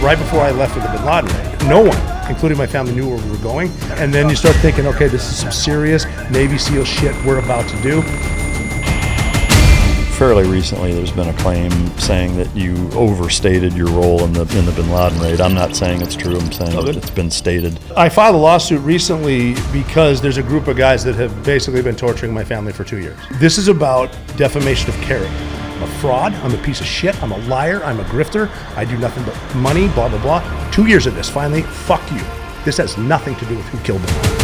right before I left for the bin Laden raid. No one, including my family, knew where we were going. And then you start thinking, okay, this is some serious Navy SEAL shit we're about to do. Fairly recently, there's been a claim saying that you overstated your role in the bin Laden raid. I'm not saying it's true. I'm saying that it's been stated. I filed a lawsuit recently because there's a group of guys that have basically been torturing my family for 2 years. This is about defamation of character. I'm a fraud. I'm a piece of shit. I'm a liar. I'm a grifter. I do nothing but money, blah, blah, blah. 2 years of this. Finally, fuck you. This has nothing to do with who killed bin Laden.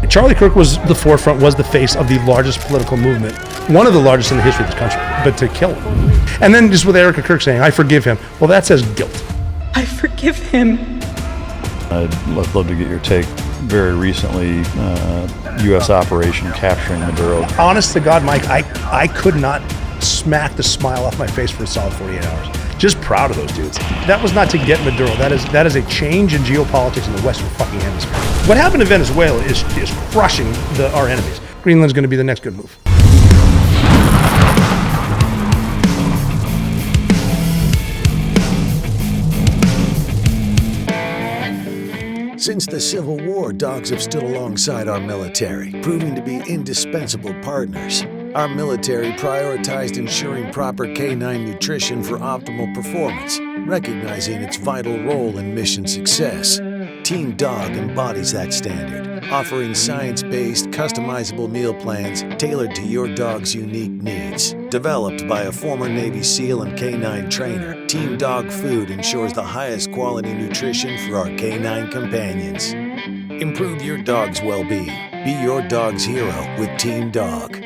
Charlie Kirk was the forefront, was the face of the largest political movement, one of the largest in the history of this country, but to kill him. And then just with Erika Kirk saying, I forgive him. Well, that says guilt. I forgive him. I'd love to get your take. Very recently, U.S. operation capturing Maduro. Honest to God, Mike, I could not smack the smile off my face for a solid 48 hours. Just proud of those dudes. That was not to get Maduro. That is a change in geopolitics in the Western fucking hemisphere. What happened to Venezuela is crushing our enemies. Greenland's going to be the next good move. Since the Civil War, dogs have stood alongside our military, proving to be indispensable partners. Our military prioritized ensuring proper canine nutrition for optimal performance, recognizing its vital role in mission success. Team Dog embodies that standard, offering science-based, customizable meal plans tailored to your dog's unique needs. Developed by a former Navy SEAL and canine trainer, Team Dog Food ensures the highest quality nutrition for our canine companions. Improve your dog's well-being. Be your dog's hero with Team Dog.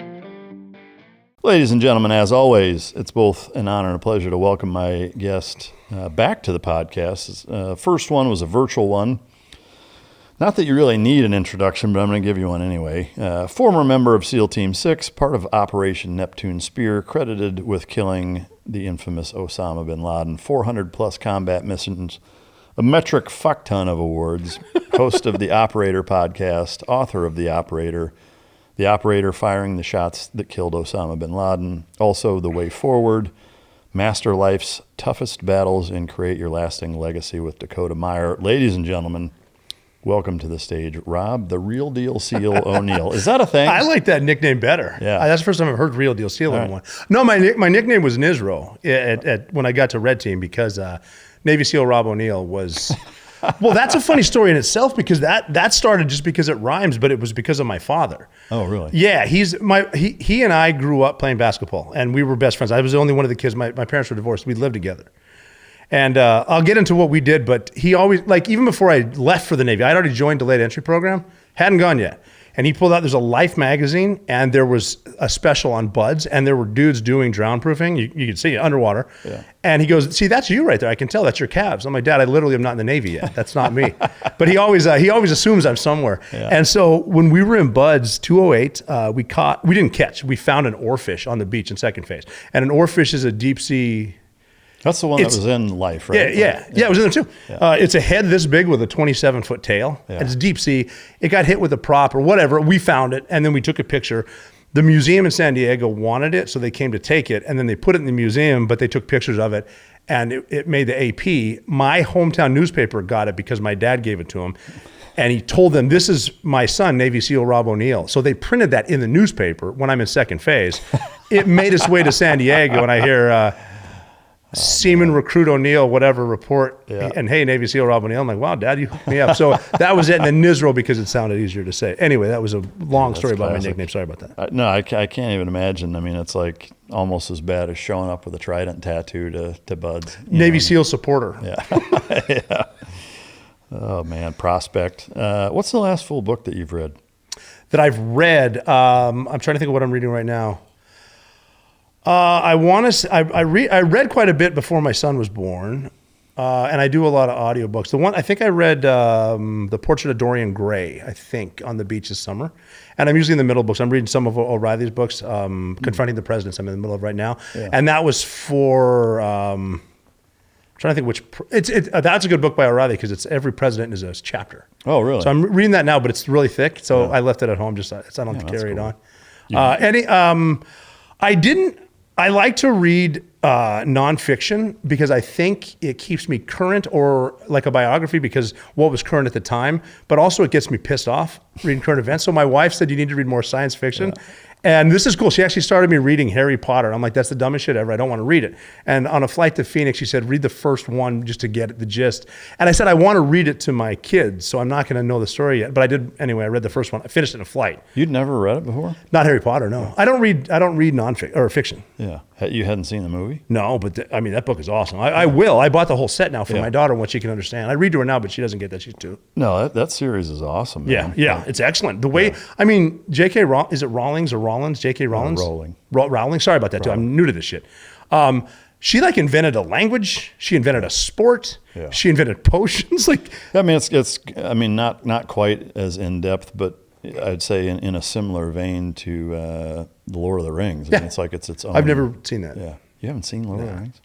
Ladies and gentlemen, as always, it's both an honor and a pleasure to welcome my guest back to the podcast. First one was a virtual one. Not that you really need an introduction, but I'm going to give you one anyway. Former member of SEAL Team 6, part of Operation Neptune Spear, credited with killing the infamous Osama bin Laden, 400-plus combat missions, a metric fuck ton of awards, host of the Operator podcast, author of The Operator firing the shots that killed Osama bin Laden, also The Way Forward, master life's toughest battles, and create your lasting legacy with Dakota Meyer. Ladies and gentlemen, welcome to the stage, Rob, the Real Deal Seal O'Neill. Is that a thing? I like that nickname better. Yeah. That's the first time I've heard Real Deal Seal in one. No, my nickname was Nizro when I got to Red Team because Navy SEAL Rob O'Neill was... Well, that's a funny story in itself because that started just because it rhymes, but it was because of my father. Oh, really? Yeah, he and I grew up playing basketball, and we were best friends. I was the only one of the kids. My parents were divorced. We lived together. And I'll get into what we did, but he always, like even before I left for the Navy, I'd already joined delayed entry program, hadn't gone yet. And he pulled out, there's a Life magazine, and there was a special on buds, and there were dudes doing drown proofing. You could see it underwater. Yeah. And he goes, see, that's you right there. I can tell that's your calves. I'm like, Dad, I literally am not in the Navy yet. That's not me. But he always assumes I'm somewhere. Yeah. And so when we were in buds, 208, we didn't catch. We found an oarfish on the beach in second phase. And an oarfish is a deep sea. That's the one that was in Life, right? Yeah, it was in there too. Yeah. It's a head this big with a 27-foot tail. Yeah. It's deep sea. It got hit with a prop or whatever. We found it, and then we took a picture. The museum in San Diego wanted it, so they came to take it, and then they put it in the museum, but they took pictures of it, and it made the AP. My hometown newspaper got it because my dad gave it to him, and he told them, this is my son, Navy SEAL Rob O'Neill. So they printed that in the newspaper when I'm in second phase. It made its way to San Diego, and I hear... Seaman Recruit O'Neill, whatever report, and hey, Navy SEAL Rob O'Neill. I'm like, wow, Dad, you hooked me up. So that was it. And then Nizro because it sounded easier to say. Anyway, that was a long story about my nickname. Sorry about that. No, I can't even imagine. I mean, it's like almost as bad as showing up with a trident tattoo to buds. Navy SEAL supporter. Yeah. Yeah. Oh, man, Prospect. What's the last full book that you've read? That I've read? I'm trying to think of what I'm reading right now. I read quite a bit before my son was born, and I do a lot of audiobooks. The one I think I read The Portrait of Dorian Gray, I think, on the beach this summer. And I'm usually in the middle of books. I'm reading some of O'Reilly's books, Confronting the Presidents. I'm in the middle of right now. Yeah. And that was for, I'm trying to think which, that's a good book by O'Reilly because it's every president is a chapter. Oh, really? So I'm reading that now, but it's really thick. So I left it at home just so I don't have to carry it on. I like to read nonfiction because I think it keeps me current, or like a biography because what was current at the time, but also it gets me pissed off reading current events. So my wife said you need to read more science fiction. Yeah. And this is cool. She actually started me reading Harry Potter. I'm like, that's the dumbest shit ever. I don't want to read it. And on a flight to Phoenix, she said, read the first one just to get the gist. And I said, I want to read it to my kids, so I'm not going to know the story yet. But I did anyway. I read the first one. I finished it in a flight. You'd never read it before? Not Harry Potter, no. I don't read nonfiction or fiction. Yeah. You hadn't seen the movie? No, but I mean, that book is awesome. I will. I bought the whole set now for my daughter, what she can understand. I read to her now, but she doesn't get that. She's 2. No, that series is awesome, man. Yeah, it's excellent. The way, I mean, is it Rawlings or Rollins? J.K. Rollins? Rowling. Sorry about that, too. I'm new to this shit. She like invented a language. She invented a sport. Yeah. She invented potions. Like, I mean, it's not quite as in depth, but I'd say in a similar vein to the Lord of the Rings. I mean, it's like it's its own. I've never seen that. Yeah, you haven't seen Lord of the Rings?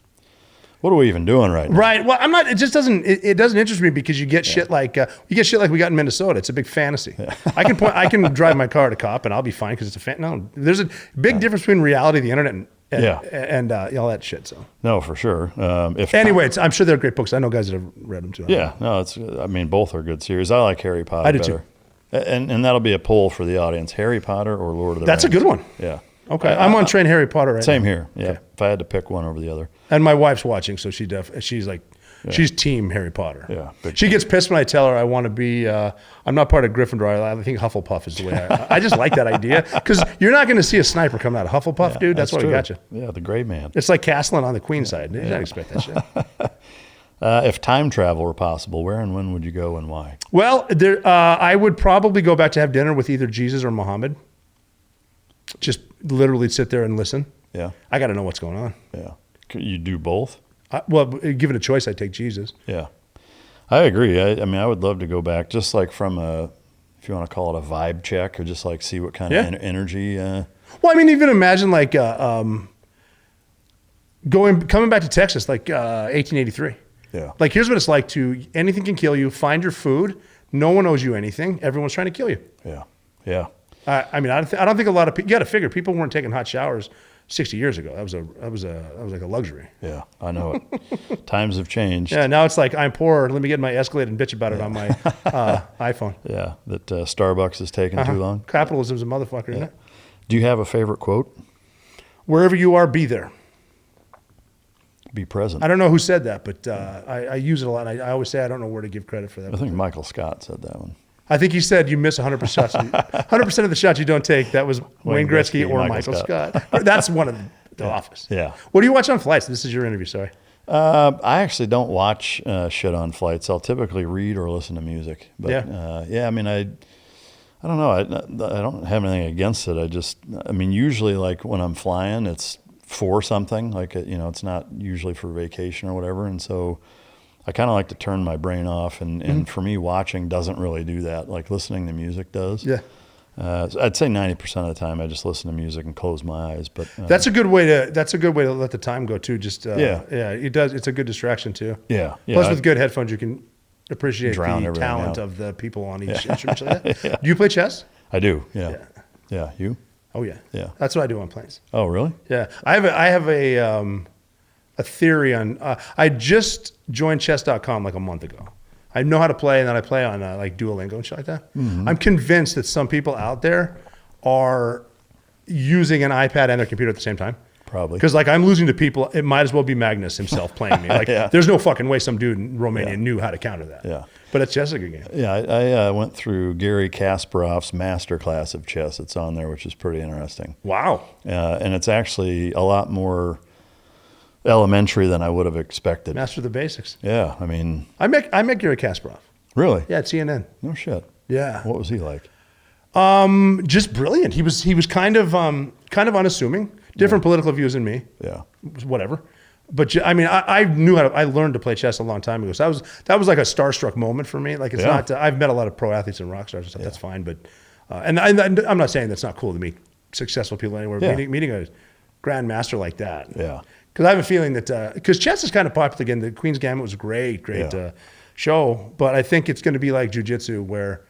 What are we even doing right now? Right. Well, I'm not. It just doesn't. It doesn't interest me because you get shit like we got in Minnesota. It's a big fantasy. Yeah. I can drive my car to cop and I'll be fine because it's a No, there's a big difference between reality, the internet, and all that shit. So no, for sure. I'm sure they're great books. I know guys that have read them too. Yeah. No, I mean, both are good series. I like Harry Potter. I do better. too. And that'll be a poll for the audience: Harry Potter or Lord of the Rings. That's a good one. Yeah. Okay, I'm on train Harry Potter right now. Same here. Yeah. Okay. If I had to pick one over the other. And my wife's watching, so she's team Harry Potter. Yeah. She gets pissed when I tell her I want to be. I'm not part of Gryffindor. I think Hufflepuff is the way. I just like that idea because you're not going to see a sniper coming out of Hufflepuff, dude. That's why we got you. Yeah, the gray man. It's like castling on the Queen side. You don't expect that shit. If time travel were possible, where and when would you go and why? Well, I would probably go back to have dinner with either Jesus or Muhammad. Just literally sit there and listen. Yeah. I got to know what's going on. Yeah. You do both? Well, given a choice, I'd take Jesus. Yeah. I agree. I mean, I would love to go back just like from if you want to call it a vibe check or just like see what kind of energy. Well, I mean, even imagine like coming back to Texas, like 1883. Yeah. Like, here's what it's like anything can kill you. Find your food. No one owes you anything. Everyone's trying to kill you. Yeah. Yeah. I mean, I don't think a lot of people, you got to figure people weren't taking hot showers 60 years ago. That was like a luxury. Yeah, I know it. Times have changed. Yeah, now it's like, I'm poor. Let me get my Escalade and bitch about it on my iPhone. Yeah, that Starbucks is taking too long. Capitalism's a motherfucker, isn't it? Do you have a favorite quote? Wherever you are, be there. Be present. I don't know who said that, but I use it a lot. I always say I don't know where to give credit for that. I think Michael Scott said that one. I think he said you miss 100% shots. 100% of the shots you don't take. That was Wayne Gretzky or Michael Scott. That's one of the Office. Yeah. What do you watch on flights? This is your interview. Sorry. I actually don't watch shit on flights. I'll typically read or listen to music. But I mean, I don't know. I don't have anything against it. I mean, usually like when I'm flying, it's for something. Like it's not usually for vacation or whatever, and so. I kind of like to turn my brain off, and for me, watching doesn't really do that. Like listening to music does. Yeah. So I'd say 90% of the time I just listen to music and close my eyes. But that's a good way to let the time go too. Just it does. It's a good distraction too. Yeah. Plus, with good headphones, you can appreciate the talent of the people on each instrument. Do you play chess? I do. Yeah. Yeah. You? Oh yeah. Yeah. That's what I do on planes. Oh really? Yeah. I have a theory on. I just joined chess.com like a month ago. I know how to play, and then I play on like Duolingo and shit like that. Mm-hmm. I'm convinced that some people out there are using an iPad and their computer at the same time. Probably. Because like I'm losing to people. It might as well be Magnus himself playing me. Like there's no fucking way some dude in Romania knew how to counter that. Yeah. But it's chess a good game. Yeah, I went through Gary Kasparov's masterclass of chess. It's on there, which is pretty interesting. Wow. And it's actually a lot more elementary than I would have expected. Master the basics. Yeah, I mean, I met Gary Kasparov. Really? Yeah, at CNN. No shit. Yeah. What was he like? Just brilliant. He was kind of unassuming. Different political views than me. Yeah. Whatever. But I mean, I knew I learned to play chess a long time ago. So that was like a starstruck moment for me. Like it's not. I've met a lot of pro athletes and rock stars and stuff. That's fine. But and I'm not saying that's not cool to meet successful people anywhere. Yeah. Meeting a grandmaster like that. Yeah. Because I have a feeling that because chess is kind of popular again. The Queen's Gambit was a great show, but I think it's going to be like Jiu-Jitsu where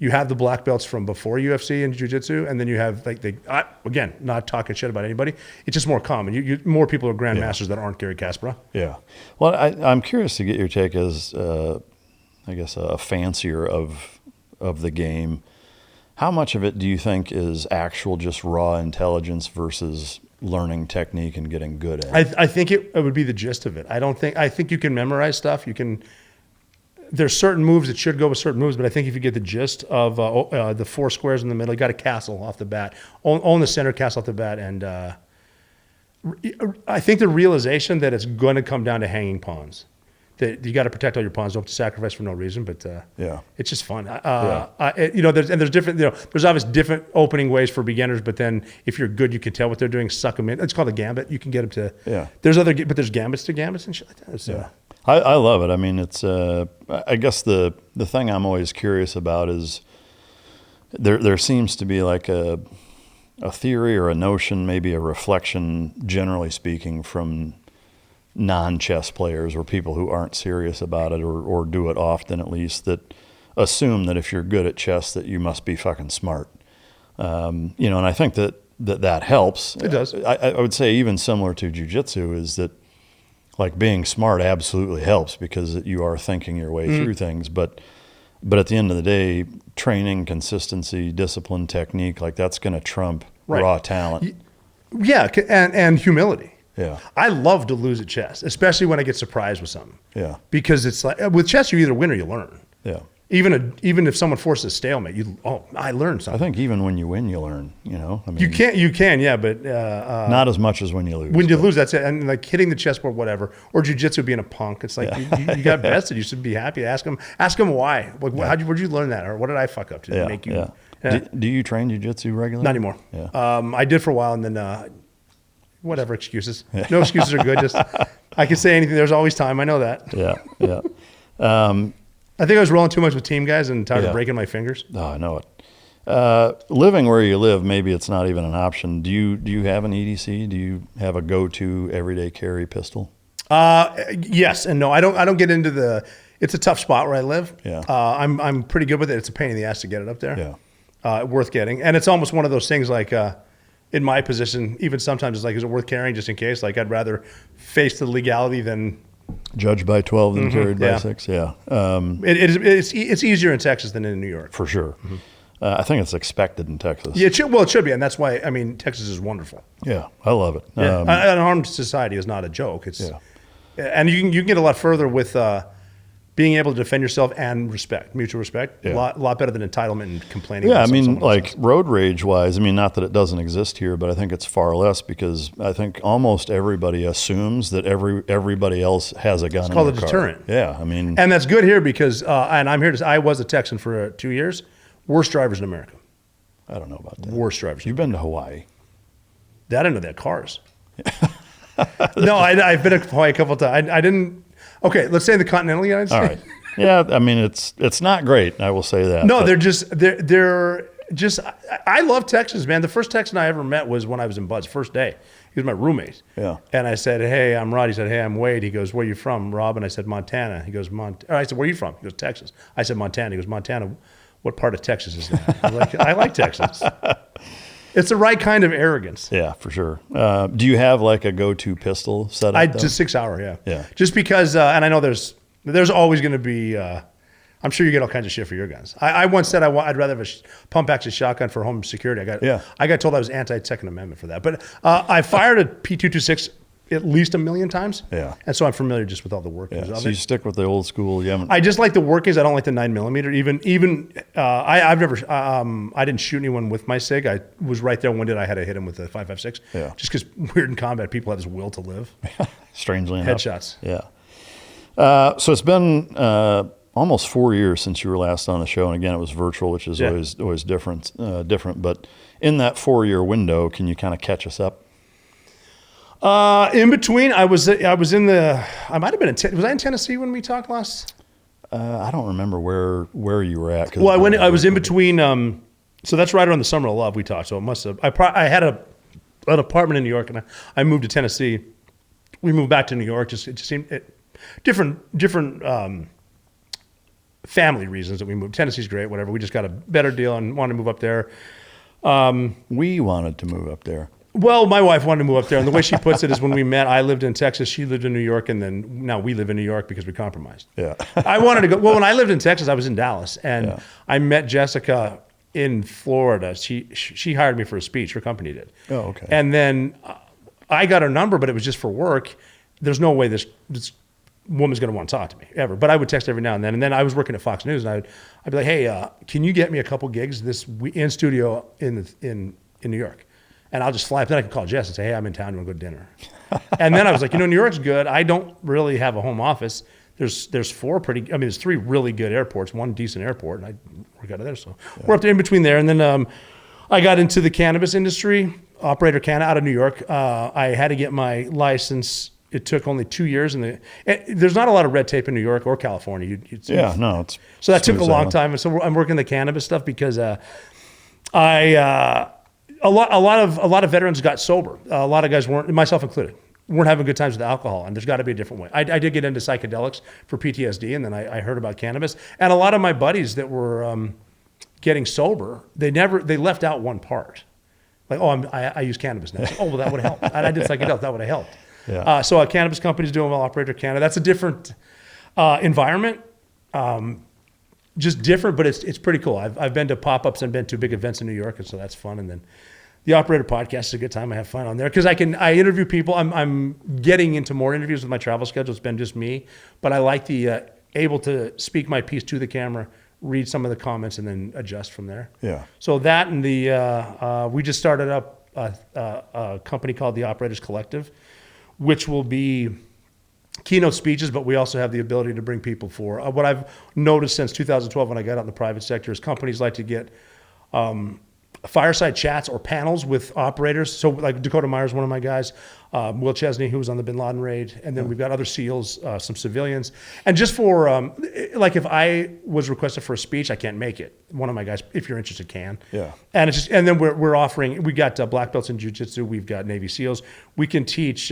you have the black belts from before UFC and jiu-jitsu, and then you have again, not talking shit about anybody. It's just more common. More people are grandmasters that aren't Gary Kasparov. Yeah. Well, I'm curious to get your take as, I guess, a fancier of the game. How much of it do you think is actual just raw intelligence versus learning technique and getting good at it? I think it would be the gist of it. I think you can memorize stuff. There's certain moves that should go with certain moves, but I think if you get the gist of the 4 squares in the middle, you got a castle off the bat, own the center castle off the bat, and I think the realization that it's going to come down to hanging pawns. That you got to protect all your pawns, don't sacrifice for no reason, but it's just fun. There's different, there's obviously different opening ways for beginners, but then if you're good, you can tell what they're doing, suck them in. It's called a gambit. You can get them to, there's gambits to gambits and shit like that. I love it. I mean, it's, I guess the thing I'm always curious about is there seems to be like a theory or a notion, maybe a reflection, generally speaking, from non-chess players or people who aren't serious about it or do it often at least, that assume that if you're good at chess that you must be fucking smart. And I think that helps. It does. I would say even similar to jiu-jitsu is that like being smart absolutely helps because you are thinking your way through things. But at the end of the day, training, consistency, discipline, technique, like that's going to trump raw talent. Yeah, and humility. Yeah. I love to lose at chess, especially when I get surprised with something. Yeah. Because it's like with chess, you either win or you learn. Yeah. Even if someone forces a stalemate, I learned something. I think even when you win, you learn. I mean, you can, yeah, but not as much as when you lose. When you lose, that's it. And like hitting the chessboard, whatever, or jiu-jitsu being a punk, it's like you got bested. You should be happy. Ask them why. Where'd you learn that, or what did I fuck up to make you? Yeah. Do you train jiu-jitsu regularly? Not anymore. Yeah. I did for a while, and then whatever excuses. No excuses are good. Just I can say anything. There's always time. I know that. Yeah. I think I was rolling too much with team guys and tired of breaking my fingers. Oh, I know it. Living where you live, maybe it's not even an option. Do you have an EDC? Do you have a go-to everyday carry pistol? Yes and no. I don't get into it's a tough spot where I live. Yeah. I'm pretty good with it. It's a pain in the ass to get it up there. Yeah. Worth getting. And it's almost one of those things like, in my position, even sometimes it's like, is it worth carrying just in case? Like I'd rather face the legality than judged by 12 than carried by 6. Yeah. It's easier in Texas than in New York. For sure. Mm-hmm. I think it's expected in Texas. Yeah, it should be. And that's why, Texas is wonderful. Yeah. I love it. Yeah. An armed society is not a joke. And you can get a lot further with being able to defend yourself and mutual respect. Yeah. A lot better than entitlement and complaining. Yeah, like road rage wise, not that it doesn't exist here, but I think it's far less because I think almost everybody assumes that everybody else has a gun. It's called a deterrent. Yeah, and that's good here because, and I'm here to. I was a Texan for 2 years. Worst drivers in America. I don't know about that. Worst drivers. You've been to Hawaii. I didn't know they had cars. No, I've been to Hawaii a couple of times. I didn't. Okay, let's say the continental United States. All right. Yeah, it's not great. I will say that. No, they're just. I love Texas, man. The first Texan I ever met was when I was in Bud's first day. He was my roommate. Yeah. And I said, "Hey, I'm Rod." He said, "Hey, I'm Wade." He goes, "Where are you from, Rob?" And I said, "Montana." He goes, I said, "Where are you from?" He goes, "Texas." I said, "Montana." He goes, "Montana. What part of Texas is that?" I like Texas. It's the right kind of arrogance. Yeah, for sure. Do you have like a go-to pistol setup? Just 6 hour, yeah. Yeah. Just because, and I know there's always going to be. I'm sure you get all kinds of shit for your guns. I once said I'd rather have a pump action shotgun for home security. I got told I was anti-Second Amendment for that, but I fired a P226 at least 1 million times. Yeah. And so I'm familiar just with all the workings of it. So you stick with the old school. I just like the workings. I don't like the 9mm. Even I've never. I didn't shoot anyone with my SIG. I was right there one day. I had to hit him with a 5.56. Yeah. Just because weird in combat, people have this will to live. Strangely enough. Headshots. Yeah. So it's been almost 4 years since you were last on the show, and again, it was virtual, which is always different. But in that 4-year window, can you kind of catch us up? In between, I might have been was I in Tennessee when we talked last? I don't remember where you were at. Well, I was in between. So that's right around the Summer of Love we talked. So it must have. I had an apartment in New York, and I moved to Tennessee. We moved back to New York. It just seemed different family reasons that we moved. Tennessee's great, whatever. We just got a better deal and wanted to move up there. We wanted to move up there. Well, my wife wanted to move up there, and the way she puts it is when we met, I lived in Texas, she lived in New York, and then now we live in New York because we compromised. Yeah. I wanted to go. Well, when I lived in Texas, I was in Dallas, and Yeah. I met Jessica in Florida. She hired me for a speech. Her company did. Oh, okay. And then I got her number, but it was just for work. There's no way this woman's going to want to talk to me ever. But I would text every now and then. And then I was working at Fox News, and I'd be like, hey, can you get me a couple gigs in studio in New York? And I'll just fly up. Then I can call Jess and say, hey, I'm in town. You want to go to dinner? And then I was like, New York's good. I don't really have a home office. There's there's 3 really good airports, one decent airport, and I work out of there. So we're up there in between there. And then I got into the cannabis industry, operator out of New York. I had to get my license. It took only 2 years. There's not a lot of red tape in New York or California. So that took a long time. And so I'm working the cannabis stuff because a lot of veterans got sober. A lot of guys weren't, myself included, weren't having good times with alcohol, and there's got to be a different way. I did get into psychedelics for PTSD, and then I heard about cannabis. And a lot of my buddies that were getting sober, they left out one part. Like, I use cannabis now. Well, that would help. I did psychedelics, that would have helped. Yeah. So a cannabis company's doing well, Operator Canada. That's a different environment. Just different, but it's pretty cool. I've been to pop-ups and been to big events in New York, and so that's fun. And then the Operator podcast is a good time. I have fun on there because I interview people. I'm getting into more interviews with my travel schedule. It's been just me, but I like the able to speak my piece to the camera, read some of the comments, and then adjust from there. Yeah. So that and we just started up a company called the Operators Collective, which will be keynote speeches, but we also have the ability to bring people for what I've noticed since 2012 when I got out in the private sector is companies like to get fireside chats or panels with operators. So like Dakota Meyer's one of my guys, Will Chesney, who was on the Bin Laden raid, and then we've got other SEALs, some civilians. And just for, like if I was requested for a speech, I can't make it. One of my guys, if you're interested, can. Yeah. And it's just, and then we're offering, we got black belts in Jiu-Jitsu, we've got Navy SEALs. We can teach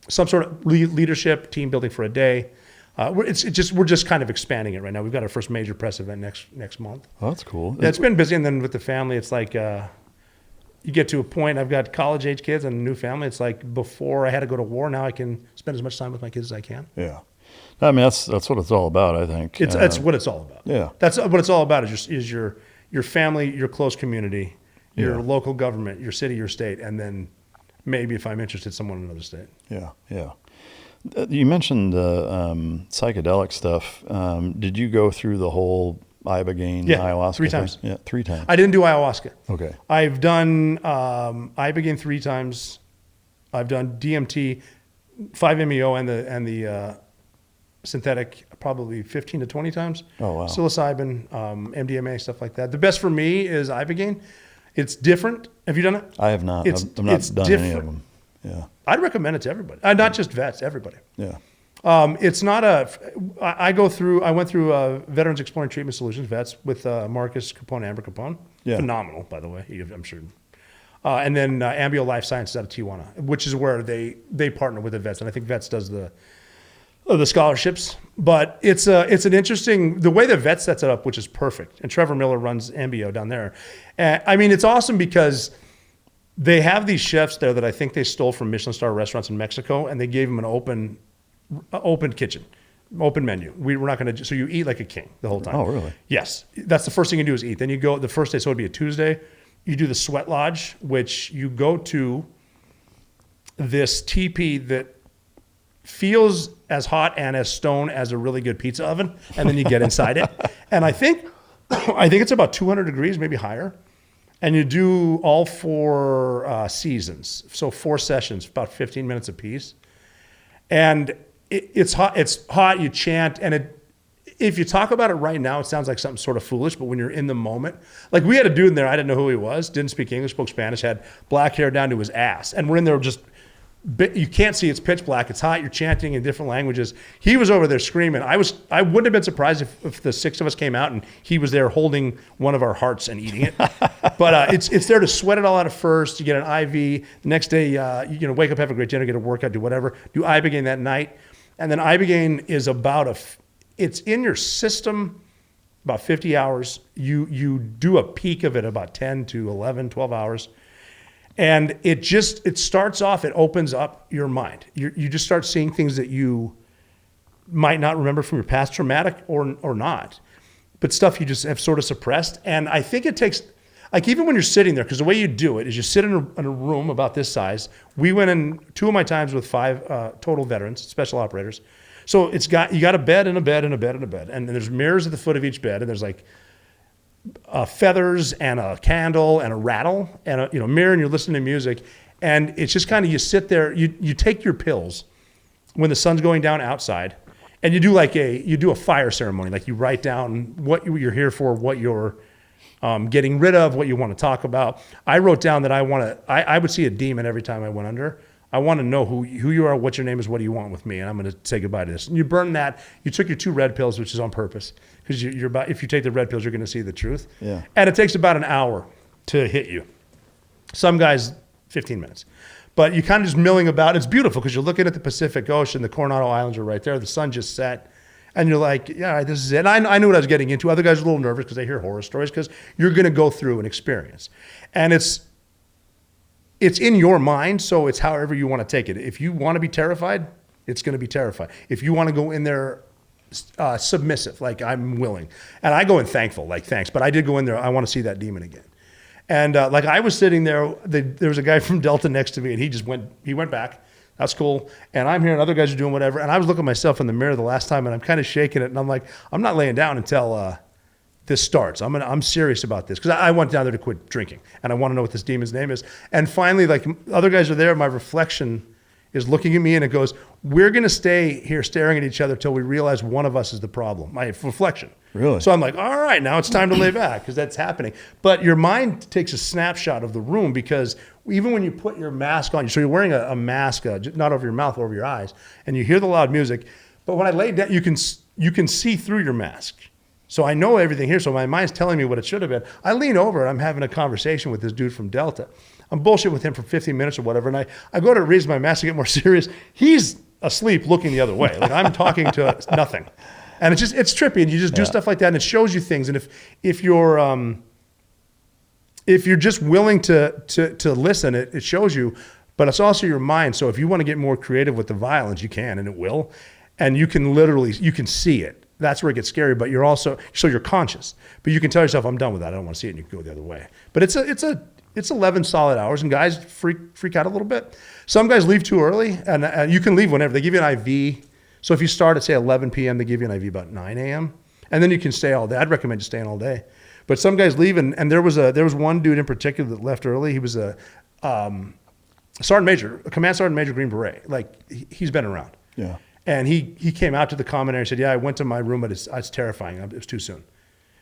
some sort of leadership, team building for a day. We're just kind of expanding it right now. We've got our first major press event next month. Oh, that's cool. Yeah, it's been busy, and then with the family, it's like you get to a point. I've got college-age kids and a new family. It's like before I had to go to war. Now I can spend as much time with my kids as I can. Yeah, I mean that's what it's all about. I think it's what it's all about. Yeah, that's what it's all about. Is your family, your close community, your local government, your city, your state, and then maybe if I'm interested, someone in another state. Yeah, yeah. You mentioned psychedelic stuff. Did you go through the whole Ibogaine ayahuasca? 3 times. Yeah, 3 times. I didn't do ayahuasca. Okay. I've done Ibogaine 3 times. I've done DMT, 5-MeO, and the synthetic probably 15 to 20 times. Oh, wow. Psilocybin, MDMA, stuff like that. The best for me is Ibogaine. It's different. Have you done it? I have not. I've not done different. any of them. Yeah. I'd recommend it to everybody. Not just vets, everybody. Yeah. It's not I went through Veterans Exploring Treatment Solutions, vets, with Marcus Capone, Amber Capone. Yeah. Phenomenal, by the way, I'm sure. And then Ambio Life Sciences out of Tijuana, which is where they partner with the vets. And I think vets does the scholarships. But it's an interesting, the way the vet sets it up, which is perfect. And Trevor Miller runs Ambio down there. I mean, it's awesome because they have these chefs there that I think they stole from Michelin star restaurants in Mexico, and they gave them an open kitchen, open menu. We're not going to, so you eat like a king the whole time. Oh, really? Yes. That's the first thing you do is eat. Then you go the first day, so it'd be a Tuesday. You do the sweat lodge, which you go to this teepee that feels as hot and as stone as a really good pizza oven, and then you get inside it. And I think it's about 200 degrees, maybe higher. And you do all 4 seasons. So 4 sessions, about 15 minutes apiece. And it's hot, you chant, and if you talk about it right now, it sounds like something sort of foolish, but when you're in the moment, like we had a dude in there, I didn't know who he was, didn't speak English, spoke Spanish, had black hair down to his ass. And we're in there just, you can't see, it's pitch black, it's hot, you're chanting in different languages. He was over there screaming. I wouldn't have been surprised if the 6 of us came out and he was there holding one of our hearts and eating it. But it's there to sweat it all out at first. You get an IV. The next day, you wake up, have a great dinner, get a workout, do whatever. Do Ibogaine that night. And then Ibogaine is about it's in your system about 50 hours. You do a peak of it about 10 to 11, 12 hours. And it starts off, it opens up your mind. You just start seeing things that you might not remember from your past, traumatic or not, but stuff you just have sort of suppressed. And I think it takes, like even when you're sitting there, because the way you do it is you sit in a room about this size. We went in 2 of my times with 5 total veterans, special operators. So you got a bed and a bed and a bed and a bed. And there's mirrors at the foot of each bed. And there's like feathers and a candle and a rattle and a mirror, and you're listening to music. And it's just kind of, you sit there, you take your pills when the sun's going down outside, and you do a fire ceremony. Like you write down what you're here for, what you're getting rid of, what you want to talk about. I wrote down that I would see a demon every time I went under. I want to know who you are, what your name is, what do you want with me, and I'm going to say goodbye to this. And you burn that. You took your 2 red pills, which is on purpose, because if you take the red pills, you're going to see the truth. Yeah. And it takes about an hour to hit you. Some guys, 15 minutes. But you kind of just milling about. It's beautiful because you're looking at the Pacific Ocean. The Coronado Islands are right there. The sun just set. And you're like, yeah, this is it. And I knew what I was getting into. Other guys are a little nervous because they hear horror stories, because you're going to go through an experience. And it's in your mind, so it's however you want to take it. If you want to be terrified, it's going to be terrified. If you want to go in there submissive, like I'm willing. And I go in thankful, like thanks. But I did go in there, I want to see that demon again. And like I was sitting there, there was a guy from Delta next to me, and he went back. That's cool. And I'm here, and other guys are doing whatever. And I was looking at myself in the mirror the last time, and I'm kind of shaking it. And I'm like, I'm not laying down until this starts. I'm serious about this, because I went down there to quit drinking, and I want to know what this demon's name is. And finally, like other guys are there, my reflection is looking at me, and it goes, we're going to stay here staring at each other till we realize one of us is the problem. My reflection. Really? So I'm like, all right, now it's time to lay back, because that's happening. But your mind takes a snapshot of the room, because even when you put your mask on, so you're wearing a mask, not over your mouth, over your eyes, and you hear the loud music. But when I lay down, you can see through your mask. So I know everything here. So my mind's telling me what it should have been. I lean over, and I'm having a conversation with this dude from Delta. I'm bullshitting with him for 15 minutes or whatever. And I go to raise my mask to get more serious. He's asleep looking the other way. Like I'm talking to nothing. And it's trippy. And you just do stuff like that, and it shows you things. And if you're just willing to listen, it shows you, but it's also your mind. So if you want to get more creative with the violence, you can, and it will. And you can see it. That's where it gets scary, but you're conscious. But you can tell yourself, I'm done with that. I don't want to see it, and you can go the other way. But it's 11 solid hours, and guys freak out a little bit. Some guys leave too early, and you can leave whenever. They give you an IV. So if you start at, say, 11 p.m., they give you an IV about 9 a.m., and then you can stay all day. I'd recommend you staying all day. But some guys leave, and there was one dude in particular that left early. He was a sergeant major, a command sergeant major, Green Beret. Like, he's been around. Yeah. And he came out to the common area and said, yeah, I went to my room, but it's terrifying. It was too soon.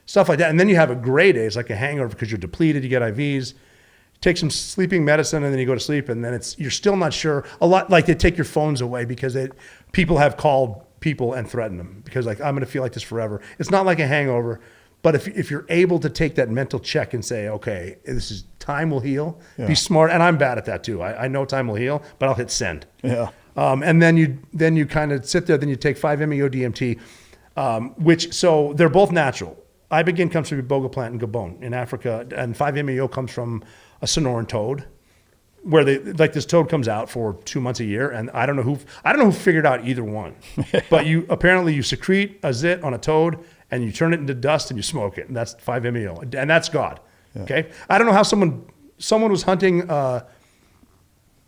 Stuff like that. And then you have a gray day. It's like a hangover because you're depleted. You get IVs. Take some sleeping medicine, and then you go to sleep, and then you're still not sure. A lot, like they take your phones away because people have called people and threatened them because, like, I'm going to feel like this forever. It's not like a hangover, but if you're able to take that mental check and say, okay, time will heal, be smart. And I'm bad at that too. I know time will heal, but I'll hit send. Yeah. And then you kind of sit there. Then you take 5-MeO DMT, so they're both natural. Ibogaine comes from iboga plant in Gabon in Africa, and 5-MeO comes from a Sonoran toad, where this toad comes out for 2 months a year, and I don't know who figured out either one, but you secrete a zit on a toad and you turn it into dust and you smoke it, and that's 5-MeO, and that's God. Yeah. Okay, I don't know how someone was hunting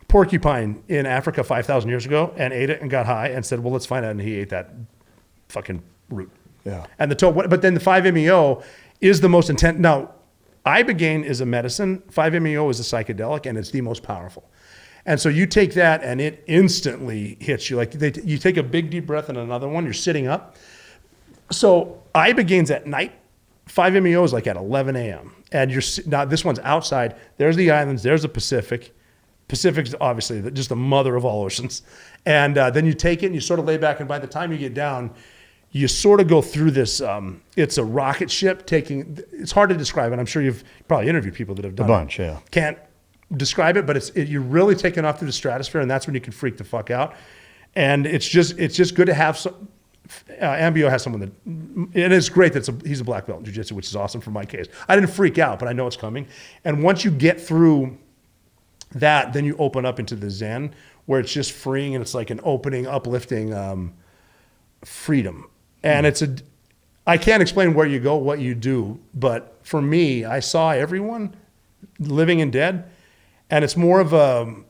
porcupine in Africa 5,000 years ago and ate it and got high and said, well, let's find out, and he ate that fucking root. Yeah, and the toad, but then the 5-MeO is the most intense. Now, Ibogaine is a medicine, 5-MeO is a psychedelic, and it's the most powerful. And so you take that, and it instantly hits you. Like you take a big deep breath and another one, you're sitting up. So Ibogaine's at night, 5-MeO is like at 11 a.m. And now this one's outside. There's the islands, there's the Pacific. Pacific's obviously just the mother of all oceans. And then you take it and you sort of lay back, and by the time you get down, you sort of go through this, it's a rocket ship it's hard to describe it. I'm sure you've probably interviewed people that have done it. A bunch, yeah. Can't describe it, but you're really taking off through the stratosphere, and that's when you can freak the fuck out. And it's just good to have Ambio has someone that, and it's great that he's a black belt in jiu-jitsu, which is awesome for my case. I didn't freak out, but I know it's coming. And once you get through that, then you open up into the Zen, where it's just freeing and it's like an opening, uplifting freedom. And I can't explain where you go, what you do, but for me, I saw everyone, living and dead, and it's more of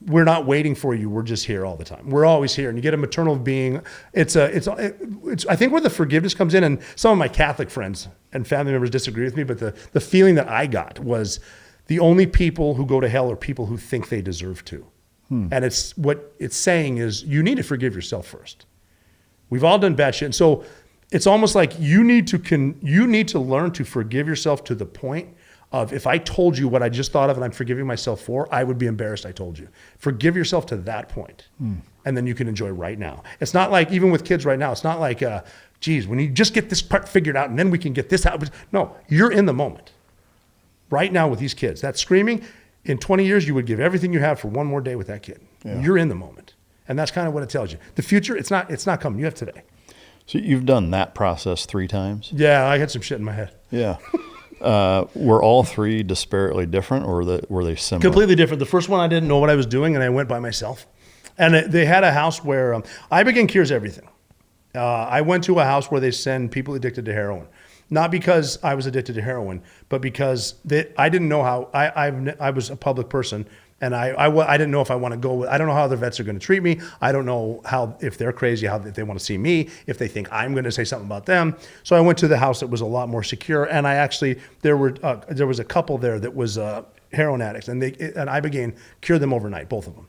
we're not waiting for you. We're just here all the time. We're always here, and you get a maternal being. It's I think where the forgiveness comes in, and some of my Catholic friends and family members disagree with me, but the feeling that I got was the only people who go to hell are people who think they deserve to. And it's what it's saying is you need to forgive yourself first. We've all done bad shit, and so it's almost like you need to learn to forgive yourself to the point of, if I told you what I just thought of and I'm forgiving myself for, I would be embarrassed I told you. Forgive yourself to that point, and then you can enjoy right now. It's not like, even with kids right now, it's not like, geez, when you just get this part figured out and then we can get this out. No, you're in the moment. Right now with these kids, that screaming, in 20 years, you would give everything you have for one more day with that kid. Yeah. You're in the moment. And that's kind of what it tells you. The future, it's not coming. You have today. So you've done that process 3 times? Yeah, I had some shit in my head. Yeah. Were all 3 disparately different, or were they similar? Completely different. The first one, I didn't know what I was doing, and I went by myself. And they had a house where Ibogaine cures everything. I went to a house where they send people addicted to heroin. Not because I was addicted to heroin, but because I didn't know how. I was a public person, and I didn't know if I want to go. I don't know how other vets are going to treat me. I don't know if they're crazy, how they want to see me, if they think I'm going to say something about them. So I went to the house that was a lot more secure, and there was a couple there that was heroin addicts, and Ibogaine cured them overnight, both of them.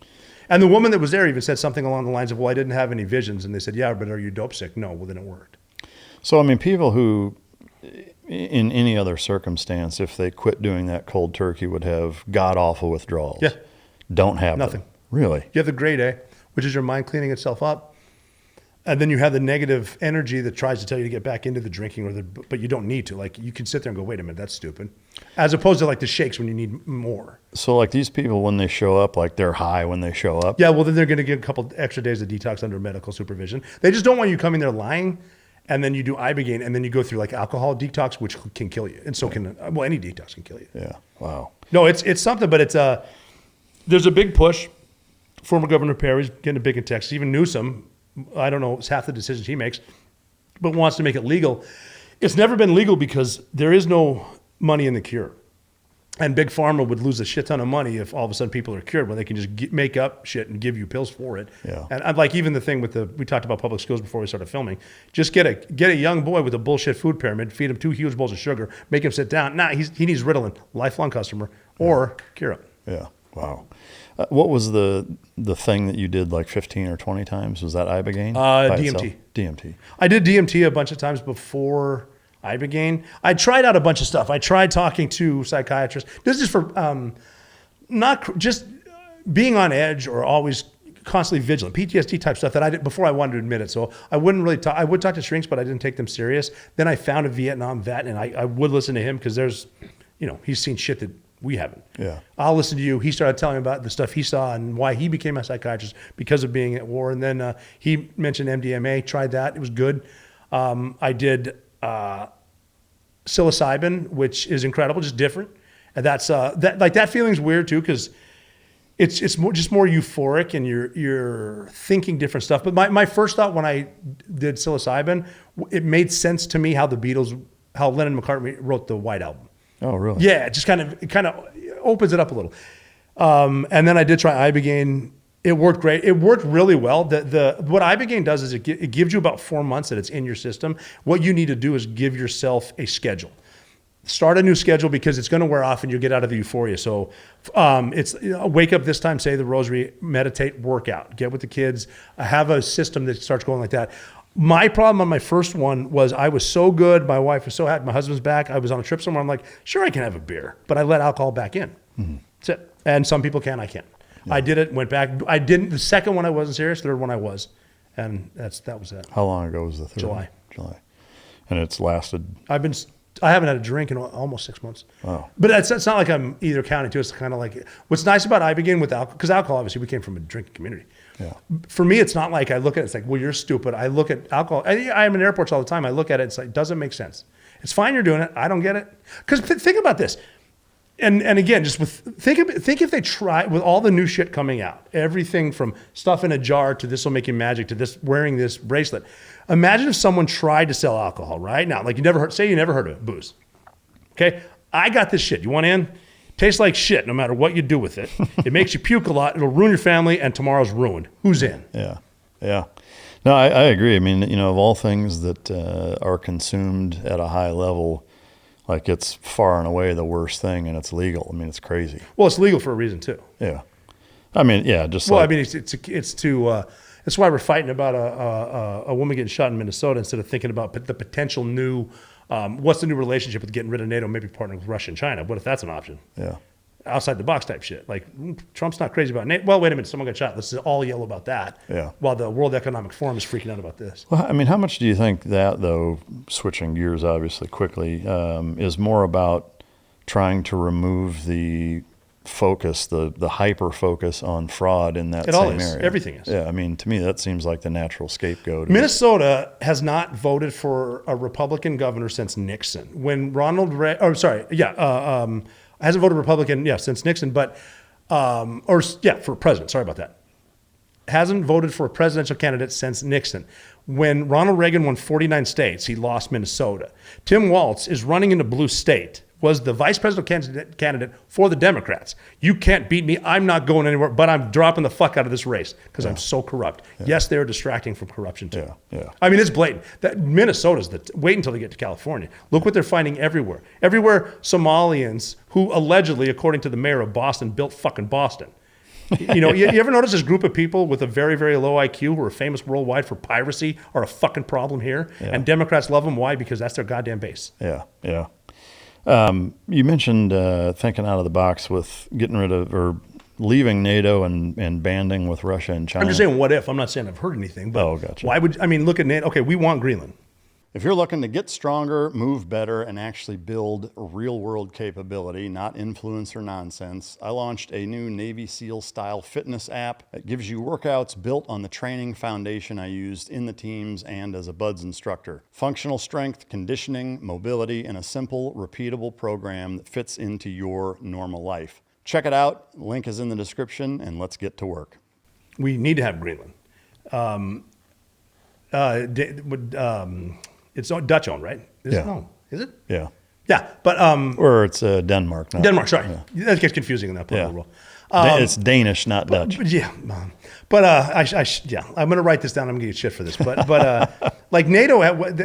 And the woman that was there even said something along the lines of, "Well, I didn't have any visions," and they said, "Yeah, but are you dope sick?" No, well then it worked. So I mean, people who, in any other circumstance, if they quit doing that cold turkey, would have god-awful withdrawals. Yeah. Don't have nothing. Them. Really? You have the grade A, which is your mind cleaning itself up. And then you have the negative energy that tries to tell you to get back into the drinking, but you don't need to. Like, you can sit there and go, wait a minute, that's stupid. As opposed to like the shakes when you need more. So like these people, when they show up, like they're high when they show up? Yeah, well, then they're going to get a couple extra days of detox under medical supervision. They just don't want you coming there lying. And then you do Ibogaine, and then you go through like alcohol detox, which can kill you. And so any detox can kill you. Yeah. Wow. No, it's something, but there's a big push. Former Governor Perry's getting big in Texas. Even Newsom, I don't know, it's half the decisions he makes, but wants to make it legal. It's never been legal because there is no money in the cure. And Big Pharma would lose a shit ton of money if all of a sudden people are cured when they can just make up shit and give you pills for it. Yeah. And I'd like even the thing with we talked about public schools before we started filming. Just get a young boy with a bullshit food pyramid, feed him 2 huge bowls of sugar, make him sit down. Nah, he needs Ritalin, lifelong customer, or cure him. Yeah. Wow. What was the thing that you did like 15 or 20 times? Was that Ibogaine? DMT. DMT. I did DMT a bunch of times before Ibogaine. I tried out a bunch of stuff. I tried talking to psychiatrists. This is for not just being on edge or always constantly vigilant. PTSD type stuff that I did before I wanted to admit it. So I wouldn't really talk. I would talk to shrinks, but I didn't take them serious. Then I found a Vietnam vet, and I would listen to him because he's seen shit that we haven't. Yeah. I'll listen to you. He started telling me about the stuff he saw and why he became a psychiatrist because of being at war. And then he mentioned MDMA. Tried that. It was good. I did psilocybin, which is incredible, just different. And that's that feeling's weird too, because it's more euphoric, and you're thinking different stuff. But my first thought when I did psilocybin, it made sense to me how Lennon and McCartney wrote the White Album. Oh, really? Yeah, it just kind of opens it up a little. And then I did try Ibogaine. It worked great. It worked really well. What Ibogaine does is it gives you about 4 months that it's in your system. What you need to do is give yourself a schedule. Start a new schedule because it's going to wear off and you'll get out of the euphoria. So it's wake up this time, say the rosary, meditate, work out, get with the kids, have a system that starts going like that. My problem on my first one was I was so good. My wife was so happy. My husband's back. I was on a trip somewhere. I'm like, sure, I can have a beer, but I let alcohol back in. Mm-hmm. That's it. And some people can, I can't. Yeah. I did it, went back. I didn't. The second one I wasn't serious. Third one I was, and that was it. How long ago was the third? July. And it's lasted. I haven't had a drink in almost 6 months. Wow. But it's not like I'm either counting to. It's kind of like what's nice about Ibogaine with alcohol, because alcohol obviously we came from a drinking community. Yeah. For me, it's not like I look at it, it's like, well, you're stupid. I look at alcohol. I'm in airports all the time. I look at it, it's like, doesn't make sense. It's fine you're doing it. I don't get it. Because think about this. And again, just think if they try with all the new shit coming out, everything from stuff in a jar to this will make you magic to this wearing this bracelet. Imagine if someone tried to sell alcohol right now, like you never heard of it, booze. Okay, I got this shit. You want in? Tastes like shit no matter what you do with it. It makes you puke a lot. It'll ruin your family, and tomorrow's ruined. Who's in? Yeah. No, I agree. I mean, of all things that are consumed at a high level, like it's far and away the worst thing, and it's legal. I mean, it's crazy. Well, it's legal for a reason too. Yeah. I mean, yeah, just well, like, I mean, it's why we're fighting about a woman getting shot in Minnesota instead of thinking about the potential new, what's the new relationship with getting rid of NATO, maybe partnering with Russia and China. What if that's an option? Yeah. Outside the box type shit. Like, Trump's not crazy about NATO. Well, wait a minute, someone got shot. Let's all yell about that. Yeah. While the World Economic Forum is freaking out about this. Well, I mean, how much do you think that, though, switching gears obviously quickly, is more about trying to remove the focus, the hyper focus on fraud in that same area? Everything is. Yeah, I mean, to me, that seems like the natural scapegoat. Minnesota has not voted for a Republican governor since Nixon. When hasn't voted Republican, since Nixon, but, for president, sorry about that. Hasn't voted for a presidential candidate since Nixon. When Ronald Reagan won 49 states, he lost Minnesota. Tim Walz is running in a blue state, was the vice presidential candidate for the Democrats. You can't beat me. I'm not going anywhere, but I'm dropping the fuck out of this race because I'm so corrupt. Yeah. Yes, they're distracting from corruption too. Yeah. I mean, it's blatant. That Minnesota's wait until they get to California. Look what they're finding everywhere. Everywhere Somalians who allegedly, according to the mayor of Boston, built fucking Boston. You ever notice this group of people with a very, very low IQ who are famous worldwide for piracy are a fucking problem here? Yeah. And Democrats love them. Why? Because that's their goddamn base. Yeah. You mentioned thinking out of the box with getting rid of or leaving NATO and banding with Russia and China. I'm just saying, what if? I'm not saying I've heard anything, but gotcha. Why would, look at NATO. Okay, we want Greenland. If you're looking to get stronger, move better, and actually build real-world capability, not influencer nonsense, I launched a new Navy SEAL-style fitness app that gives you workouts built on the training foundation I used in the teams and as a BUDS instructor. Functional strength, conditioning, mobility, and a simple, repeatable program that fits into your normal life. Check it out. Link is in the description, and let's get to work. We need to have Greenland. It's Dutch owned, right? Is it? Yeah. Yeah, but or it's Denmark. Denmark, sorry. Yeah. That gets confusing in that part of the world. It's Danish, not Dutch. But I'm going to write this down. I'm going to get shit for this. But like NATO,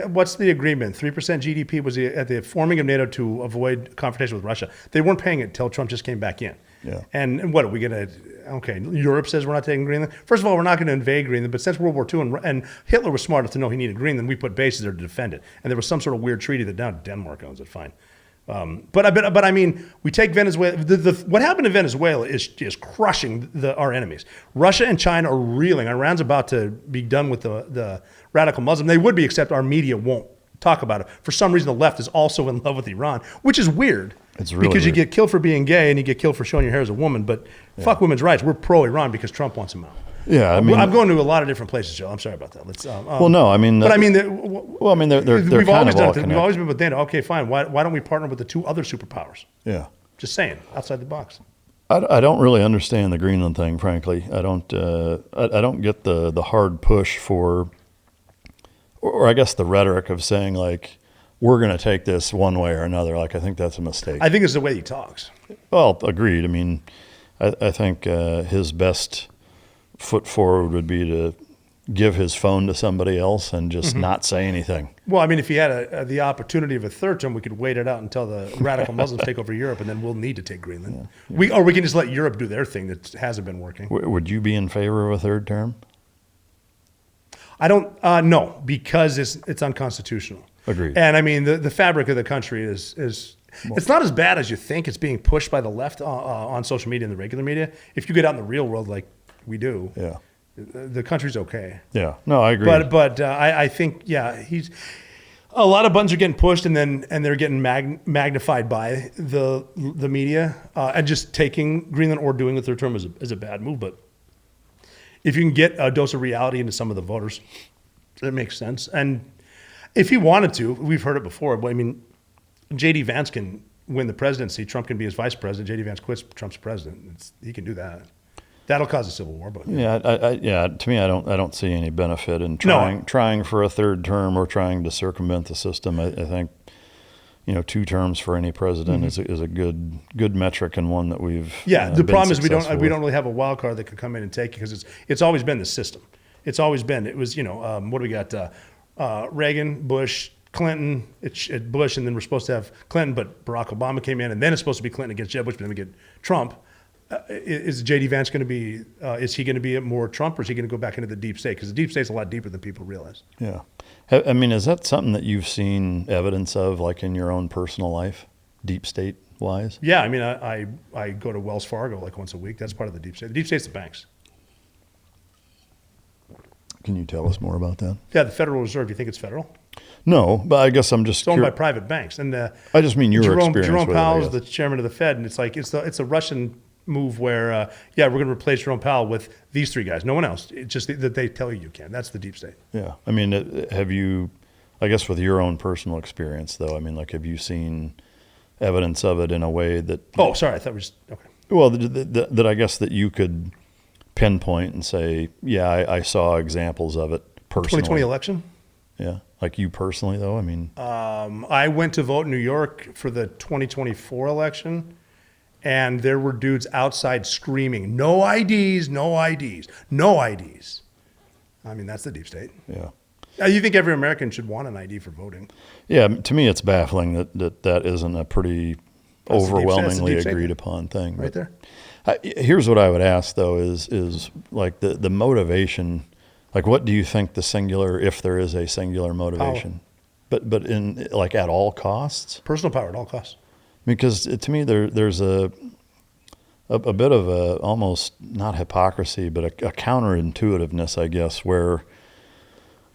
what's the agreement? 3% GDP was at the forming of NATO to avoid confrontation with Russia. They weren't paying it until Trump just came back in. Yeah. And what are we going to? Okay, Europe says we're not taking Greenland. First of all, we're not going to invade Greenland. But since World War II and Hitler was smart enough to know he needed Greenland, we put bases there to defend it. And there was some sort of weird treaty that now Denmark owns it. Fine. But I mean, we take Venezuela. What happened in Venezuela is crushing our enemies. Russia and China are reeling. Iran's about to be done with the radical Muslim. They would be, except our media won't talk about it. For some reason, the left is also in love with Iran, which is weird. It's really because weird. You get killed for being gay and you get killed for showing your hair as a woman. But fuck women's rights. We're pro-Iran because Trump wants them out. Yeah, I mean, I'm going to a lot of different places, Joe. I'm sorry about that. Let's. Well, no, I mean, but I mean, they're we've kind always of all done it. connected. We've always been with NATO. Okay, fine. Why don't we partner with the two other superpowers? Yeah. Just saying, outside the box. I don't really understand the Greenland thing, frankly. I don't get the hard push for, or I guess the rhetoric of saying like, we're going to take this one way or another. Like, I think that's a mistake. I think it's the way he talks. Well, agreed. I mean, I think his best foot forward would be to give his phone to somebody else and just not say anything. Well, I mean, if he had the opportunity of a third term, we could wait it out until the radical Muslims take over Europe, and then we'll need to take Greenland. Yeah. We can just let Europe do their thing that hasn't been working. Would you be in favor of a third term? I don't no, because it's unconstitutional. Agreed. And I mean, the fabric of the country is it's not as bad as you think. It's being pushed by the left on social media and the regular media. If you get out in the real world like we do, the country's okay. Yeah, no, I agree. But I think he's a lot of buttons are getting pushed and they're getting magnified by the media and just taking Greenland or doing the third term is a bad move. But if you can get a dose of reality into some of the voters, it makes sense. And if he wanted to, we've heard it before, but I mean, J.D. Vance can win the presidency. Trump can be his vice president. J.D. Vance quits. Trump's president. He can do that. That'll cause a civil war. But yeah, to me, I don't see any benefit in trying for a third term or trying to circumvent the system. I think 2 terms for any president is a good metric, and one that we've the problem is we don't with. really have a wild card that could come in and take it, because it's always been the system. It's always been. It was what do we got? Reagan, Bush, Clinton, Bush, and then we're supposed to have Clinton, but Barack Obama came in, and then it's supposed to be Clinton against Jeb Bush, but then we get Trump. Is J.D. Vance going to be, is he going to be more Trump, or is he going to go back into the deep state? Because the deep state's a lot deeper than people realize. Yeah. I mean, is that something that you've seen evidence of, like in your own personal life, deep state wise? Yeah. I mean, I go to Wells Fargo like once a week. That's part of the deep state. The deep state's the banks. Can you tell us more about that? Yeah, the Federal Reserve. You think it's federal? No, but I guess I'm just it's owned by private banks. And I just mean your experience. Jerome Powell's the chairman of the Fed, and it's like it's a Russian move where we're going to replace Jerome Powell with these 3 guys, no one else. It's just that they tell you can. That's the deep state. Yeah, I mean, have you? I guess with your own personal experience, though, I mean, like, have you seen evidence of it in a way that? Oh, sorry, I thought we just okay. Well, that I guess that you could pinpoint and say, yeah, I saw examples of it personally. 2020 election? Yeah. Like you personally, though? I mean. I went to vote in New York for the 2024 election, and there were dudes outside screaming, no IDs, no IDs, no IDs. I mean, that's the deep state. Yeah. You think every American should want an ID for voting? Yeah, to me, it's baffling that isn't a pretty overwhelmingly agreed upon thing. Right there. Here's what I would ask, though, is like the motivation. Like, what do you think the singular, if there is a singular motivation? Power. But in like at all costs? Personal power at all costs. Because to me, there's a bit of a almost not hypocrisy, but a counterintuitiveness, I guess, where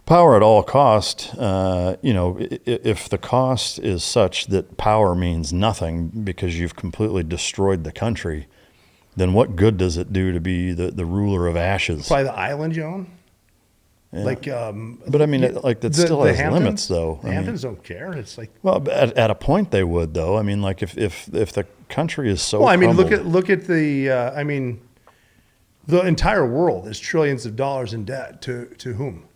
power at all cost, if the cost is such that power means nothing because you've completely destroyed the country, then what good does it do to be the ruler of ashes? Probably the island you own. Yeah. Like, but I mean, that still has limits, though. The Hamptons don't care. It's like, well, at a point they would, though. I mean, like if the country is so. Well, I mean, crumbled, look at the. The entire world is trillions of dollars in debt to whom?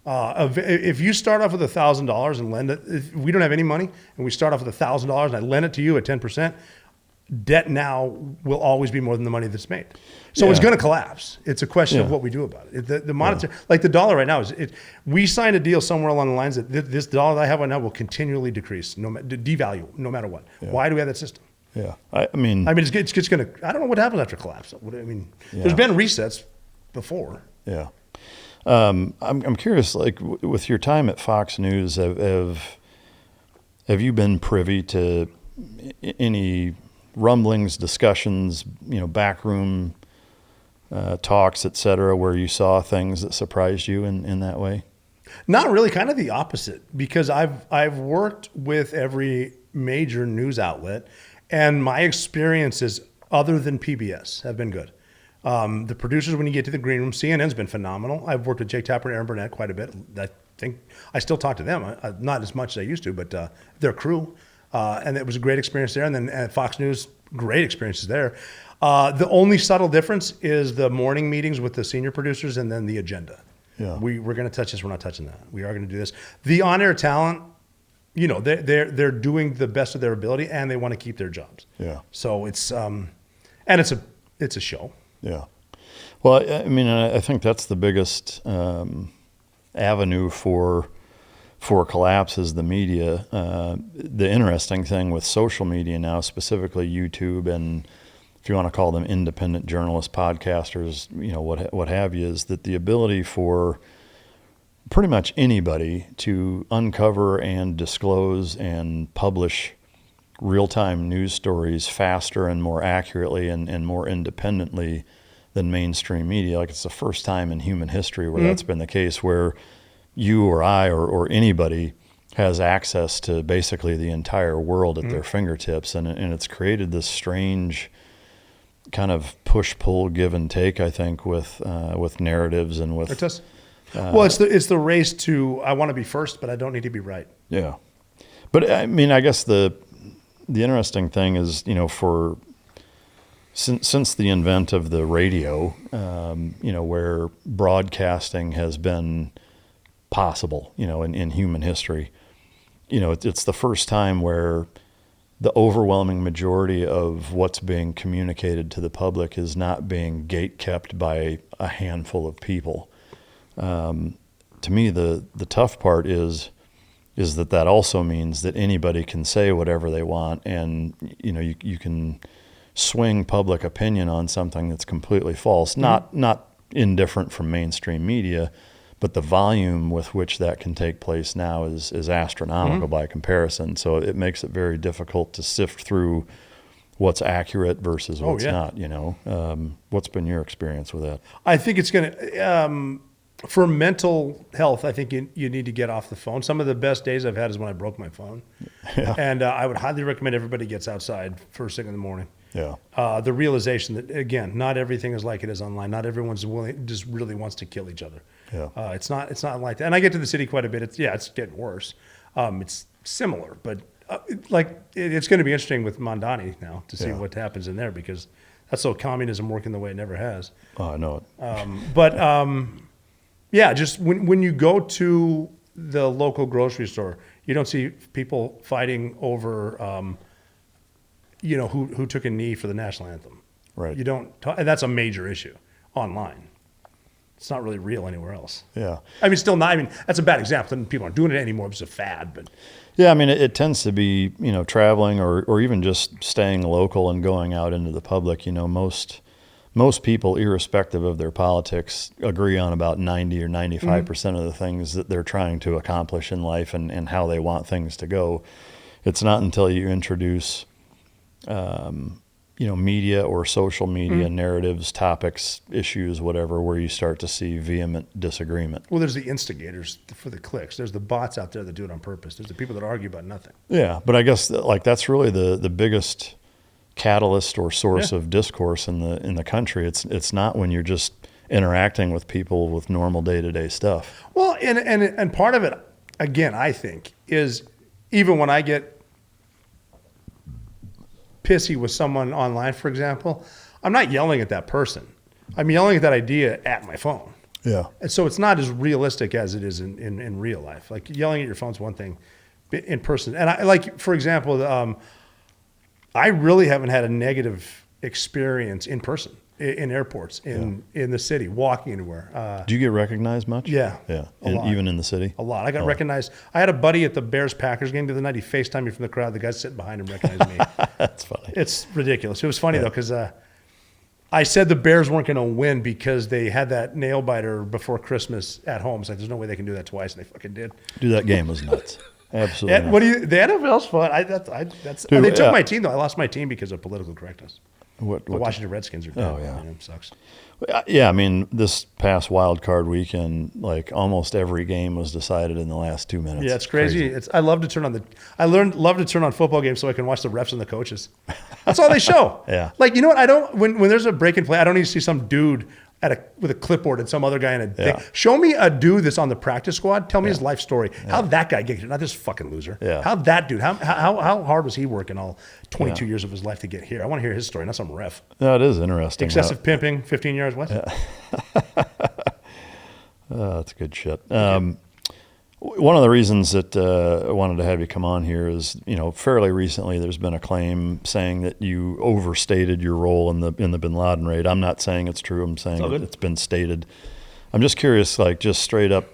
If you start off with $1,000 and lend it, if we don't have any money and we start off with $1,000 and I lend it to you at 10%, debt now will always be more than the money that's made. So it's going to collapse. It's a question of what we do about it. The monetary, like the dollar right now we signed a deal somewhere along the lines that this dollar that I have right now will continually decrease, devalue, no matter what. Yeah. Why do we have that system? Yeah, I mean, it's just going to. I don't know what happens after collapse. There's been resets before. Yeah, I'm curious. Like with your time at Fox News, have you been privy to any rumblings, discussions, backroom talks, et cetera, where you saw things that surprised you in that way? Not really. Kind of the opposite, because I've worked with every major news outlet. And my experiences, other than PBS, have been good. The producers, when you get to the green room, CNN's been phenomenal. I've worked with Jake Tapper and Aaron Burnett quite a bit. I think I still talk to them, not as much as I used to, but their crew. And it was a great experience there. And then at Fox News, great experiences there. The only subtle difference is the morning meetings with the senior producers and then the agenda. Yeah. We're going to touch this. We're not touching that. We are going to do this. The on-air talent, they're doing the best of their ability and they want to keep their jobs. Yeah. So it's and it's a show. Yeah. Well, I mean, I think that's the biggest avenue for collapse is the media. The interesting thing with social media now, specifically YouTube, and if you want to call them independent journalists, podcasters, what have you, is that the ability for pretty much anybody to uncover and disclose and publish real-time news stories faster and more accurately and more independently than mainstream media. Like, it's the first time in human history where that's been the case, where you or I or anybody has access to basically the entire world at their fingertips. And it's created this strange kind of push-pull, give and take, I think, with narratives and with... It does. Well, it's the race to, I want to be first, but I don't need to be right. Yeah. But I mean, I guess the interesting thing is, since the invent of the radio, where broadcasting has been possible, in human history, it's the first time where the overwhelming majority of what's being communicated to the public is not being gatekept by a handful of people. To me, the tough part is that also means that anybody can say whatever they want, and you can swing public opinion on something that's completely false, not indifferent from mainstream media, but the volume with which that can take place now is astronomical by comparison. So it makes it very difficult to sift through what's accurate versus what's not. What's been your experience with that? I think it's going to, for mental health, I think you need to get off the phone. Some of the best days I've had is when I broke my phone. Yeah. And I would highly recommend everybody gets outside first thing in the morning. Yeah. The realization that, again, not everything is like it is online. Not everyone's just really wants to kill each other. Yeah. It's not like that. And I get to the city quite a bit. It's getting worse. It's similar, but it's going to be interesting with Mondani now to see what happens in there, because that's so communism working the way it never has. Oh, I know it. Just when you go to the local grocery store, you don't see people fighting over, who took a knee for the national anthem. Right. You don't, and that's a major issue online. It's not really real anywhere else. Yeah. That's a bad example. People aren't doing it anymore. It's a fad, but. Yeah, it tends to be, traveling or even just staying local and going out into the public. Most people, irrespective of their politics, agree on about 90 or 95% of the things that they're trying to accomplish in life and how they want things to go. It's not until you introduce, media or social media narratives, topics, issues, whatever, where you start to see vehement disagreement. Well, there's the instigators for the clicks. There's the bots out there that do it on purpose. There's the people that argue about nothing. Yeah, but I guess that's really the biggest catalyst or source of discourse in the country. It's not when you're just interacting with people with normal day-to-day stuff. Well, and part of it, again, I think, is even when I get pissy with someone online, for example, I'm not yelling at that person. I'm yelling at that idea at my phone. Yeah. And so it's not as realistic as it is in real life. Like, yelling at your phone's one thing in person. And for example, I really haven't had a negative experience in person in airports, in the city, walking anywhere. Do you get recognized much? Yeah. Yeah. lot. Even in the city? A lot. I got recognized. I had a buddy at the Bears-Packers game the other night. He FaceTimed me from the crowd. The guy sitting behind him recognized me. That's funny. It's ridiculous. It was funny, though, because I said the Bears weren't going to win because they had that nail biter before Christmas at home. It's like, there's no way they can do that twice, and they fucking did. Dude, that game was nuts. Absolutely. The NFL's fun. Dude, they took my team, though. I lost my team because of political correctness. What the Washington Redskins are dead. Oh, yeah. It sucks. Yeah, this past wild card weekend, almost every game was decided in the last 2 minutes. Yeah, it's crazy. I love to turn on football games so I can watch the refs and the coaches. That's all they show. Yeah. You know what? I don't when there's a break and play, I don't need to see some dude with a clipboard and some other guy in a thing. Show me a dude that's on the practice squad. Tell me his life story. How'd that guy get here? Not this fucking loser. Yeah. How'd that dude? How hard was he working all 22 years of his life to get here? I want to hear his story, not some ref. No, it is interesting. Excessive pimping, 15 yards west. Yeah. That's good shit. One of the reasons that I wanted to have you come on here is, fairly recently there's been a claim saying that you overstated your role in the bin Laden raid. I'm not saying it's true. I'm saying it's been stated. I'm just curious, just straight up,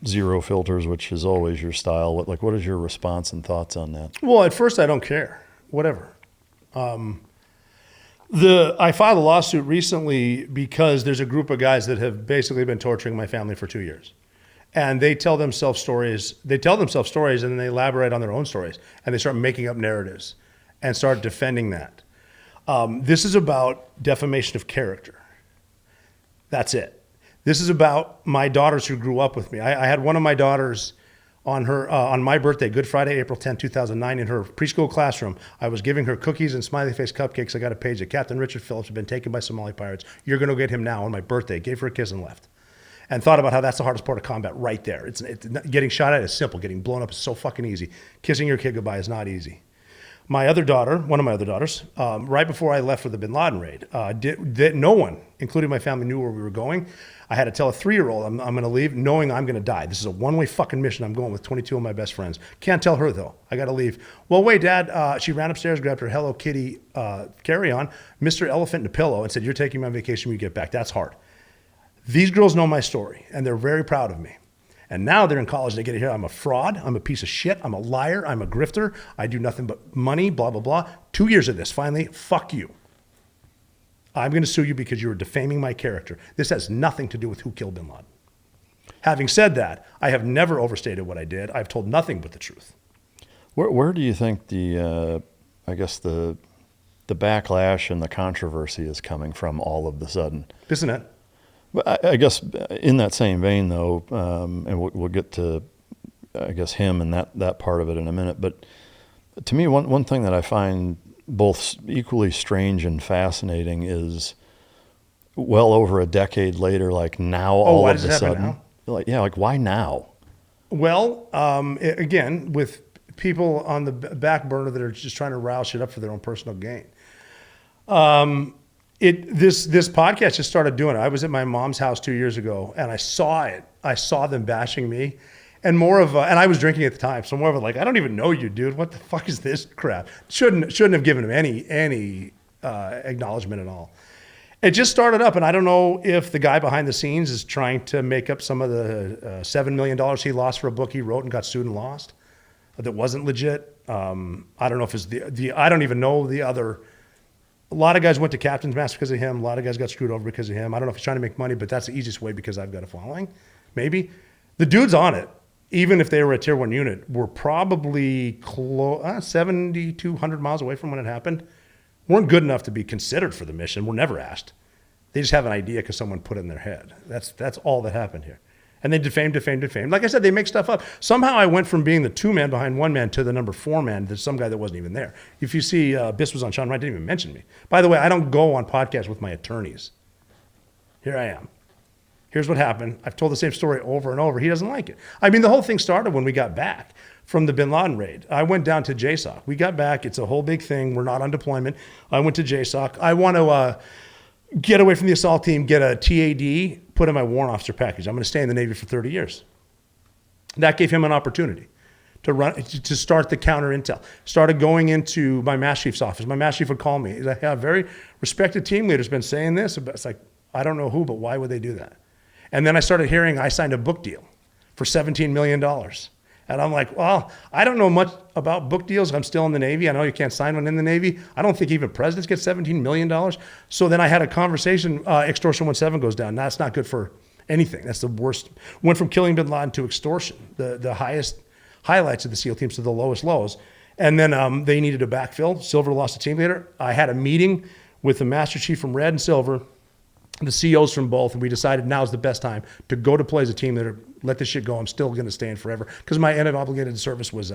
zero filters, which is always your style. What is your response and thoughts on that? Well, at first I don't care. Whatever. I filed a lawsuit recently because there's a group of guys that have basically been torturing my family for 2 years. And they tell themselves stories. And then they elaborate on their own stories. And they start making up narratives and start defending that. This is about defamation of character. That's it. This is about my daughters who grew up with me. I had one of my daughters on my birthday, Good Friday, April 10, 2009, in her preschool classroom. I was giving her cookies and smiley face cupcakes. I got a page that Captain Richard Phillips had been taken by Somali pirates. You're going to get him now on my birthday. Gave her a kiss and left. And thought about how that's the hardest part of combat right there. It's getting shot at is simple. Getting blown up is so fucking easy. Kissing your kid goodbye is not easy. My other daughter, one of my other daughters, right before I left for the bin Laden raid, no one, including my family, knew where we were going. I had to tell a 3-year-old I'm going to leave knowing I'm going to die. This is a one-way fucking mission. I'm going with 22 of my best friends. Can't tell her, though. I got to leave. Well, wait, Dad. She ran upstairs, grabbed her Hello Kitty carry-on, Mr. Elephant and a pillow, and said, you're taking me on vacation when you get back. That's hard. These girls know my story, and they're very proud of me. And now they're in college. They get to hear I'm a fraud. I'm a piece of shit. I'm a liar. I'm a grifter. I do nothing but money, blah, blah, blah. 2 years of this. Finally, fuck you. I'm going to sue you because you are defaming my character. This has nothing to do with who killed bin Laden. Having said that, I have never overstated what I did. I've told nothing but the truth. Where do you think the backlash and the controversy is coming from all of the sudden? Bissonnette. But I guess in that same vein, though, and we'll get to, I guess, him and that part of it in a minute. But to me, one thing that I find both equally strange and fascinating is well over a decade later, like now all of a sudden, like why now? Well, again, with people on the back burner that are just trying to rile shit up for their own personal gain. This podcast just started doing it. I was at my mom's house 2 years ago, and I saw it. I saw them bashing me, and and I was drinking at the time, so more of it like, I don't even know you, dude. What the fuck is this crap? Shouldn't have given him any acknowledgement at all. It just started up, and I don't know if the guy behind the scenes is trying to make up some of the $7 million he lost for a book he wrote and got sued and lost that wasn't legit. I don't know if it's I don't even know the other. A lot of guys went to captain's mast because of him. A lot of guys got screwed over because of him. I don't know if he's trying to make money, but that's the easiest way because I've got a following. Maybe. The dudes on it, even if they were a tier 1 unit, were probably 70 to 100 miles away from when it happened. Weren't good enough to be considered for the mission. Were never asked. They just have an idea because someone put it in their head. That's all that happened here. And they defamed. Like I said, they make stuff up. Somehow I went from being the 2 man behind 1 man to the number 4 man. There's some guy that wasn't even there. If you see, Biss was on Sean Wright, didn't even mention me. By the way, I don't go on podcasts with my attorneys. Here I am. Here's what happened. I've told the same story over and over. He doesn't like it. I mean, the whole thing started when we got back from the bin Laden raid. I went down to JSOC. We got back. It's a whole big thing. We're not on deployment. I went to JSOC. I want to get away from the assault team, get a TAD, put in my warrant officer package. I'm going to stay in the Navy for 30 years. That gave him an opportunity to start the counter intel. Started going into my Master Chief's office. My Master Chief would call me. He's like, a very respected team leader's been saying this. It's like, I don't know who, but why would they do that? And then I started hearing I signed a book deal for $17 million. And I'm like, well, I don't know much about book deals. I'm still in the Navy. I know you can't sign one in the Navy. I don't think even presidents get $17 million. So then I had a conversation. Extortion 17 goes down. That's not good for anything. That's the worst. Went from killing bin Laden to extortion, the highest highlights of the SEAL teams to the lowest lows. And then they needed a backfill. Silver lost a team leader. I had a meeting with the Master Chief from Red and Silver, the CEOs from both, and we decided now's the best time to go deploy as a team leader. Let this shit go. I'm still going to stay in forever because my end of obligated service was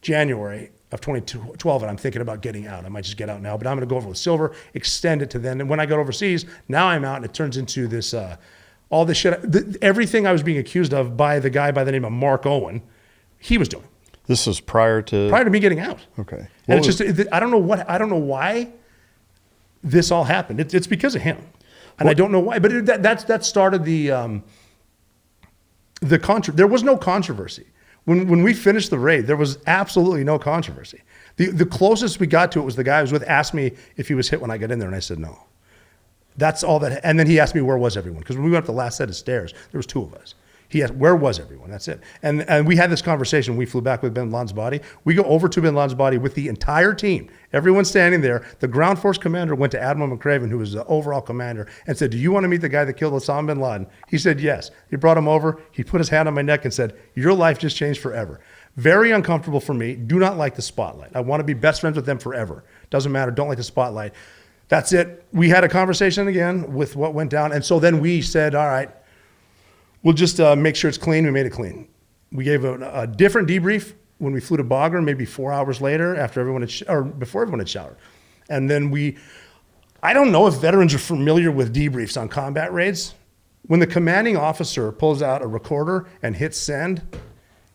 January of 2012, and I'm thinking about getting out. I might just get out now, but I'm going to go over with Silver, extend it to then. And when I got overseas, now I'm out, and it turns into this all this shit. Everything I was being accused of by the guy by the name of Mark Owen, he was doing. This was prior to me getting out. Okay, and it's just I don't know why this all happened. It's because of him. And I don't know why, but that started the there was no controversy. When we finished the raid, there was absolutely no controversy. The closest we got to it was the guy I was with asked me if he was hit when I got in there, and I said no. That's all that. And then he asked me where was everyone, because when we went up the last set of stairs, there was 2 of us. He asked, where was everyone? That's it. And we had this conversation. We flew back with bin Laden's body. We go over to bin Laden's body with the entire team. Everyone standing there. The ground force commander went to Admiral McRaven, who was the overall commander, and said, do you want to meet the guy that killed Osama bin Laden? He said, yes. He brought him over. He put his hand on my neck and said, your life just changed forever. Very uncomfortable for me. Do not like the spotlight. I want to be best friends with them forever. Doesn't matter. Don't like the spotlight. That's it. We had a conversation again with what went down. And so then we said, all right, we'll just make sure it's clean. We made it clean. We gave a different debrief when we flew to Bagram, maybe 4 hours later after everyone had, or before everyone had showered. And then I don't know if veterans are familiar with debriefs on combat raids. When the commanding officer pulls out a recorder and hits send,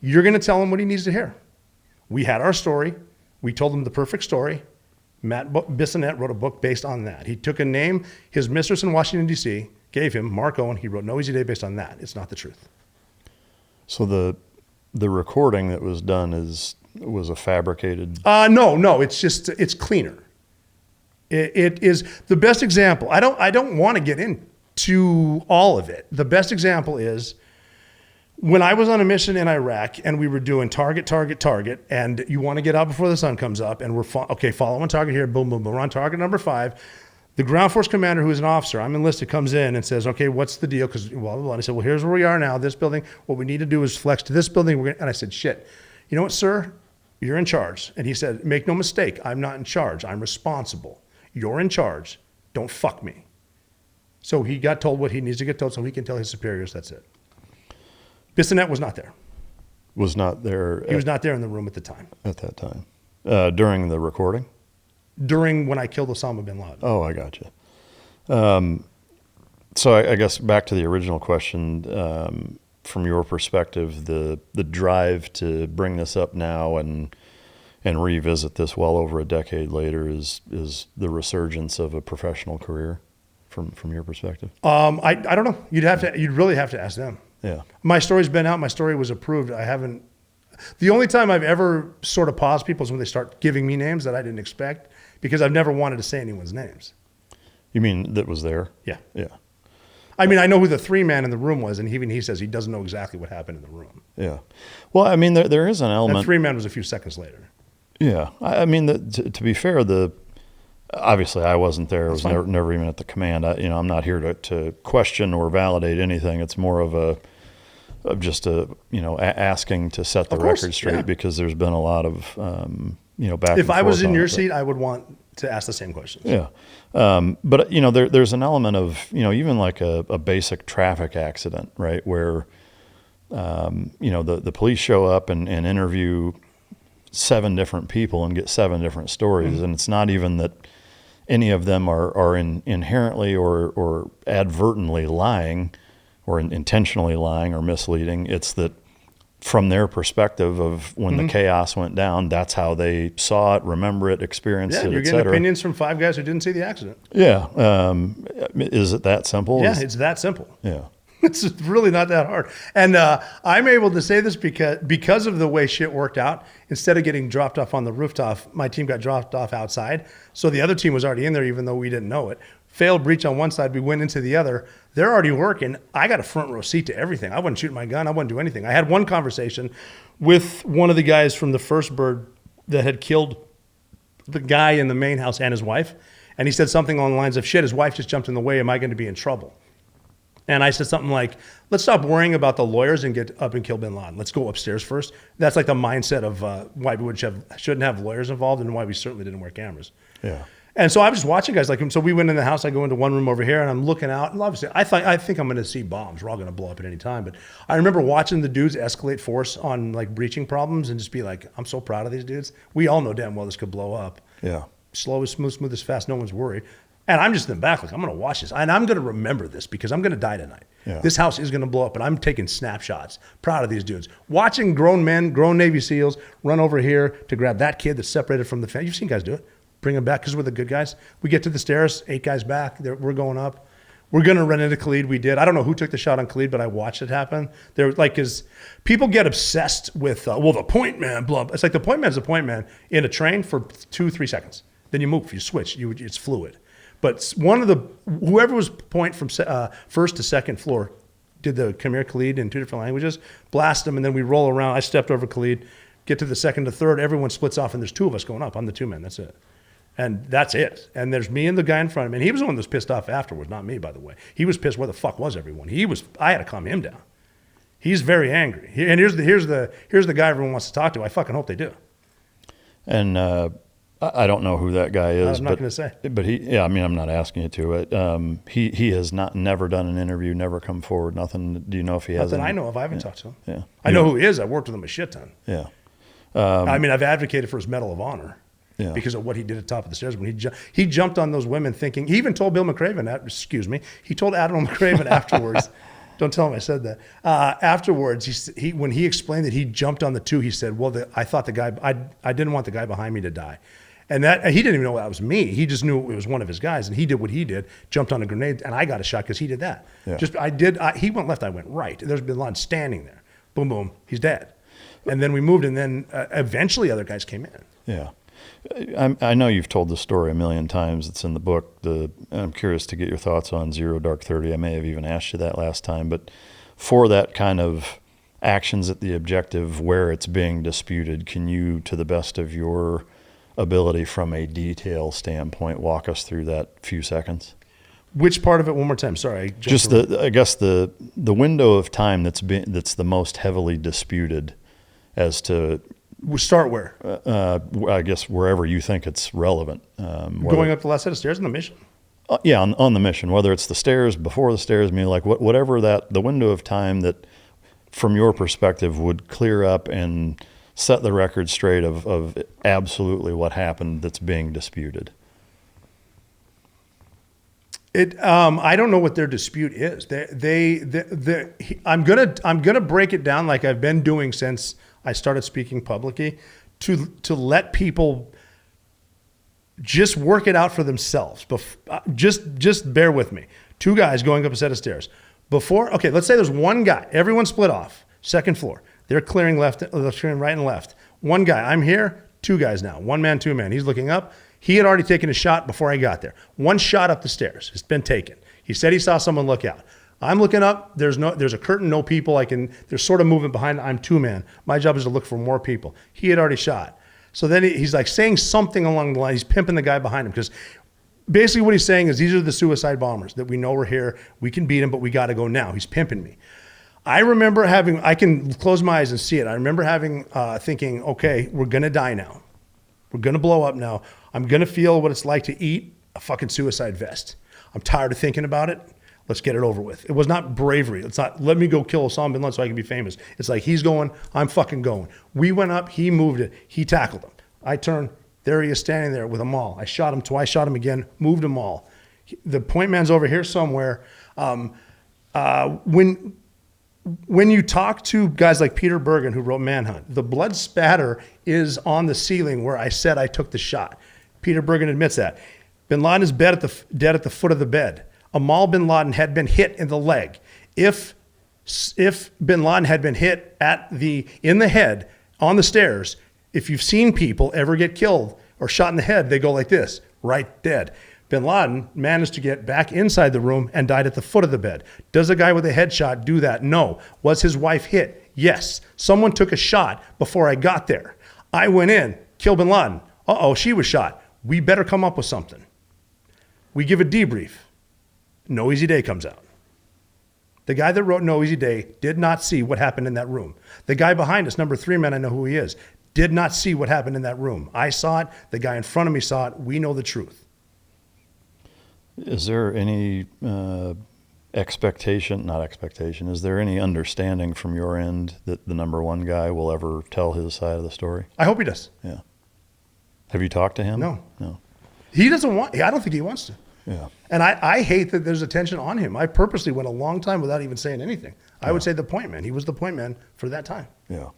you're going to tell him what he needs to hear. We had our story. We told him the perfect story. Matt Bissonnette wrote a book based on that. He took a name, his mistress in Washington, D.C., gave him, Mark Owen. He wrote No Easy Day based on that. It's not the truth. So the recording that was done was a fabricated? No. It's cleaner. It is the best example. I don't want to get into all of it. The best example is when I was on a mission in Iraq and we were doing target, and you want to get out before the sun comes up, and we're following target here, boom, boom, boom. We're on target number 5. The ground force commander, who is an officer, I'm enlisted, comes in and says, okay, what's the deal? Because blah, blah, blah. And I said, well, here's where we are now, this building. What we need to do is flex to this building. And I said, shit, you know what, sir? You're in charge. And he said, make no mistake, I'm not in charge. I'm responsible. You're in charge. Don't fuck me. So he got told what he needs to get told so he can tell his superiors. That's it. Bissonnette was not there. Was not there. He was not there in the room at the time. At that time. During the recording? During when I killed Osama bin Laden. Oh, I got you. So I guess back to the original question, from your perspective, the drive to bring this up now and revisit this well over a decade later is the resurgence of a professional career from your perspective? I don't know. You'd really have to ask them. Yeah. My story's been out. My story was approved. The only time I've ever sort of paused people is when they start giving me names that I didn't expect, because I've never wanted to say anyone's names. You mean that was there? Yeah. Yeah. I mean, I know who the 3-man in the room was, and even he says he doesn't know exactly what happened in the room. Yeah. Well, I mean, there is an element. That 3-man was a few seconds later. Yeah. I mean, to be fair, obviously I wasn't there. I was never even at the command. I'm not here to question or validate anything. It's more of asking to set the record straight, because there's been a lot of, back. If I was in your seat, I would want to ask the same questions. Yeah. But there's an element of, even like a basic traffic accident, right? Where, the police show up and interview 7 different people and get 7 different stories. Mm-hmm. And it's not even that any of them are inherently or advertently lying or intentionally lying or misleading. It's that from their perspective of when the chaos went down, that's how they saw it, remember it, experienced it, you're et getting cetera. opinions from 5 guys who didn't see the accident. Yeah. Is it that simple? Yeah, it's that simple. Yeah. It's really not that hard. And I'm able to say this because of the way shit worked out. Instead of getting dropped off on the rooftop, my team got dropped off outside. So the other team was already in there, even though we didn't know it. Failed breach on one side, we went into the other. They're already working. I got a front row seat to everything. I wasn't shooting my gun. I wasn't doing anything. I had one conversation with one of the guys from the first bird that had killed the guy in the main house and his wife. And he said something along the lines of, shit, his wife just jumped in the way. Am I going to be in trouble? And I said something like, let's stop worrying about the lawyers and get up and kill bin Laden. Let's go upstairs first. That's like the mindset of why we shouldn't have lawyers involved and why we certainly didn't wear cameras. Yeah. And so I was just watching guys like him. So we went in the house. I go into one room over here, and I'm looking out. And obviously, I think I'm going to see bombs. We're all going to blow up at any time. But I remember watching the dudes escalate force on like breaching problems and just be like, I'm so proud of these dudes. We all know damn well this could blow up. Yeah. Slow as smooth, smooth as fast. No one's worried. And I'm just in the back, like, I'm going to watch this. And I'm going to remember this because I'm going to die tonight. Yeah. This house is going to blow up, and I'm taking snapshots. Proud of these dudes. Watching grown men, grown Navy SEALs run over here to grab that kid that's separated from the family. You've seen guys do it. Bring them back because we're the good guys. We get to the stairs, 8 guys back. We're going up. We're going to run into Khalid. We did. I don't know who took the shot on Khalid, but I watched it happen. They're like, because people get obsessed with, the point man, blah. It's like the point man's a point man in a train for 2-3 seconds. Then you move, you switch, it's fluid. But whoever was point from first to second floor did the come here Khalid in 2 different languages, blast them, and then we roll around. I stepped over Khalid, get to the second to third, everyone splits off, and there's 2 of us going up. I'm the 2 man, that's it. And that's it. And there's me and the guy in front of me. And he was the one that was pissed off afterwards, not me, by the way. He was pissed. Where the fuck was everyone? I had to calm him down. He's very angry. And here's the guy everyone wants to talk to. I fucking hope they do. And I don't know who that guy is. I'm not going to say. But I'm not asking you to. He has never done an interview, never come forward, nothing. Do you know if he has? Nothing I know of. I haven't talked to him. Yeah. I know who he is. I've worked with him a shit ton. Yeah. I've advocated for his Medal of Honor. Yeah. Because of what he did at the top of the stairs when he jumped on those women thinking, he even told Bill McRaven, he told Admiral McRaven afterwards, don't tell him I said that, afterwards, when he explained that he jumped on the two, he said, well, I thought I didn't want the guy behind me to die. And that he didn't even know that was me. He just knew it was one of his guys, and he did what he did, jumped on a grenade, and I got a shot because he did that. Yeah. He went left, I went right. There's Bin Laden standing there. Boom, boom, he's dead. And then we moved, and then eventually other guys came in. Yeah. I know you've told the story a million times. It's in the book. I'm curious to get your thoughts on Zero Dark 30. I may have even asked you that last time. But for that kind of actions at the objective where it's being disputed, can you, to the best of your ability from a detail standpoint, walk us through that few seconds? Which part of it? One more time. Sorry. I guess the window of time that's the most heavily disputed as to. We'll start where? I guess wherever you think it's relevant. Going up the last set of stairs on the mission? On the mission, whether it's the stairs, before the stairs, whatever the window of time that, from your perspective, would clear up and set the record straight of absolutely what happened that's being disputed. I don't know what their dispute is. I'm gonna break it down like I've been doing since I started speaking publicly, to let people just work it out for themselves. Just bear with me. Two guys going up a set of stairs. Let's say there's one guy. Everyone split off. Second floor. They're clearing clearing right and left. One guy. I'm here. Two guys now. One man, two man. He's looking up. He had already taken a shot before I got there. One shot up the stairs. It's been taken. He said he saw someone look out. I'm looking up. There's a curtain, no people. There's sort of movement behind. I'm two man. My job is to look for more people. He had already shot. So then he's like saying something along the line. He's pimping the guy behind him because basically what he's saying is these are the suicide bombers that we know are here. We can beat them, but we got to go now. He's pimping me. I remember I can close my eyes and see it. I remember thinking, okay, we're going to die now. We're going to blow up now. I'm going to feel what it's like to eat a fucking suicide vest. I'm tired of thinking about it. Let's get it over with. It was not bravery. It's not, let me go kill Osama bin Laden so I can be famous. It's like, he's going, I'm fucking going. We went up, he moved it, he tackled him. I turned, there he is standing there with them all. I shot him twice, shot him again, moved them all. The point man's over here somewhere. When you talk to guys like Peter Bergen, who wrote Manhunt, the blood spatter is on the ceiling where I said I took the shot. Peter Bergen admits that. Bin Laden is dead at the foot of the bed. Amal bin Laden had been hit in the leg. If bin Laden had been hit in the head on the stairs, if you've seen people ever get killed or shot in the head, they go like this, right dead. Bin Laden managed to get back inside the room and died at the foot of the bed. Does a guy with a headshot do that? No. Was his wife hit? Yes. Someone took a shot before I got there. I went in, killed bin Laden. She was shot. We better come up with something. We give a debrief. No Easy Day comes out. The guy that wrote No Easy Day did not see what happened in that room. The guy behind us, number 3 man, I know who he is, did not see what happened in that room. I saw it. The guy in front of me saw it. We know the truth. Is there any is there any understanding from your end that the number 1 guy will ever tell his side of the story? I hope he does. Yeah. Have you talked to him? No. He doesn't want, I don't think he wants to. Yeah. And I hate that there's attention on him. I purposely went a long time without even saying anything. I would say the point man. He was the point man for that time. Yeah.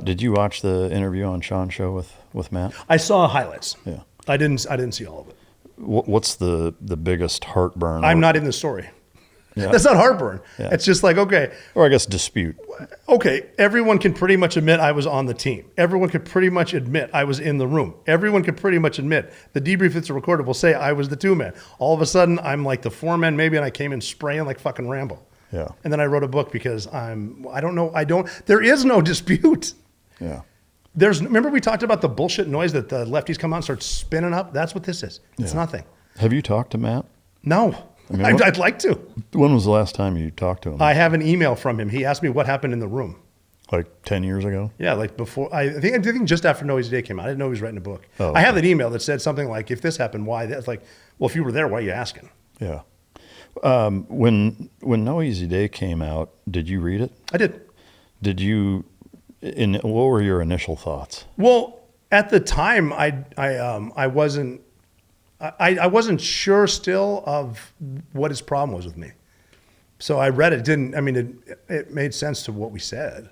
Did you watch the interview on Sean's show with Matt? I saw highlights. Yeah. I didn't see all of it. What's the biggest heartburn? I'm not in the story. Yeah. That's not heartburn. Yeah. It's just like, okay. Or I guess dispute. Okay, everyone can pretty much admit I was on the team. Everyone could pretty much admit I was in the room. Everyone could pretty much admit the debrief that's recorded will say I was the 2 man. All of a sudden, I'm like the 4 man maybe, and I came in spraying like fucking Rambo. Yeah. And then I wrote a book because there is no dispute. Yeah. Remember we talked about the bullshit noise that the lefties come out and start spinning up? That's what this is. It's nothing. Have you talked to Matt? No. I'd like to. When was the last time you talked to him? I have an email from him. He asked me what happened in the room. Like 10 years ago? Yeah, like before. I think just after No Easy Day came out. I didn't know he was writing a book. Oh, I have that email that said something like, if this happened, why? That's like, well, if you were there, why are you asking? Yeah. When No Easy Day came out, did you read it? I did. What were your initial thoughts? Well, at the time, I wasn't sure still of what his problem was with me. So I read it. It made sense to what we said.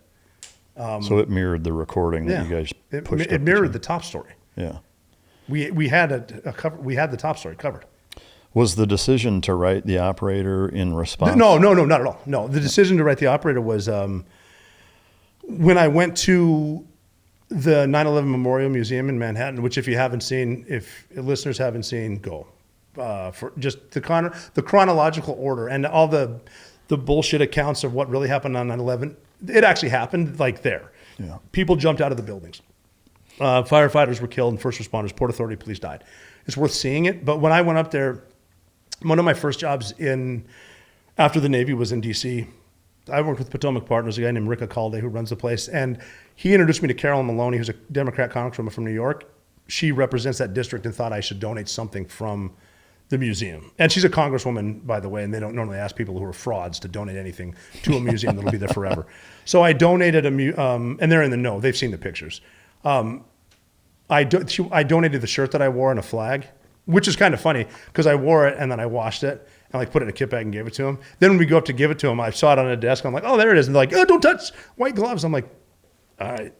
So it mirrored the recording that you guys pushed. It mirrored the top story. Yeah. We had a cover. We had the top story covered. Was the decision to write The Operator in response? No, not at all. No, the decision to write The Operator was when I went to the 9/11 Memorial Museum in Manhattan, which if listeners haven't seen, go. For just the chronological order and all the bullshit accounts of what really happened on 9/11. It actually happened like there. Yeah. People jumped out of the buildings. Firefighters were killed and first responders, Port Authority police died. It's worth seeing it. But when I went up there, one of my first jobs after the Navy was in D.C. I worked with Potomac Partners, a guy named Erika Kirk who runs the place. And he introduced me to Carolyn Maloney, who's a Democrat congresswoman from New York. She represents that district and thought I should donate something from the museum. And she's a congresswoman, by the way, and they don't normally ask people who are frauds to donate anything to a museum that'll be there forever. So I donated and they're in the know. They've seen the pictures. I donated the shirt that I wore and a flag, which is kind of funny because I wore it and then I washed it and like put it in a kit bag and gave it to him. Then when we go up to give it to him, I saw it on a desk. I'm like, oh, there it is. And they're like, oh, don't touch white gloves. I'm like, all right.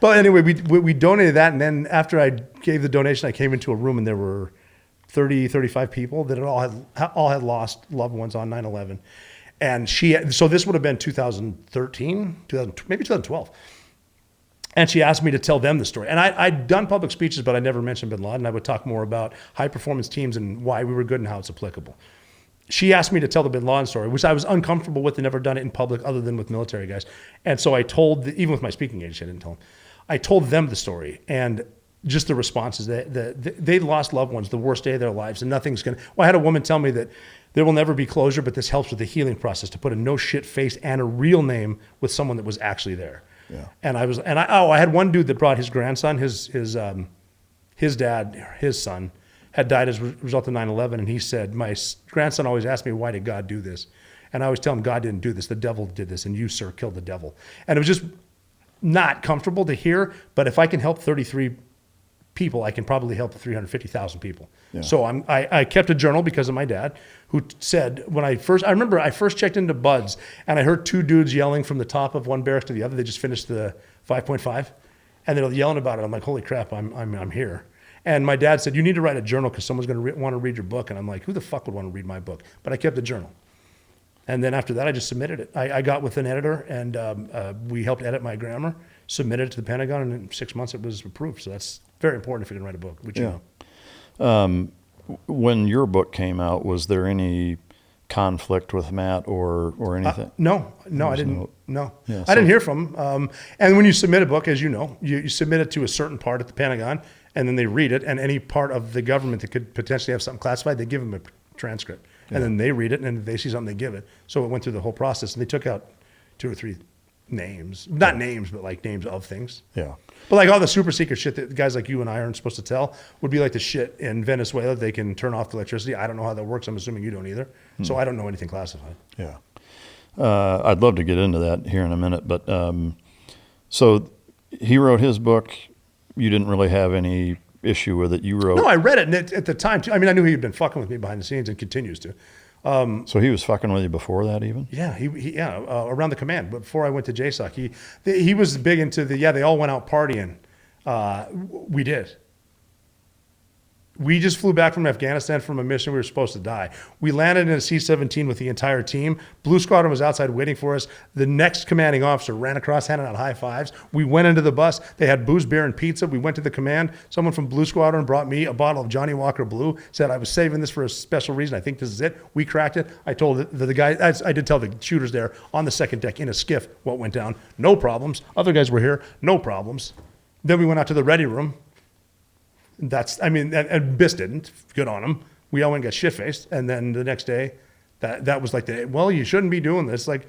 But anyway, we donated that. And then after I gave the donation, I came into a room and there were 30, 35 people that all had lost loved ones on 9/11. And so this would have been 2013, maybe 2012. And she asked me to tell them the story. And I'd done public speeches, but I never mentioned bin Laden. I would talk more about high-performance teams and why we were good and how it's applicable. She asked me to tell the bin Laden story, which I was uncomfortable with and never done it in public other than with military guys. And so I told, even with my speaking agency, I didn't tell them. I told them the story. And just the responses, they lost loved ones, the worst day of their lives, and nothing's going to... Well, I had a woman tell me that there will never be closure, but this helps with the healing process to put a no-shit face and a real name with someone that was actually there. Yeah. And I had one dude that brought his grandson, his son had died as a result of 9/11, and he said, my grandson always asked me, why did God do this? And I always tell him, God didn't do this, the devil did this, and you, sir, killed the devil. And it was just not comfortable to hear, but if I can help 33 people, I can probably help 350,000 people. Yeah. So I kept a journal because of my dad, who said I remember I first checked into Bud's and I heard two dudes yelling from the top of one barracks to the other. They just finished the 5.5 and they were yelling about it. I'm like, holy crap, I'm here. And my dad said, you need to write a journal because someone's going to want to read your book. And I'm like, who the fuck would want to read my book? But I kept the journal. And then after that, I just submitted it. I got with an editor and we helped edit my grammar, submitted it to the Pentagon, and in 6 months it was approved. So that's very important if you're going to write a book, which you know. When your book came out, was there any conflict with Matt or anything? No, I didn't. No, yeah, I didn't hear from him. And when you submit a book, as you know, you submit it to a certain part at the Pentagon, and then they read it, and any part of the government that could potentially have something classified, they give them a transcript. Yeah. And then they read it, and if they see something, they give it. So it went through the whole process, and they took out 2 or 3 names. Not names, but like names of things. Yeah. But like all the super secret shit that guys like you and I aren't supposed to tell would be like the shit in Venezuela. They can turn off the electricity. I don't know how that works. I'm assuming you don't either. So I don't know anything classified. Yeah. I'd love to get into that here in a minute. But so he wrote his book. You didn't really have any issue with it. You wrote. No, I read it. And at the time, too, I mean, I knew he'd been fucking with me behind the scenes and continues to. So he was fucking with you before that even? Yeah, around the command. But before I went to JSOC, he was big into they all went out partying. We did. We just flew back from Afghanistan from a mission we were supposed to die. We landed in a C-17 with the entire team. Blue Squadron was outside waiting for us. The next commanding officer ran across handing out high fives. We went into the bus. They had booze, beer, and pizza. We went to the command. Someone from Blue Squadron brought me a bottle of Johnny Walker Blue, said I was saving this for a special reason. I think this is it. We cracked it. I told the guy, I did tell the shooters there on the second deck in a skiff what went down. No problems. Other guys were here. No problems. Then we went out to the ready room. And Biss didn't. Good on him. We all went and got shit-faced. And then the next day, that was like, well, you shouldn't be doing this. Like,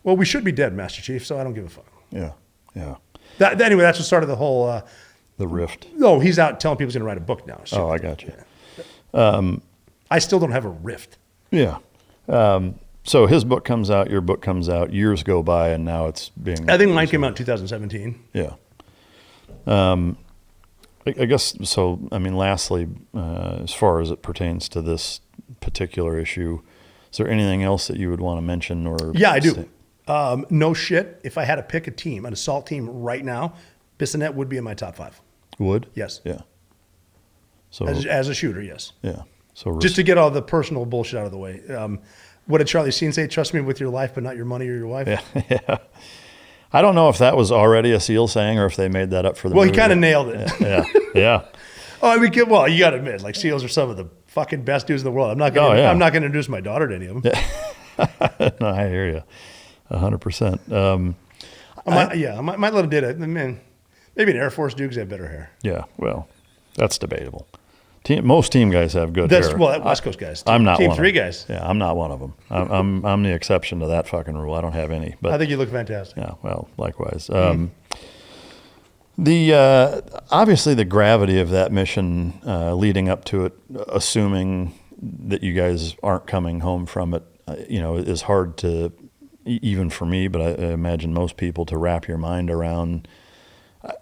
Well, we should be dead, Master Chief, so I don't give a fuck. Yeah. Yeah. Anyway, that's what started the whole... the rift. No, he's out telling people he's going to write a book now. Oh, I got you. Yeah. I still don't have a rift. Yeah. So his book comes out, your book comes out, years go by, and now it's being... I think mine came out in 2017. Yeah. I guess, so, I mean, lastly, as far as it pertains to this particular issue, is there anything else that you would want to mention? Or Yeah, I do. No shit. If I had to pick a team, an assault team right now, Bissonnette would be in my top 5. Would? Yes. Yeah. So As a shooter, yes. Yeah. So just to get all the personal bullshit out of the way. What did Charlie Sheen say? Trust me with your life, but not your money or your wife. Yeah. Yeah. I don't know if that was already a SEAL saying or if they made that up for the movie. He kind of nailed it. Yeah. Yeah. Oh, I mean, you got to admit, like SEALs are some of the fucking best dudes in the world. I'm not going to introduce my daughter to any of them. Yeah. No, I hear you. 100%. I might let him date it. Man, maybe an Air Force dude because they have better hair. Yeah. Well, that's debatable. Most team guys have good hair. Well, West Coast guys. I'm not Team one 3 of them. guys. Yeah, I'm not one of them. I'm the exception to that fucking rule. I don't have any. But I think you look fantastic. Yeah. Well, likewise. Obviously the gravity of that mission leading up to it, assuming that you guys aren't coming home from it, is hard to, even for me, but I imagine most people, to wrap your mind around.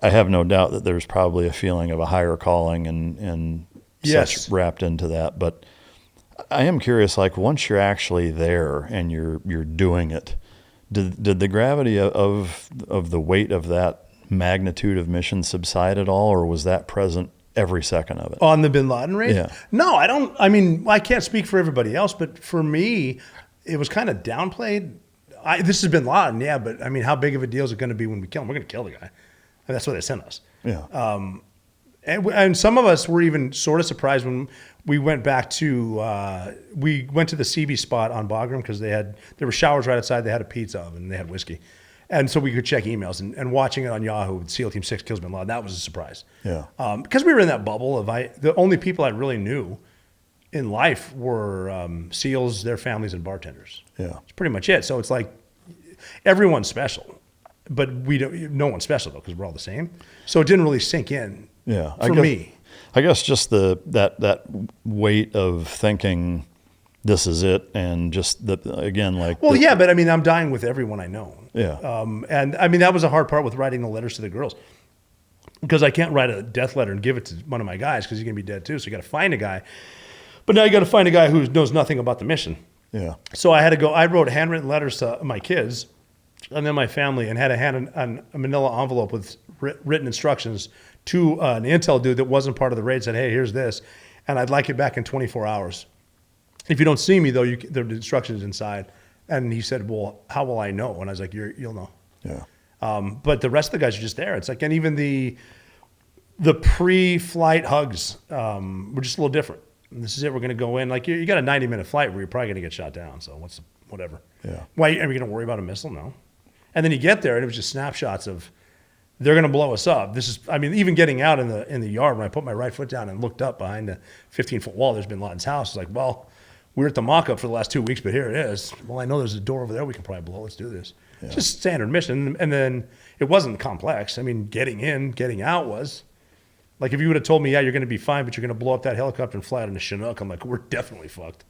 I have no doubt that there's probably a feeling of a higher calling and yes, such wrapped into that. But I am curious, like, once you're actually there and you're doing it, did the gravity of the weight of that magnitude of mission subside at all, or was that present every second of it? On the Bin Laden raid? Yeah. No, I don't. I mean, I can't speak for everybody else, but for me, it was kind of downplayed. This is Bin Laden, yeah, but I mean, how big of a deal is it going to be when we kill him? We're going to kill the guy. And that's what they sent us. Yeah. And some of us were even sort of surprised when we went back to we went to the CB spot on Bagram because there were showers right outside. They had a pizza oven and they had whiskey, and so we could check emails and watching it on Yahoo with SEAL Team 6 kills Bin Laden. That was a surprise. Yeah. Because we were in that bubble of the only people I really knew in life were SEALs, their families, and bartenders. Yeah. That's pretty much it. So it's like everyone's special, but no one's special though because we're all the same. So it didn't really sink in. Yeah, for me. I guess just that weight of thinking this is it, and just again, like. Well, yeah, but I mean, I'm dying with everyone I know. Yeah. And I mean, that was a hard part with writing the letters to the girls, because I can't write a death letter and give it to one of my guys because he's gonna be dead too. So you got to find a guy, but now you got to find a guy who knows nothing about the mission. Yeah. So I had to go. I wrote handwritten letters to my kids, and then my family, and had to hand a manila envelope with written instructions to an intel dude that wasn't part of the raid. Said, hey, here's this, and I'd like it back in 24 hours. If you don't see me though, the instructions inside. And he said, well, how will I know? And I was like, you'll know. Yeah. But the rest of the guys are just there. It's like, and even the pre-flight hugs were just a little different. And this is it. We're going to go in. Like, you got a 90-minute flight where you're probably going to get shot down. So whatever. Yeah. Why are we going to worry about a missile? No. And then you get there, and it was just snapshots of they're going to blow us up. This is, I mean, even getting out in the yard when I put my right foot down and looked up behind the 15-foot wall, there's Bin Laden's house. It's like, well, we were at the mock-up for the last 2 weeks, but here it is. Well, I know there's a door over there we can probably blow. Let's do this. Yeah. Just standard mission. And then it wasn't complex. I mean, getting in, getting out was. Like, if you would have told me, yeah, you're going to be fine, but you're going to blow up that helicopter and fly out in a Chinook, I'm like, we're definitely fucked.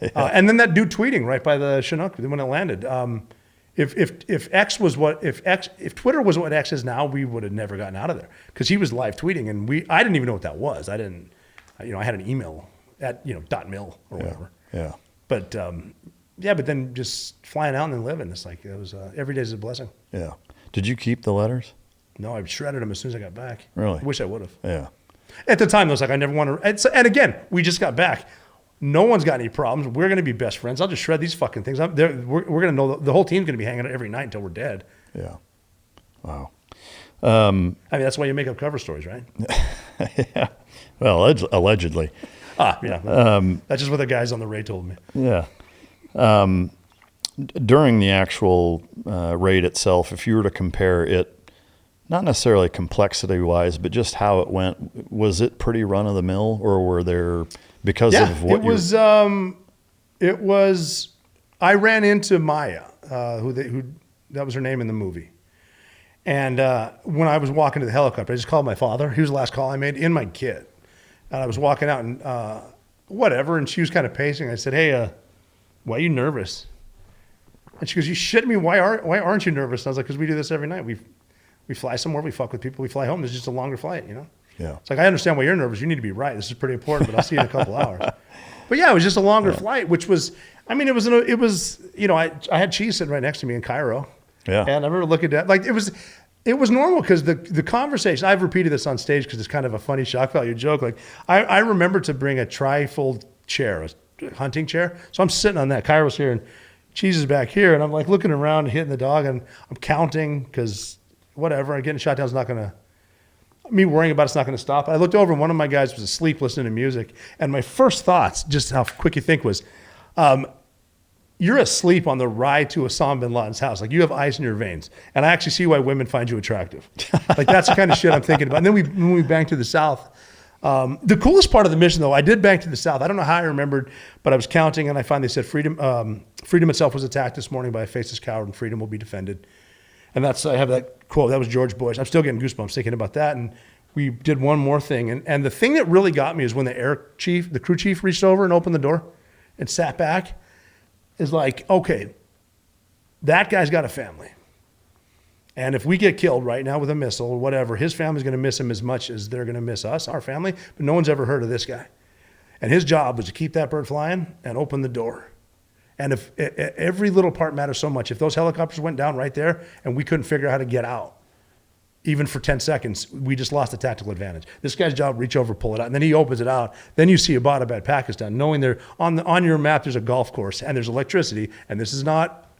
Yeah. And then that dude tweeting right by the Chinook when it landed. If Twitter was what X is now, we would have never gotten out of there because he was live tweeting, and I didn't even know what that was. I didn't, I had an email at .mil or whatever. Yeah. But but then just flying out and then living, it's like it was every day is a blessing. Yeah. Did you keep the letters? No, I shredded them as soon as I got back. Really? I wish I would have. Yeah. At the time, I was like, I never want to. And again, we just got back. No one's got any problems. We're going to be best friends. I'll just shred these fucking things. We're going to know the whole team's going to be hanging out every night until we're dead. Yeah. Wow. I mean, that's why you make up cover stories, right? Yeah. Well, allegedly. Yeah. That's just what the guys on the raid told me. Yeah. During the actual raid itself, if you were to compare it, not necessarily complexity-wise, but just how it went, was it pretty run-of-the-mill, or were there, because of what it was, I ran into Maya, who that was her name in the movie. And when I was walking to the helicopter, I just called my father. He was the last call I made in my kit. And I was walking out and whatever, and she was kind of pacing. I said, hey, why are you nervous? And she goes, you shitting me? Why aren't you nervous? And I was like, because we do this every night. We fly somewhere, we fuck with people, we fly home. There's just a longer flight, you know? Yeah. It's like, I understand why you're nervous. You need to be right. This is pretty important, but I'll see you in a couple hours. But yeah, it was just a longer flight, which was, I mean, it was, you know, I had cheese sitting right next to me in Cairo. Yeah. And I remember looking at, like, it was normal because the conversation, I've repeated this on stage because it's kind of a funny shock value joke. Like, I remember to bring a tri-fold chair, a hunting chair. So I'm sitting on that. Cairo's here and cheese is back here. And I'm like looking around and hitting the dog and I'm counting because whatever, getting shot down is not going to, me worrying about it's not going to stop. I looked over and one of my guys was asleep listening to music. And my first thoughts, just how quick you think, was, you're asleep on the ride to Osama bin Laden's house. Like, you have ice in your veins. And I actually see why women find you attractive. Like, that's the kind of shit I'm thinking about. And then when we banked to the south, the coolest part of the mission, though, I did bank to the south. I don't know how I remembered, but I was counting and I finally said freedom itself was attacked this morning by a faceless coward and freedom will be defended. And I have that quote. That was George Bush. I'm still getting goosebumps thinking about that. And we did one more thing. And the thing that really got me is when the crew chief reached over and opened the door and sat back, is like, okay, that guy's got a family. And if we get killed right now with a missile or whatever, his family's going to miss him as much as they're going to miss us, our family. But no one's ever heard of this guy. And his job was to keep that bird flying and open the door. And if every little part matters so much, if those helicopters went down right there and we couldn't figure out how to get out, even for 10 seconds, we just lost the tactical advantage. This guy's job, reach over, pull it out, and then he opens it out. Then you see Abbottabad, Pakistan, knowing there on your map there's a golf course and there's electricity, and this is not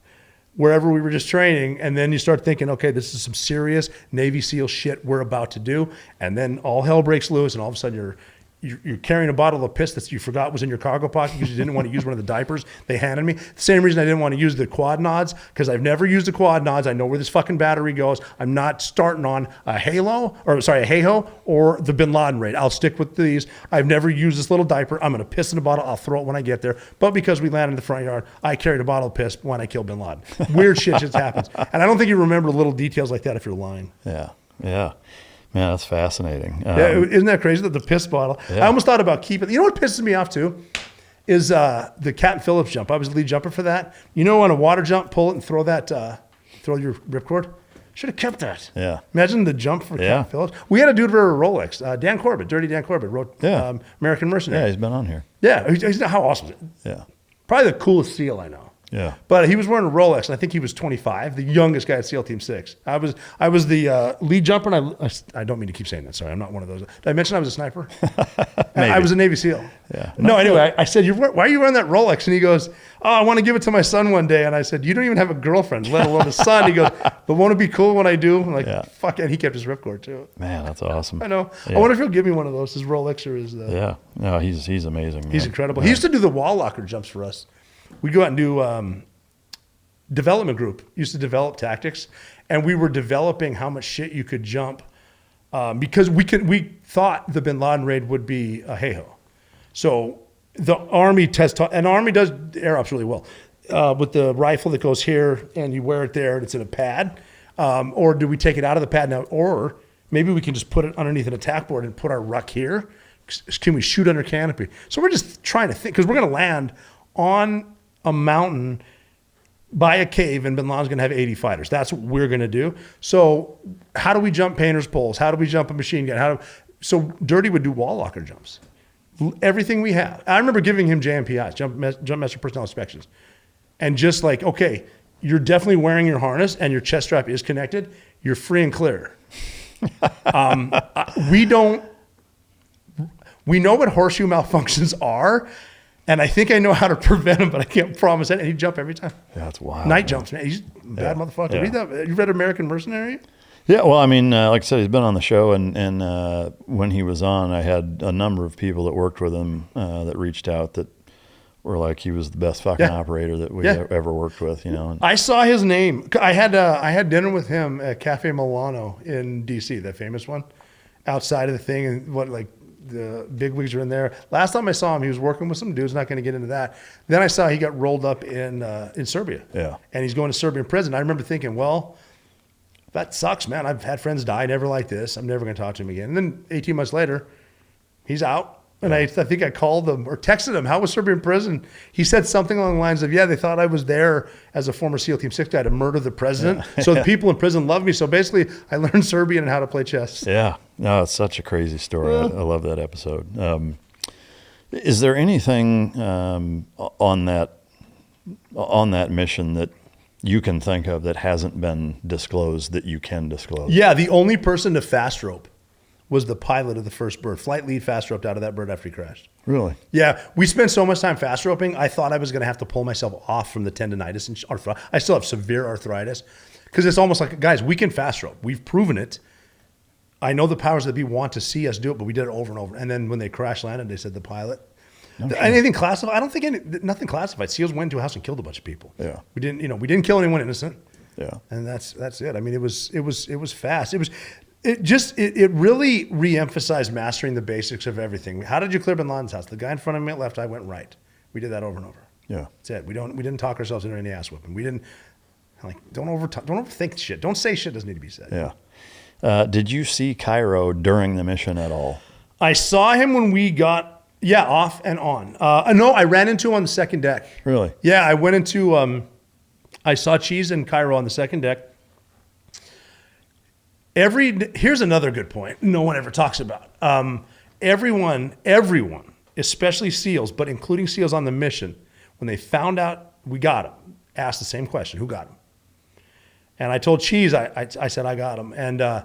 wherever we were just training. And then you start thinking, okay, this is some serious Navy SEAL shit we're about to do. And then all hell breaks loose, and all of a sudden you're carrying a bottle of piss that you forgot was in your cargo pocket because you didn't want to use one of the diapers they handed me. The same reason I didn't want to use the quad nods, because I've never used the quad nods. I know where this fucking battery goes. I'm not starting on a HAHO or the Bin Laden raid. I'll stick with these. I've never used this little diaper. I'm going to piss in a bottle. I'll throw it when I get there. But because we landed in the front yard, I carried a bottle of piss when I killed Bin Laden. Weird shit just happens. And I don't think you remember little details like that if you're lying. Yeah. Yeah. Man, that's fascinating. Yeah, isn't that crazy that the piss bottle? Yeah. I almost thought about keeping. You know what pisses me off too, is the Captain Phillips jump. I was the lead jumper for that. You know, on a water jump, pull it and throw your ripcord. Should have kept that. Yeah. Imagine the jump for Captain Phillips. We had a dude for a Rolex. Dan Corbett, Dirty Dan Corbett, wrote American Mercenary. Yeah, he's been on here. Yeah, how awesome is it? Yeah. Probably the coolest SEAL I know. Yeah. But he was wearing a Rolex, and I think he was 25, the youngest guy at SEAL Team 6. I was the lead jumper, and I don't mean to keep saying that. Sorry, I'm not one of those. Did I mention I was a sniper? I was a Navy SEAL. Yeah. No, anyway, I said, why are you wearing that Rolex? And he goes, oh, I want to give it to my son one day. And I said, you don't even have a girlfriend, let alone a son. He goes, but won't it be cool when I do? I'm like, fuck it. And he kept his ripcord too. Man, that's awesome. I know. Yeah. I wonder if he'll give me one of those, his Rolex or his... Yeah. No, he's amazing. Man. He's incredible. Yeah. He used to do the wall locker jumps for us. We go out and do... development group used to develop tactics, and we were developing how much shit you could jump because we thought the Bin Laden raid would be a HAHO. So the Army and Army does air ops really well with the rifle that goes here and you wear it there and it's in a pad, or do we take it out of the pad now, or maybe we can just put it underneath an attack board and put our ruck here? Can we shoot under canopy? So we're just trying to think, because we're going to land on a mountain by a cave, and Bin Laden's going to have 80 fighters. That's what we're going to do. So how do we jump painter's poles? How do we jump a machine gun? So Dirty would do wall locker jumps. Everything we have. I remember giving him JMPIs, jump master personnel inspections. And just like, okay, you're definitely wearing your harness and your chest strap is connected. You're free and clear. We know what horseshoe malfunctions are. And I think I know how to prevent him, but I can't promise it. And he'd jump every time. Yeah, that's wild. Night jumps, man. He's a bad motherfucker. Yeah. You read American Mercenary? Yeah, well, I mean, like I said, he's been on the show, and when he was on, I had a number of people that worked with him that reached out that were like, he was the best fucking operator that we ever worked with, you know. And I saw his name. I had dinner with him at Cafe Milano in D.C., that famous one, outside of the thing, and the bigwigs are in there. Last time I saw him, he was working with some dudes. Not going to get into that. Then I saw he got rolled up in Serbia. Yeah. And he's going to Serbian prison. I remember thinking, well, that sucks, man. I've had friends die never like this. I'm never going to talk to him again. And then 18 months later, he's out. And I think I called him or texted him, how was Serbian prison? He said something along the lines of, yeah, they thought I was there as a former SEAL Team 6 guy to murder the president. So the people in prison love me. So basically, I learned Serbian and how to play chess. Yeah. No, it's such a crazy story. I love that episode. Is there anything on that mission that you can think of that hasn't been disclosed that you can disclose? Yeah, the only person to fast rope was the pilot of the first bird. Flight lead fast roped out of that bird after he crashed. Really? Yeah, we spent so much time fast roping, I thought I was going to have to pull myself off from the tendonitis and arthritis. I still have severe arthritis because it's almost like, guys, we can fast rope. We've proven it. I know the powers that be want to see us do it, but we did it over and over. And then when they crash landed, they said the pilot. Anything classified? I don't think nothing classified. SEALs went into a house and killed a bunch of people. Yeah. We didn't kill anyone innocent. Yeah. And that's it. I mean, it was fast. It really re-emphasized mastering the basics of everything. How did you clear bin Laden's house? The guy in front of me went left, I went right. We did that over and over. Yeah. That's it. We didn't talk ourselves into any ass whipping. We didn't don't overthink shit. Don't say shit doesn't need to be said. Yeah. Did you see Cairo during the mission at all? I saw him when we got off and on. No, I ran into him on the second deck. Really? Yeah, I went into I saw Cheese and Cairo on the second deck. Here's another good point no one ever talks about. Everyone, especially SEALs, but including SEALs on the mission, when they found out we got him, asked the same question, who got him? And I told Cheese, I said, I got him. And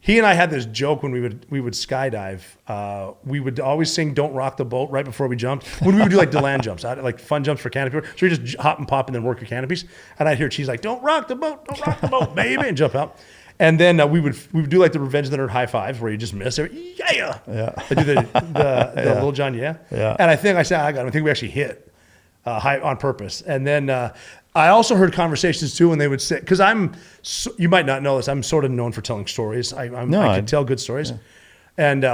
he and I had this joke when we would skydive. We would always sing Don't Rock the Boat right before we jumped. When we would do like DeLand jumps, like fun jumps for canopy. So we just hop and pop and then work your canopies. And I'd hear Cheese like, don't rock the boat, baby, and jump out. And then we would do like the Revenge of the Nerd high fives where you just miss it. Yeah. I do the Little John, yeah. And I think I said, I got him. I think we actually hit high on purpose. And then I also heard conversations too when they would say, because you might not know this, I'm sort of known for telling stories. I can tell good stories. Yeah. And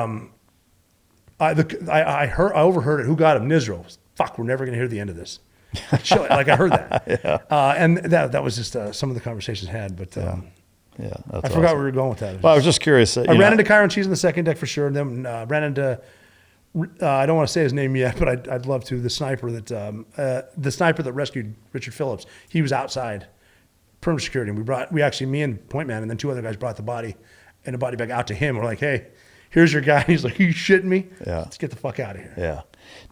I overheard it. Who got him? Nizro. Fuck, we're never going to hear the end of this. Like I heard that. And that was just some of the conversations had. But I forgot where we were going with that. Well, I was just curious. I ran into Kyron Cheese on the second deck for sure. And then ran into, I don't want to say his name yet, but I'd love to. The sniper that rescued Richard Phillips. He was outside perimeter security. And me and Point Man and then two other guys brought the body and a body bag out to him. We're like, hey, here's your guy. And he's like, are you shitting me? Yeah. Let's get the fuck out of here. Yeah.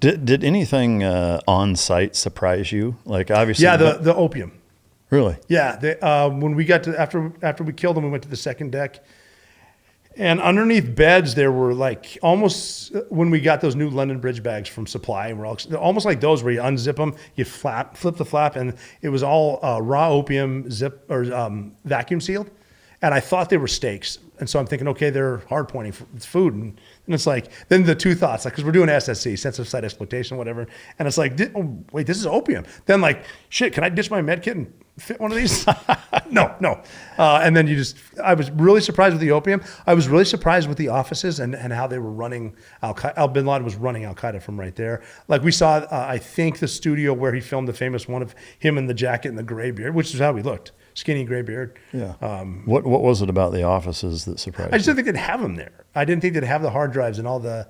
Did anything on site surprise you? Like obviously. Yeah, the opium. Really? Yeah. When we got to after we killed him, we went to the second deck, and underneath beds there were like almost when we got those new London Bridge bags from Supply, they're almost like those where you unzip them, you flip the flap, and it was all raw opium vacuum sealed, and I thought they were steaks, and so I'm thinking, okay, they're hard pointing food, and it's like then the two thoughts, like because we're doing SSC, sensitive site exploitation, whatever, and it's like, wait, this is opium. Then like, shit, can I ditch my med kit and fit one of these? No. And then I was really surprised with the opium. I was really surprised with the offices and how they were running bin Laden was running Al-Qaeda from right there. Like we saw, I think the studio where he filmed the famous one of him in the jacket and the gray beard, which is how he looked. Skinny gray beard. Yeah. What was it about the offices that surprised you? I just didn't think they'd have them there. I didn't think they'd have the hard drives and all the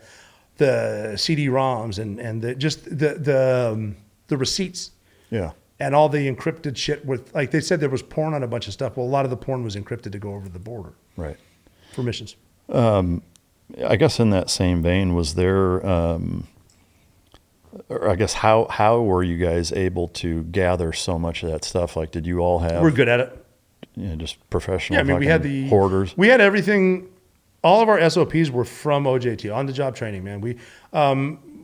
CD-ROMs and the receipts. Yeah. And all the encrypted shit with, like they said, there was porn on a bunch of stuff. Well, a lot of the porn was encrypted to go over the border. Right. For missions. I guess in that same vein, was there, or I guess how were you guys able to gather so much of that stuff? Like, did you all have? We're good at it. Just professional. Yeah, I mean, we had the hoarders. We had everything. All of our SOPs were from OJT, on the job training. Man, we.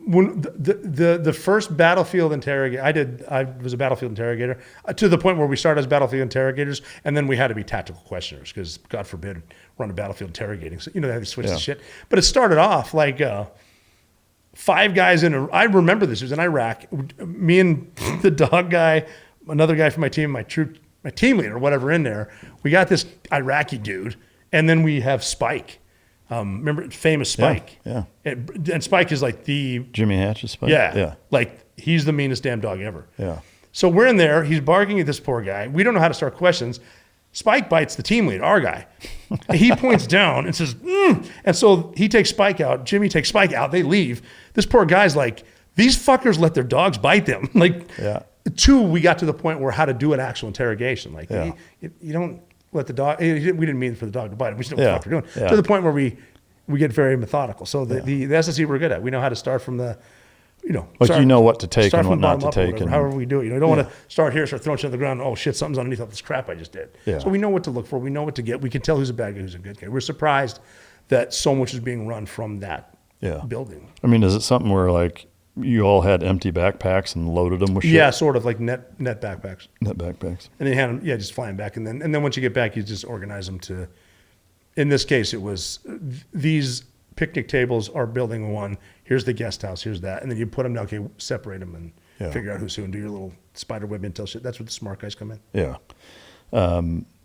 When the first battlefield interrogate, I was a battlefield interrogator to the point where we started as battlefield interrogators, and then we had to be tactical questioners because God forbid run a battlefield interrogating. So they had to switch the shit. But it started off like 5 guys I remember this. It was in Iraq. Me and the dog guy, another guy from my team, my team leader, whatever, in there. We got this Iraqi dude, and then we have Spike. Remember famous Spike? Yeah. And Spike is like the Jimmy Hatch's Spike. yeah. Like he's the meanest damn dog ever. Yeah. So we're in there. He's barking at this poor guy. We don't know how to start questions. Spike bites the team lead, our guy. He points down and says, and so he takes Spike out. Jimmy takes Spike out. They leave. This poor guy's like, these fuckers let their dogs bite them. Like, two, we got to the point where how to do an actual interrogation. Like, you don't let the dog. We didn't mean for the dog to bite him. We just know what the fuck we're doing. Yeah. To the point where we get very methodical. So the SSE we're good at. We know how to start from the, like you know what to take and what not to take, and however we do it. You don't want to start here, start throwing shit on the ground. Oh shit, something's underneath all this crap I just did. Yeah. So we know what to look for. We know what to get. We can tell who's a bad guy, who's a good guy. We're surprised that so much is being run from that building. I mean, is it something where like you all had empty backpacks and loaded them with shit? Yeah, sort of like net backpacks. Net backpacks. And then you hand them, just flying back, and then once you get back, you just organize them to. In this case, it was these picnic tables are building one. Here's the guest house. Here's that, and then you put them down. Okay, separate them and figure out who's who, and do your little spider web intel shit. That's where the smart guys come in. Yeah.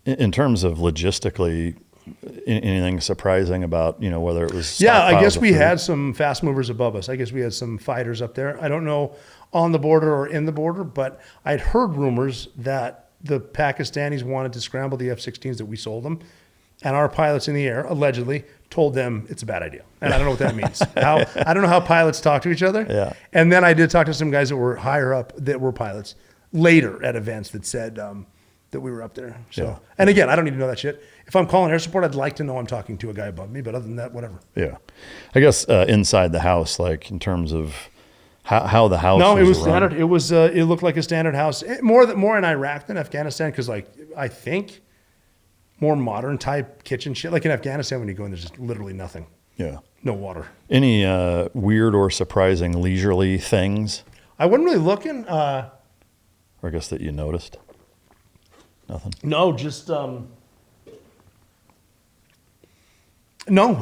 In terms of logistically, anything surprising about whether it was? Yeah, I guess we had some fast movers above us. I guess we had some fighters up there. I don't know on the border or in the border, but I'd heard rumors that the Pakistanis wanted to scramble the F-16s that we sold them. And our pilots in the air, allegedly, told them it's a bad idea. And I don't know what that means. I don't know how pilots talk to each other. Yeah. And then I did talk to some guys that were higher up that were pilots later at events that said that we were up there. So, and again, I don't need to know that shit. If I'm calling air support, I'd like to know I'm talking to a guy above me. But other than that, whatever. Yeah. I guess inside the house, like in terms of how the house was it was run. standard. It was it looked like a standard house. More in Iraq than Afghanistan because I think more modern type kitchen shit. Like in Afghanistan, when you go in, there's just literally nothing. Yeah. No water. Any weird or surprising leisurely things? I wasn't really looking. Or I guess that you noticed? Nothing? No, just... No,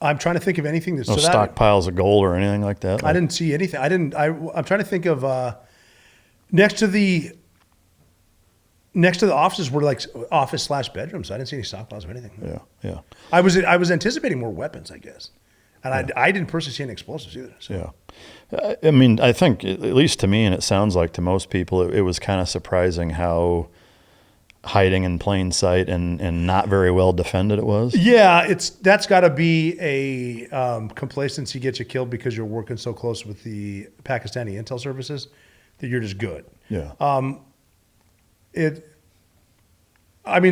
I'm trying to think of anything that No stockpiles of gold or anything like that? I didn't see anything. I'm trying to think of... next to the offices were like office/bedrooms. I didn't see any stockpiles of anything. Yeah. I was anticipating more weapons, I guess, and I didn't personally see any explosives either. So. Yeah, I mean, I think at least to me, and it sounds like to most people, it was kind of surprising how hiding in plain sight and not very well defended it was. Yeah, that's got to be a complacency gets you killed because you're working so close with the Pakistani intel services that you're just good. Yeah. The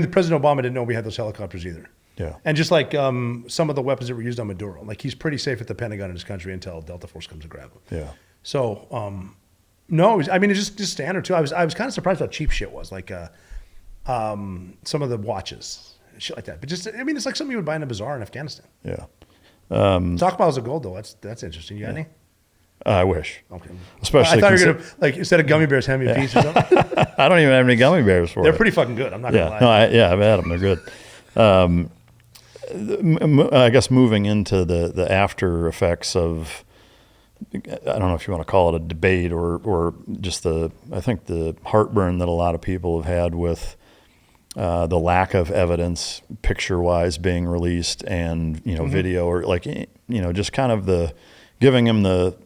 President Obama didn't know we had those helicopters either. Yeah. And just like some of the weapons that were used on Maduro, like he's pretty safe at the Pentagon in his country until Delta Force comes to grab him. Yeah. So, no, it's just standard too. I was kind of surprised how cheap shit was, like some of the watches, shit like that. But it's like something you would buy in a bazaar in Afghanistan. Yeah. Stockpiles of gold though, that's interesting. You got any? I wish. Okay. Especially I thought you were going to, like, instead of gummy bears, hand me a piece or something. I don't even have any gummy bears for it. They're pretty fucking good. I'm not going to lie. No, I've had them. They're good. I guess moving into the after effects of, I don't know if you want to call it a debate or just I think the heartburn that a lot of people have had with the lack of evidence picture-wise being released and, video or like, just kind of the giving him the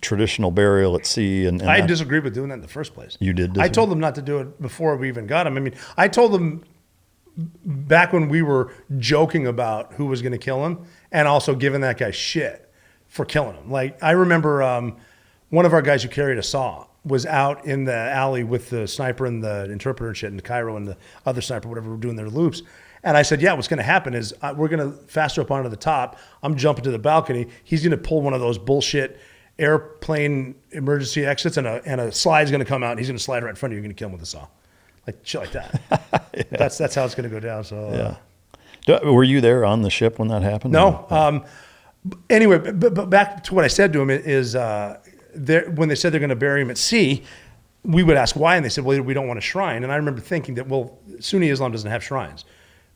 traditional burial at sea. And I disagreed with doing that in the first place. You did disagree? I told them not to do it before we even got him. I mean, I told them back when we were joking about who was going to kill him and also giving that guy shit for killing him. Like, I remember one of our guys who carried a saw was out in the alley with the sniper and the interpreter and shit and Cairo and the other sniper, whatever, were doing their loops. And I said, yeah, what's going to happen is we're going to faster up onto the top. I'm jumping to the balcony. He's going to pull one of those bullshit airplane emergency exits and a slide's going to come out and he's going to slide right in front of you. You're going to kill him with a saw. Like shit like that. Yeah. That's how it's going to go down. So Were you there on the ship when that happened? No. Anyway, but back to what I said to him is when they said they're going to bury him at sea, we would ask why, and they said, well, we don't want a shrine. And I remember thinking that, well, Sunni Islam doesn't have shrines.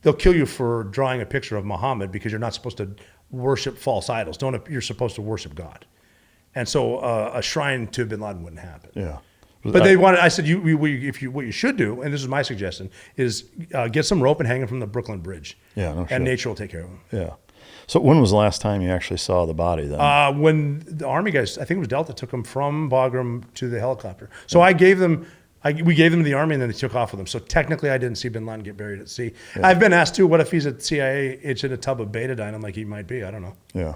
They'll kill you for drawing a picture of Muhammad because you're not supposed to worship false idols. You're supposed to worship God. And so a shrine to bin Laden wouldn't happen. Yeah. But they wanted. I said, what you should do, and this is my suggestion, is get some rope and hang him from the Brooklyn Bridge. Yeah, no shit. And nature will take care of him. Yeah. So when was the last time you actually saw the body then? When the Army guys, I think it was Delta, took him from Bagram to the helicopter. So we gave them to the Army, and then they took off with him. So technically, I didn't see bin Laden get buried at sea. Yeah. I've been asked too, what if he's at CIA, it's in a tub of betadine? I'm like, he might be. I don't know. Yeah.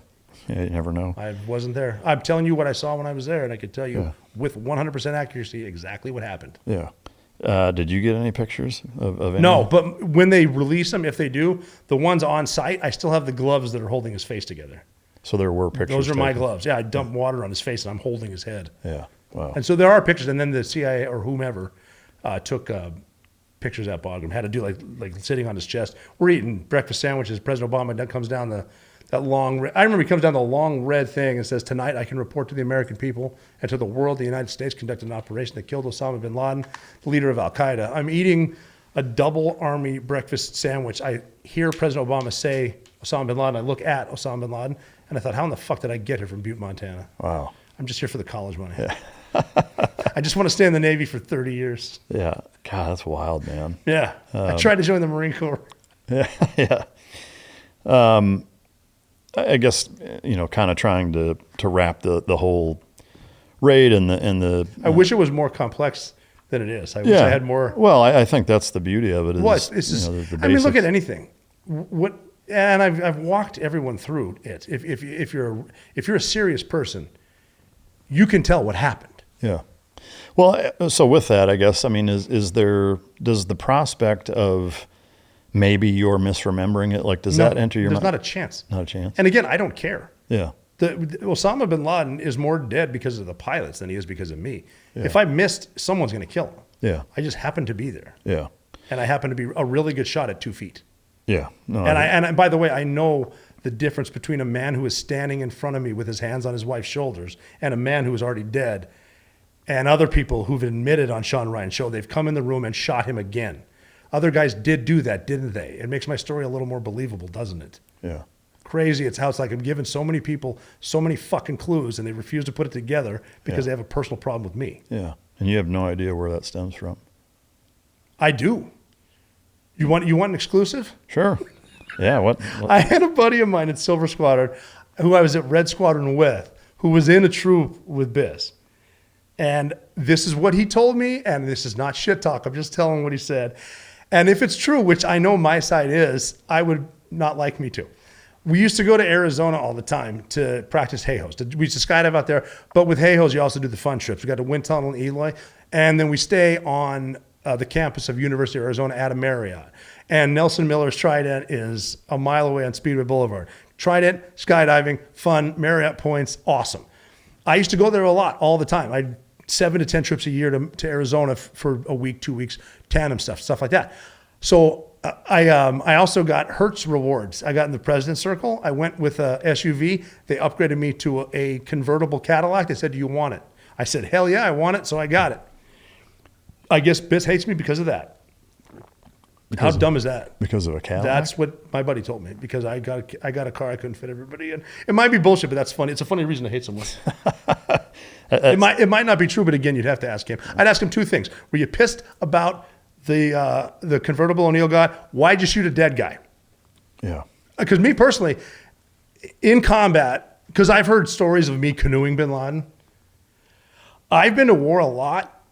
Yeah, you never know. I wasn't there. I'm telling you what I saw when I was there, and I could tell you with 100% accuracy exactly what happened. Yeah. Did you get any pictures of any? No, but when they release them, if they do, the ones on site, I still have the gloves that are holding his face together. So there were pictures. Those are my gloves. Yeah, I dumped water on his face, and I'm holding his head. Yeah. Wow. And so there are pictures, and then the CIA or whomever took pictures at Bagram. Had to do like sitting on his chest. We're eating breakfast sandwiches. President Obama comes down that long. I remember he comes down the long red thing and says, "Tonight I can report to the American people and to the world the United States conducted an operation that killed Osama bin Laden, the leader of Al Qaeda." I'm eating a double Army breakfast sandwich. I hear President Obama say Osama bin Laden. I look at Osama bin Laden, and I thought, how in the fuck did I get here from Butte, Montana? Wow. I'm just here for the college money. Yeah. I just want to stay in the Navy for 30 years. Yeah. God, that's wild, man. Yeah. I tried to join the Marine Corps. Yeah. Yeah. I guess, kind of trying to wrap the whole raid and the. I wish it was more complex than it is. I wish I had more. Well, I think that's the beauty of it. Is, it's just, the I mean, look at anything. And I've walked everyone through it. If you're a serious person, you can tell what happened. Yeah. Well, so with that, I guess, I mean, does the prospect of maybe you're misremembering it, like, does that enter your mind? There's not a chance. Not a chance. And again, I don't care. Yeah. Osama bin Laden is more dead because of the pilots than he is because of me. Yeah. If I missed, someone's going to kill him. Yeah. I just happened to be there. Yeah. And I happened to be a really good shot at 2 feet. Yeah. No, and by the way, I know the difference between a man who is standing in front of me with his hands on his wife's shoulders and a man who is already dead, and other people who've admitted on Sean Ryan's show they've come in the room and shot him again. Other guys did do that, didn't they? It makes my story a little more believable, doesn't it? Yeah. Crazy. It's how it's like I'm giving so many people so many fucking clues, and they refuse to put it together because they have a personal problem with me. Yeah. And you have no idea where that stems from. I do. You want an exclusive? Sure. Yeah. What? I had a buddy of mine at Silver Squadron who I was at Red Squadron with, who was in a troop with Biss. And this is what he told me, and this is not shit talk. I'm just telling what he said. And if it's true, which I know my side is, I would not like me to. We used to go to Arizona all the time to practice hay-hos. We used to skydive out there, but with hay-hos, you also do the fun trips. We got to Wind Tunnel in Eloy, and then we stay on the campus of University of Arizona at a Marriott. And Nelson Miller's Trident is a mile away on Speedway Boulevard. Trident, skydiving, fun, Marriott points, awesome. I used to go there a lot, all the time. I'd 7 to 10 trips a year to Arizona for a week, 2 weeks, tandem stuff like that. So I also got Hertz rewards. I got in the President's Circle. I went with a SUV. They upgraded me to a convertible Cadillac. They said, "Do you want it?" I said, "Hell yeah, I want it." So I got it. I guess Biss hates me because of that. How dumb is that? Because of a Cadillac? That's what my buddy told me, because I got a car I couldn't fit everybody in. It might be bullshit, but that's funny. It's a funny reason to hate someone. It might not be true, but again, you'd have to ask him. I'd ask him 2 things. Were you pissed about the convertible O'Neill got? Why'd you shoot a dead guy? Yeah. Because me personally, in combat, because I've heard stories of me canoeing bin Laden. I've been to war a lot,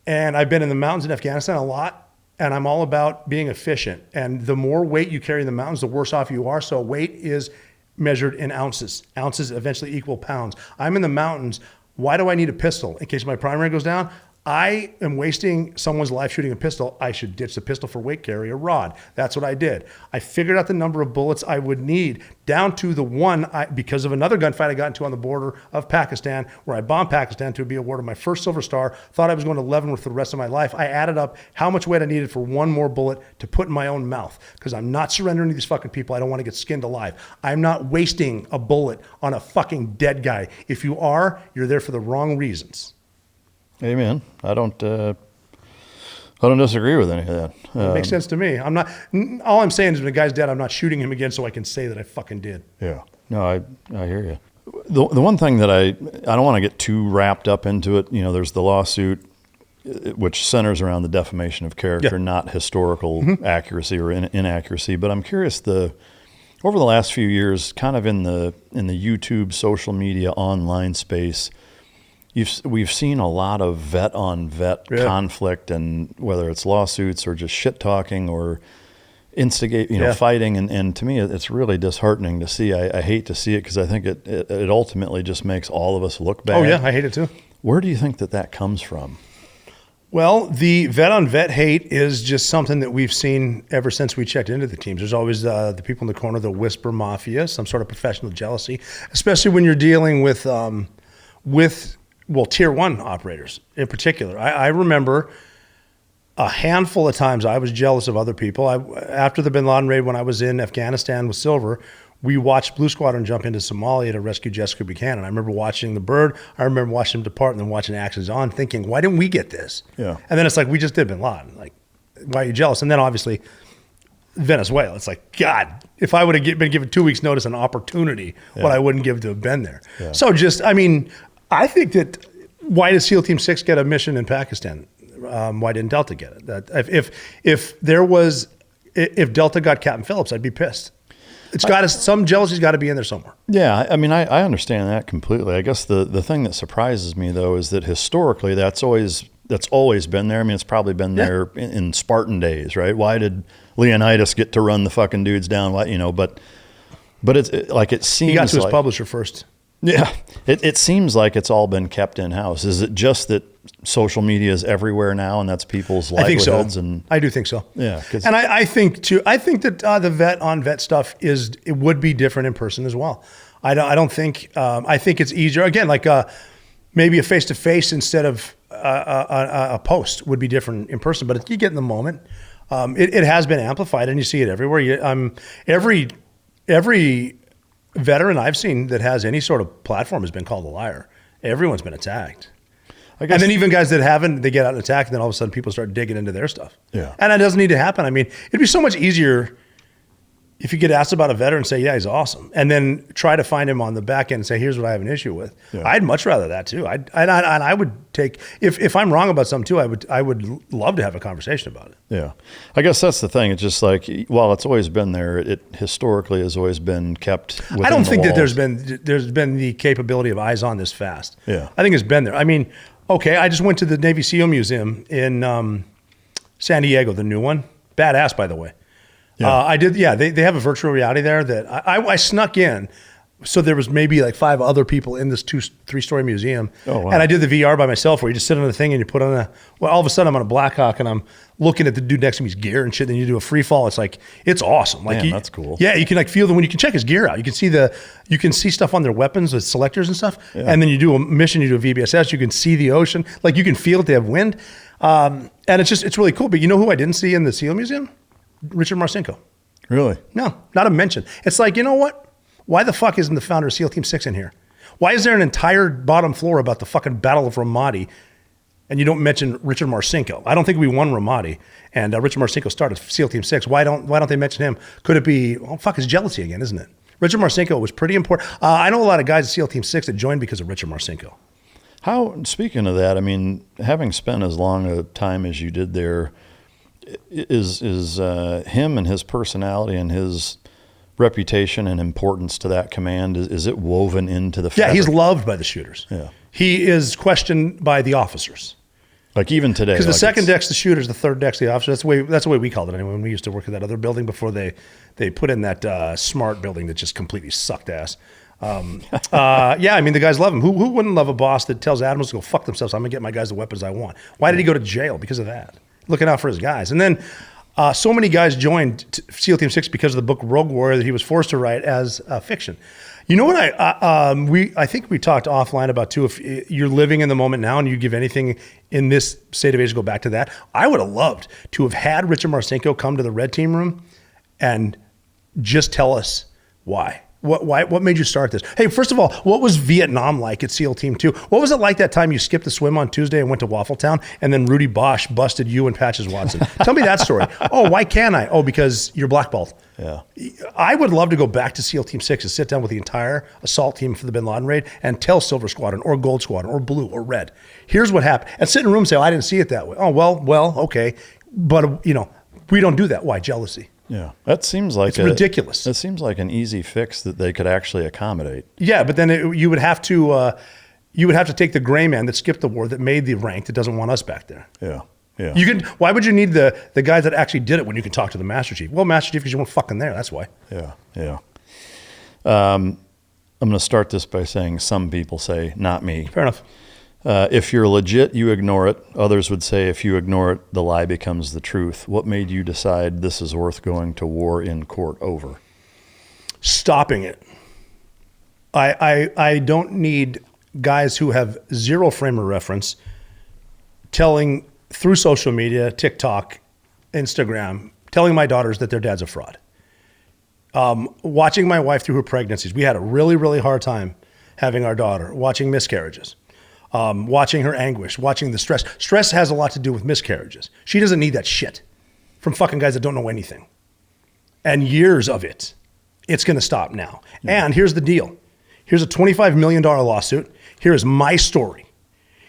and I've been in the mountains in Afghanistan a lot. And I'm all about being efficient. And the more weight you carry in the mountains, the worse off you are. So weight is measured in ounces. Ounces eventually equal pounds. I'm in the mountains. Why do I need a pistol? In case my primary goes down, I am wasting someone's life shooting a pistol. I should ditch the pistol for weight carry, a rod. That's what I did. I figured out the number of bullets I would need down to the one, because of another gunfight I got into on the border of Pakistan, where I bombed Pakistan to be awarded my first Silver Star. Thought I was going to 11 for the rest of my life. I added up how much weight I needed for one more bullet to put in my own mouth, because I'm not surrendering to these fucking people. I don't want to get skinned alive. I'm not wasting a bullet on a fucking dead guy. If you are, you're there for the wrong reasons. Amen. I don't disagree with any of that. It makes sense to me. I'm not. All I'm saying is, when a guy's dead, I'm not shooting him again, so I can say that I fucking did. Yeah. No, I hear you. The one thing that I don't want to get too wrapped up into it. There's the lawsuit which centers around the defamation of character, not historical accuracy or inaccuracy. But I'm curious, over the last few years, kind of in the YouTube, social media, online space, we've seen a lot of vet on vet conflict, and whether it's lawsuits or just shit talking or instigate, fighting. And to me, it's really disheartening to see. I hate to see it because I think it ultimately just makes all of us look bad. Oh yeah, I hate it too. Where do you think that comes from? Well, the vet on vet hate is just something that we've seen ever since we checked into the teams. There's always the people in the corner that whisper mafia, some sort of professional jealousy, especially when you're dealing with tier one operators in particular. I remember a handful of times I was jealous of other people. After the bin Laden raid, when I was in Afghanistan with Silver, we watched Blue Squadron jump into Somalia to rescue Jessica Buchanan. I remember watching the bird. I remember watching him depart and then watching Actions On, thinking, why didn't we get this? Yeah. And then it's like, we just did bin Laden. Like, why are you jealous? And then obviously Venezuela. It's like, God, if I would have been given 2 weeks notice and opportunity, what I wouldn't give to have been there. Yeah. So I think that why did SEAL Team 6 get a mission in Pakistan? Why didn't Delta get it? If Delta got Captain Phillips, I'd be pissed. Some jealousy's got to be in there somewhere. Yeah, I understand that completely. I guess the thing that surprises me though is that historically that's always been there. I mean, it's probably been there in Spartan days, right? Why did Leonidas get to run the fucking dudes down? But it seems he got to his publisher first. Yeah, it seems like it's all been kept in house. Is it just that social media is everywhere now, and that's people's livelihoods? I think so. And I do think so. Yeah, and I think too. I think that the vet on vet stuff it would be different in person as well. I don't think. I think it's easier again, like maybe a face to face instead of a post would be different in person. But you get in the moment. It has been amplified, and you see it everywhere. Every veteran I've seen that has any sort of platform has been called a liar. Everyone's been attacked. And then even guys that haven't, they get out and attack, and then all of a sudden people start digging into their stuff. Yeah. And that doesn't need to happen. I mean, it'd be so much easier if you get asked about a veteran and say, yeah, he's awesome, and then try to find him on the back end and say, here's what I have an issue with. Yeah. I'd much rather that too. I would take, if I'm wrong about something too, I would love to have a conversation about it. Yeah. I guess that's the thing. It's just like, while it's always been there, it historically has always been kept within I don't think walls. that there's been the capability of eyes on this fast. Yeah. I think it's been there. I mean, okay, I just went to the Navy SEAL Museum in San Diego, the new one. Badass, by the way. Yeah. I did. Yeah, they have a virtual reality there that I snuck in. So there was maybe like 5 other people in this 2-3-story museum. Oh, wow. And I did the VR by myself where you just sit on the thing and you put on all of a sudden I'm on a Blackhawk and I'm looking at the dude next to me's gear and shit. Then you do a free fall. It's awesome. Like, man, that's cool. Yeah, you can feel when you can check his gear out. You can see stuff on their weapons with selectors and stuff. Yeah. And then you do a mission, you do a VBSS, you can see the ocean. Like you can feel it, they have wind. And it's really cool. But you know who I didn't see in the SEAL Museum? Richard Marcinko. Really? No, not a mention. It's like, you know what? Why the fuck isn't the founder of SEAL Team 6 in here? Why is there an entire bottom floor about the fucking Battle of Ramadi and you don't mention Richard Marcinko? I don't think we won Ramadi, and Richard Marcinko started SEAL Team 6. Why don't they mention him? Could it be, it's jealousy again, isn't it? Richard Marcinko was pretty important. I know a lot of guys at SEAL Team 6 that joined because of Richard Marcinko. Speaking of that, I mean, having spent as long a time as you did there, is him and his personality and his reputation and importance to that command, is it woven into the fabric? Yeah, he's loved by the shooters. Yeah, he is questioned by the officers. Like even today, because the second deck's the shooters, the third deck's the officers. That's the way we called it anyway. When we used to work at that other building before they put in that smart building that just completely sucked ass. Yeah, I mean the guys love him. Who wouldn't love a boss that tells admirals to go fuck themselves? I'm gonna get my guys the weapons I want. Why did he go to jail? Because of that. Looking out for his guys. And then so many guys joined SEAL Team 6 because of the book Rogue Warrior that he was forced to write as fiction. You know what I think we talked offline about too, if you're living in the moment now and you give anything in this state of age to go back to that, I would have loved to have had Richard Marcinko come to the red team room and just tell us why. What made you start this? Hey, first of all, what was Vietnam like at SEAL Team 2? What was it like that time you skipped the swim on Tuesday and went to Waffletown and then Rudy Bosch busted you and Patches Watson? Tell me that story. Oh, why can't I? Oh, because you're blackballed. Yeah. I would love to go back to SEAL Team 6 and sit down with the entire assault team for the Bin Laden raid and tell Silver Squadron or Gold Squadron or Blue or Red, here's what happened. And sit in a room and say, I didn't see it that way. Oh, well, okay. But, we don't do that. Why? Jealousy. Yeah, that seems like it's ridiculous. It seems like an easy fix that they could actually accommodate. Yeah, but then you would have to take the gray man that skipped the war, that made the rank, that doesn't want us back there. Yeah, yeah. Why would you need the guys that actually did it when you can talk to the Master Chief? Well, Master Chief, because you weren't fucking there. That's why. Yeah, yeah. I'm going to start this by saying some people say, not me. Fair enough. If you're legit, you ignore it. Others would say if you ignore it, the lie becomes the truth. What made you decide this is worth going to war in court over? Stopping it. I don't need guys who have zero frame of reference telling through social media, TikTok, Instagram, telling my daughters that their dad's a fraud. Watching my wife through her pregnancies. We had a really, really hard time having our daughter, watching miscarriages. Watching her anguish, watching the stress. Stress has a lot to do with miscarriages. She doesn't need that shit from fucking guys that don't know anything. And years of it. It's going to stop now. Yeah. And here's the deal. Here's a $25 million lawsuit. Here is my story.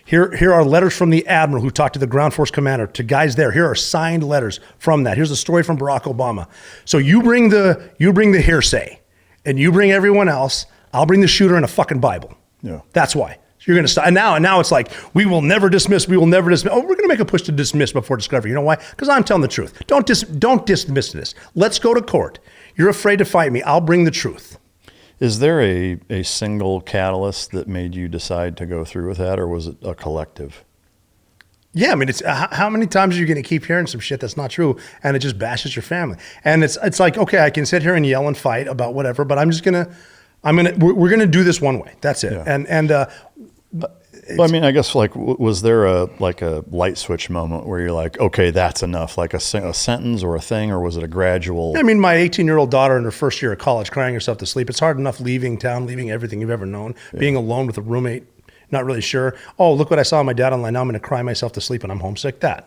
Here are letters from the admiral who talked to the ground force commander, to guys there. Here are signed letters from that. Here's a story from Barack Obama. So you bring the hearsay, and you bring everyone else. I'll bring the shooter and a fucking Bible. Yeah. That's why. You're going to stop. And now it's like, we will never dismiss. Oh, we're going to make a push to dismiss before discovery. You know why? Because I'm telling the truth. Don't dismiss this. Let's go to court. You're afraid to fight me. I'll bring the truth. Is there a single catalyst that made you decide to go through with that, or was it a collective? Yeah, I mean, it's how many times are you going to keep hearing some shit that's not true, and it just bashes your family? And it's like, okay, I can sit here and yell and fight about whatever, but we're gonna do this one way. That's it. Yeah. Well, I mean, I guess was there a light switch moment where you're like, okay, that's enough, like a sentence or a thing, or was it a gradual? I mean, my 18-year-old daughter in her first year of college, crying herself to sleep. It's hard enough leaving town, leaving everything you've ever known, being alone with a roommate, not really sure. Oh, look what I saw on my dad online. Now I'm going to cry myself to sleep and I'm homesick. Yeah.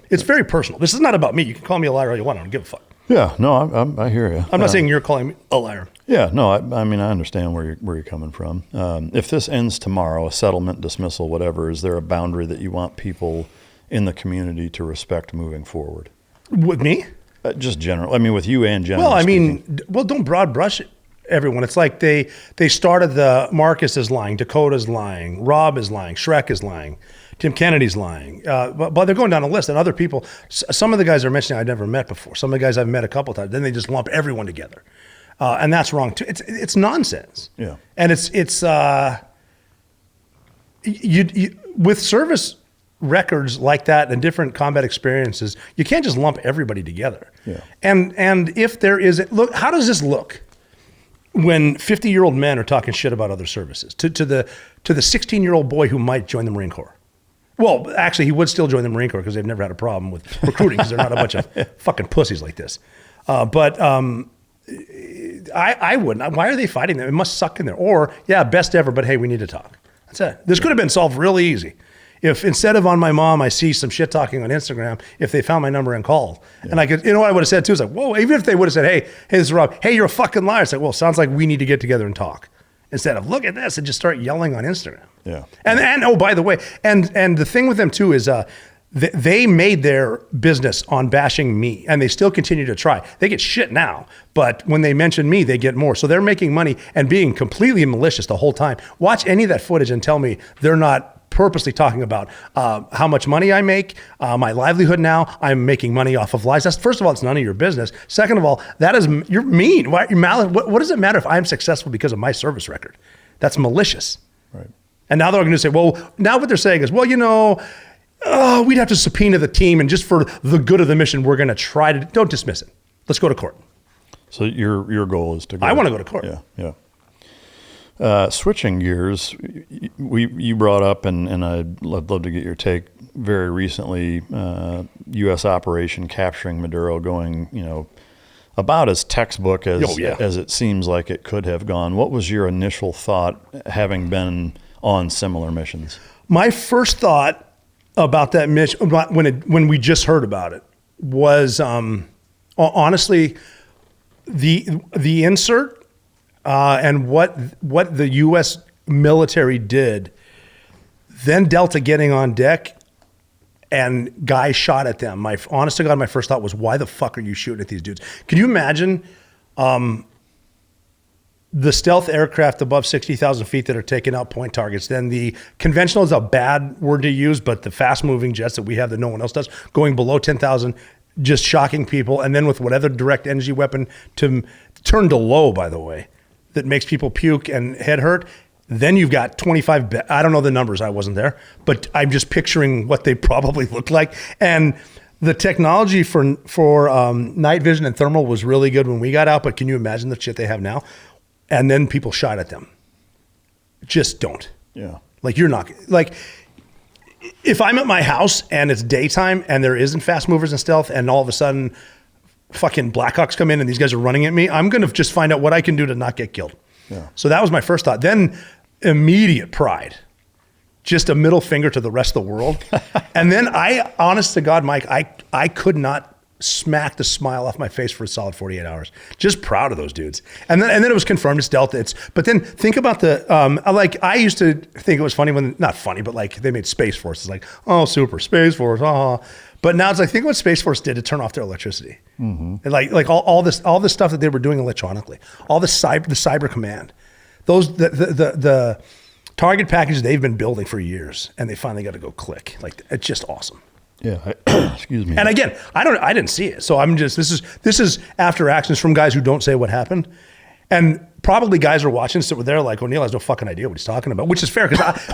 It's very personal. This is not about me. You can call me a liar all you want. I don't give a fuck. Yeah, no, I hear you. I'm not saying you're calling me a liar. Yeah, no, I mean, I understand where you're coming from. If this ends tomorrow, a settlement, dismissal, whatever, is there a boundary that you want people in the community to respect moving forward? With me? Just general. I mean, with you and general. Well, I mean, don't broad brush everyone. It's like they started the Marcus is lying, Dakota's lying, Rob is lying, Shrek is lying, Tim Kennedy's lying. But they're going down a list, and other people, some of the guys they're mentioning I've never met before. Some of the guys I've met a couple of times. Then they just lump everyone together. And that's wrong too. It's nonsense. Yeah. And it's you with service records like that and different combat experiences, you can't just lump everybody together. Yeah. And if there is, look, how does this look when 50-year-old men are talking shit about other services to the 16-year-old boy who might join the Marine Corps? Well, actually, he would still join the Marine Corps because they've never had a problem with recruiting because they're not a bunch of fucking pussies like this. But I wouldn't. Why are they fighting them? It must suck in there. Or, yeah, best ever, but hey, we need to talk. That's it. This could have been solved really easy. If instead of on my mom, I see some shit talking on Instagram, if they found my number and called. Yeah. And I could, what I would have said too is like, whoa, even if they would have said, hey, this is Rob. Hey, you're a fucking liar. It's like, well, sounds like we need to get together and talk. Instead of look at this and just start yelling on Instagram. Yeah. And oh, by the way, and the thing with them too is they made their business on bashing me, and they still continue to try. They get shit now, but when they mention me, they get more. So they're making money and being completely malicious the whole time. Watch any of that footage and tell me they're not purposely talking about how much money I make, my livelihood now. I'm making money off of lies. That's, first of all, it's none of your business. Second of all, you're mean. You're malice. What does it matter if I'm successful because of my service record? That's malicious. Right. And now they're going to say, well, now what they're saying is, well, we'd have to subpoena the team, and just for the good of the mission, we're going to try to, don't dismiss it. Let's go to court. So your goal is to go. I want to go to court. Yeah. Switching gears, you brought up, and I'd love to get your take, very recently, U.S. operation capturing Maduro going, about as textbook as Oh, yeah. as it seems like it could have gone. What was your initial thought, having been on similar missions? My first thought about that mission, when we just heard about it, was honestly the insert and what the U.S. military did. Then Delta getting on deck and guys shot at them. Honest to God, my first thought was, why the fuck are you shooting at these dudes? Can you imagine the stealth aircraft above 60,000 feet that are taking out point targets? Then the conventional is a bad word to use, but the fast moving jets that we have that no one else does, going below 10,000, just shocking people. And then with whatever direct energy weapon to turn to low, by the way, that makes people puke and head hurt. Then you've got 25, I don't know the numbers, I wasn't there, but I'm just picturing what they probably looked like. And the technology for night vision and thermal was really good when we got out, but can you imagine the shit they have now? And then people shot at them. Just don't. Yeah. Like, you're not, like, if I'm at my house and it's daytime and there isn't fast movers and stealth, and all of a sudden fucking Blackhawks come in and these guys are running at me, I'm going to just find out what I can do to not get killed. Yeah. So that was my first thought. Then immediate pride, just a middle finger to the rest of the world. And then honest to God, Mike, I could not smack the smile off my face for a solid 48 hours. Just proud of those dudes. And then it was confirmed it's Delta. But then think about I used to think it was funny when, not funny, but like they made Space Force. It's like, oh, super Space Force. But now it's like, think what Space Force did to turn off their electricity. Mm-hmm. And like all this stuff that they were doing electronically, all the cyber command, the target packages they've been building for years, and they finally got to go click. Like, it's just awesome. Yeah. Excuse me. And again, I didn't see it. So I'm just, this is after actions from guys who don't say what happened. And probably guys are watching, so they're like, O'Neill has no fucking idea what he's talking about, which is fair,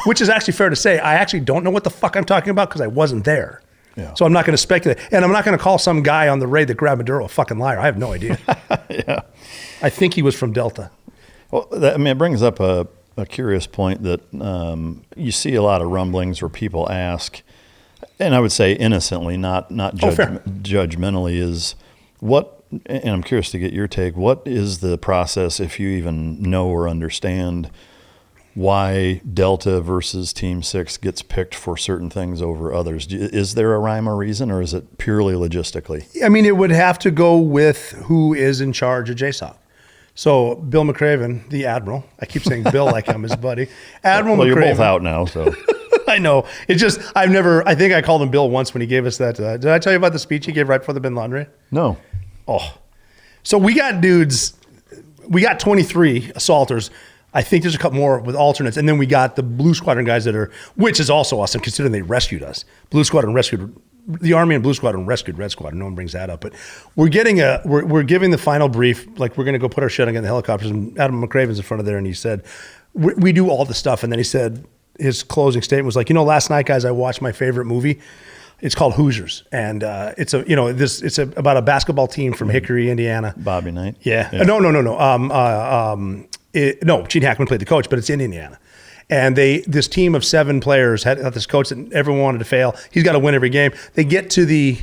which is actually fair to say. I actually don't know what the fuck I'm talking about because I wasn't there. Yeah. So I'm not going to speculate. And I'm not going to call some guy on the raid that grabbed Maduro a fucking liar. I have no idea. Yeah. I think he was from Delta. Well, it brings up a curious point that you see a lot of rumblings where people ask, and I would say innocently, not judgmentally, is what, and I'm curious to get your take, what is the process, if you even know or understand, why Delta versus Team 6 gets picked for certain things over others? Is there a rhyme or reason, or is it purely logistically? I mean, it would have to go with who is in charge of JSOC. So Bill McRaven, the Admiral, I keep saying Bill like I'm his buddy. Admiral well, McRaven. You're both out now, so. I know. It's just, I think I called him Bill once when he gave us that. Did I tell you about the speech he gave right before the bin laden raid? No. Oh. So we got 23 assaulters. I think there's a couple more with alternates. And then we got the Blue Squadron guys which is also awesome considering they rescued us. Blue Squadron rescued, the Army and Blue Squadron rescued Red Squadron. No one brings that up. But we're giving the final brief, like we're going to go put our shit on, get in the helicopters. And Adam McRaven's in front of there and he said, we do all the stuff. And then he said, his closing statement was like, last night, guys, I watched my favorite movie. It's called Hoosiers, and it's about a basketball team from Hickory, Indiana. Bobby Knight. Yeah. No. Gene Hackman played the coach, but it's in Indiana. And this team of 7 players had this coach that everyone wanted to fail. He's got to win every game. They get to the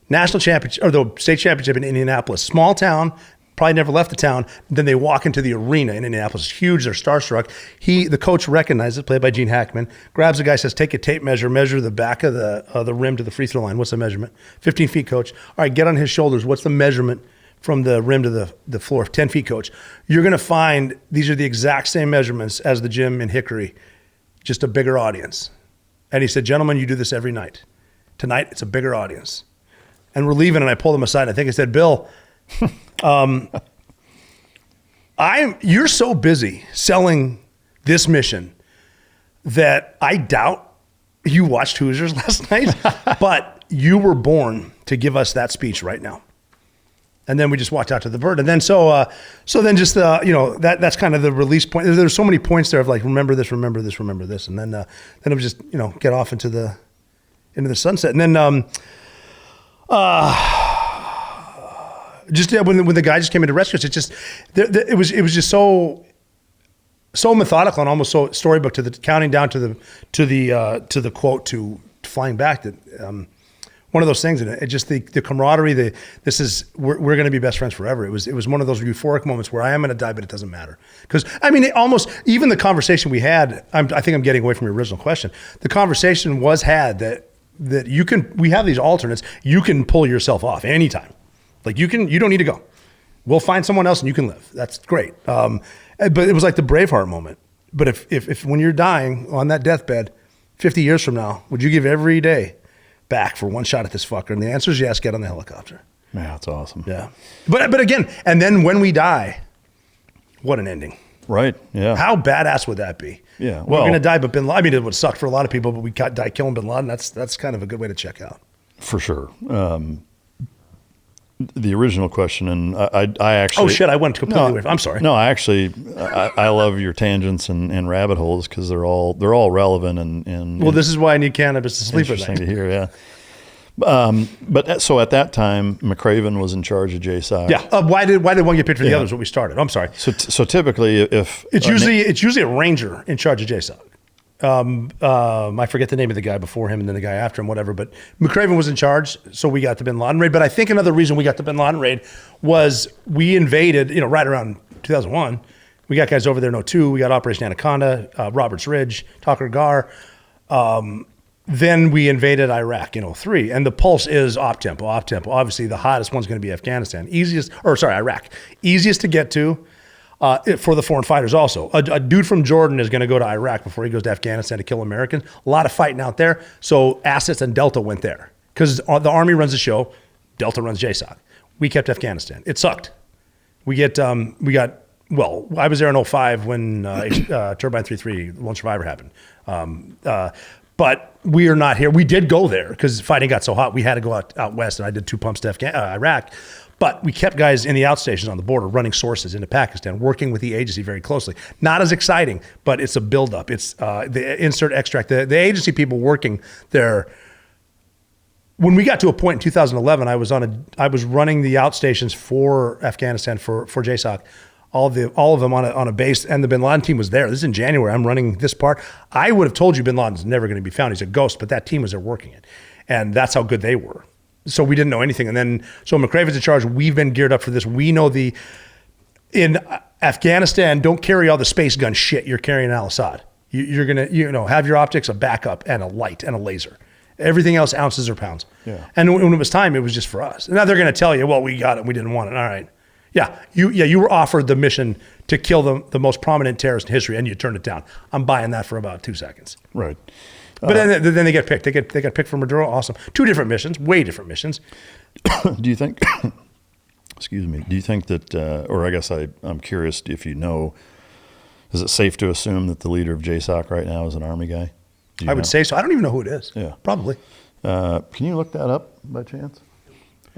national championship or the state championship in Indianapolis, small town. Probably never left the town. Then they walk into the arena in Indianapolis. It's huge. They're starstruck. The coach recognizes it, played by Gene Hackman, grabs the guy, says, take a tape measure the back of the rim to the free throw line. What's the measurement? 15 feet, coach. All right, get on his shoulders. What's the measurement from the rim to the floor? 10 feet, coach. You're going to find these are the exact same measurements as the gym in Hickory, just a bigger audience. And he said, gentlemen, you do this every night. Tonight, it's a bigger audience. And we're leaving, and I pulled him aside. I think I said, Bill, you're so busy selling this mission that I doubt you watched Hoosiers last night, but you were born to give us that speech right now. And then we just walked out to the bird. And then so then just that's kind of the release point. There's so many points there of like, remember this. And then it was just, get off into the sunset. And then just when the guy just came in to rescue us, it was just so methodical and almost so storybook to the counting down to the quote to flying back that one of those things, and it just the camaraderie. We're going to be best friends forever. It was one of those euphoric moments where I am going to die, but it doesn't matter. Because I mean, even the conversation we had. I think I'm getting away from your original question. The conversation was had that we have these alternates. You can pull yourself off anytime. Like you don't need to go. We'll find someone else and you can live. That's great. But it was like the Braveheart moment. But if when you're dying on that deathbed, 50 years from now, would you give every day back for one shot at this fucker? And the answer is yes. Get on the helicopter. Yeah, that's awesome. Yeah, but again, and then when we die, what an ending. Right. Yeah. How badass would that be? Yeah. We're gonna die, but Bin Laden. I mean, it would suck for a lot of people, but we die killing Bin Laden. That's kind of a good way to check out. For sure. The original question, and I actually. Oh shit! I went completely away. I'm sorry. No, I love your tangents and rabbit holes because they're all relevant and. Well, this is why I need cannabis to sleep at night. Interesting to hear, yeah. But so at that time, McRaven was in charge of JSOC. Yeah. Why did one get picked for the others when we started? I'm sorry. So typically, if it's usually a ranger in charge of JSOC. I forget the name of the guy before him and then the guy after him, whatever, but McRaven was in charge. So we got the Bin Laden raid. But I think another reason we got the Bin Laden raid was we invaded, right around 2001. We got guys over there in 2002. We got Operation Anaconda, Roberts Ridge, Talker Gar. Then we invaded Iraq in 2003. And the pulse is op-tempo. Obviously the hottest one's going to be Afghanistan. Iraq. Easiest to get to. For the foreign fighters also. A dude from Jordan is going to go to Iraq before he goes to Afghanistan to kill Americans. A lot of fighting out there. So assets and Delta went there. Because the Army runs the show, Delta runs JSOC. We kept Afghanistan. It sucked. I was there in 2005 when Turbine 3-3, Lone Survivor happened. But we are not here. We did go there because fighting got so hot. We had to go out west, and I did 2 pumps to Iraq. But we kept guys in the outstations on the border, running sources into Pakistan, working with the agency very closely. Not as exciting, but it's a buildup. It's the insert extract. The agency people working there. When we got to a point in 2011, I was running the outstations for Afghanistan for JSOC, all of them on a base, and the Bin Laden team was there. This is in January. I'm running this part. I would have told you Bin Laden's never going to be found. He's a ghost, but that team was there working it, and that's how good they were. So we didn't know anything. And then, so McRaven's in charge. We've been geared up for this. We know in Afghanistan, don't carry all the space gun shit you're carrying al-Assad. You're going to, have your optics, a backup, and a light, and a laser. Everything else, ounces or pounds. Yeah. And when it was time, it was just for us. Now they're going to tell you, well, we got it. We didn't want it. All right. Yeah. You were offered the mission to kill the most prominent terrorist in history, and you turned it down. I'm buying that for about 2 seconds. Right. But then they get picked. They got picked for Maduro. Awesome. 2 different missions, way different missions. Do you think? Excuse me. Do you think that, or I guess I'm curious if you know, is it safe to assume that the leader of JSOC right now is an Army guy? I would say so. I don't even know who it is. Yeah, probably. Can you look that up by chance?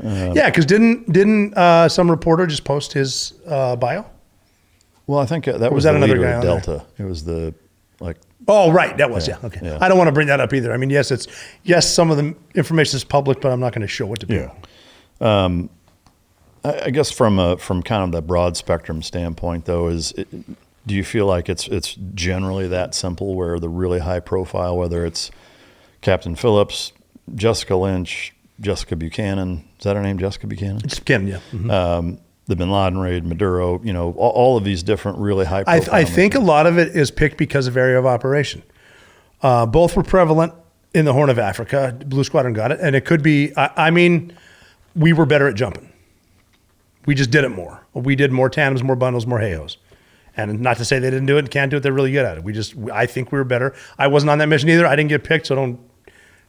Yeah, because didn't some reporter just post his bio? Well, I think that was that the another leader guy of on Delta. It was the Oh, right. That was, okay. Yeah. I don't want to bring that up either. I mean, yes, some of the information is public, but I'm not going to show it to people. Yeah. I guess from kind of the broad spectrum standpoint, though, do you feel like it's generally that simple where the really high profile, whether it's Captain Phillips, Jessica Lynch, Jessica Buchanan, is that her name, Jessica Buchanan? It's Kim, yeah. Mm-hmm. The Bin Laden raid, Maduro, all of these different really high profile. I think a lot of it is picked because of area of operation. Both were prevalent in the Horn of Africa. Blue Squadron got it. And it could be, we were better at jumping. We just did it more. We did more tandems, more bundles, more hey-hos. And not to say they didn't do it and can't do it, they're really good at it. I think we were better. I wasn't on that mission either. I didn't get picked, so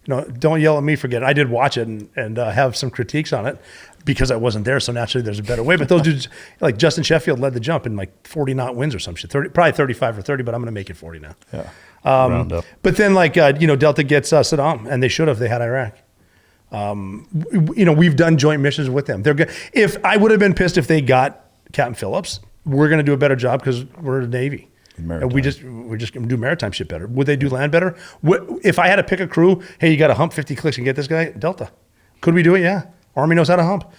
don't yell at me for getting it. I did watch it and have some critiques on it because I wasn't there, so naturally there's a better way. But those dudes, like Justin Sheffield led the jump in like 40 knot winds or some shit, probably 35 or 30, but I'm going to make it 40 now. Yeah, round up. But then Delta gets Saddam, and they should have. They had Iraq. We've done joint missions with them. They're good. If I would have been pissed if they got Captain Phillips, we're going to do a better job because we're the Navy. Maritime. And we're just going to do maritime shit better. Would they do land better? If I had to pick a crew, hey, you got to hump 50 clicks and get this guy, Delta. Could we do it? Yeah. Army knows how to hump.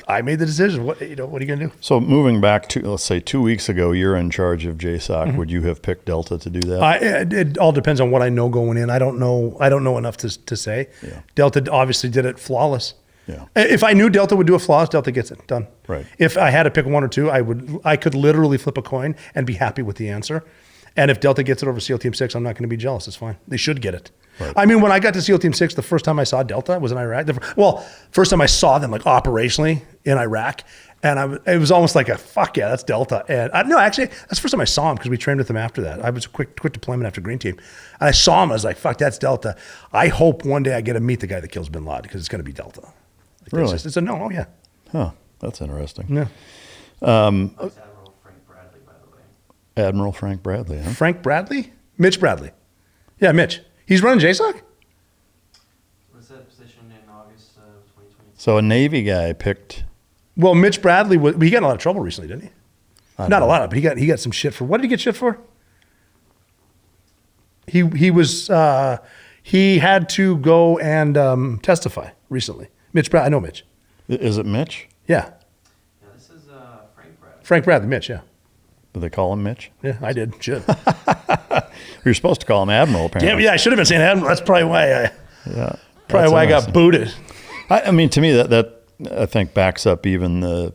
I made the decision. What are you going to do? So moving back to, let's say 2 weeks ago, you're in charge of JSOC. Would you have picked Delta to do that? It all depends on what I know going in. I don't know enough to say. Yeah. Delta obviously did it flawless. Yeah. If I knew Delta would do it flawless, Delta gets it done. Right. If I had to pick one or two, I could literally flip a coin and be happy with the answer. And if Delta gets it over SEAL Team 6, I'm not going to be jealous. It's fine. They should get it. Right. I mean, when I got to SEAL Team 6, the first time I saw Delta was in Iraq. First time I saw them like operationally in Iraq. And it was almost like fuck yeah, that's Delta. And actually, that's the first time I saw him because we trained with them after that. I was a quick deployment after Green Team. And I saw him. I was like, fuck, that's Delta. I hope one day I get to meet the guy that kills bin Laden because it's going to be Delta. Really? It's a no. Oh, yeah. Huh. That's interesting. Yeah. Admiral Frank Bradley, by the way. Admiral Frank Bradley, huh? Frank Bradley? Mitch Bradley. Yeah, Mitch. He's running JSOC? Was that position in August of 2020? So a Navy guy picked. Well, Mitch Bradley, he got in a lot of trouble recently, didn't he? I Not don't a lot, but he got some shit for. What did he get shit for? He had to go and testify recently. Mitch Bradley, I know Mitch. Is it Mitch? Yeah, Yeah, this is Frank Bradley. Frank Bradley, Mitch. Yeah, Do they call him Mitch? yeah, I did. Should. You're supposed to call him Admiral, apparently. Damn, yeah, I should have been saying Admiral. That's probably why Yeah. I That's got interesting. booted. I mean, to me, that I think backs up even the,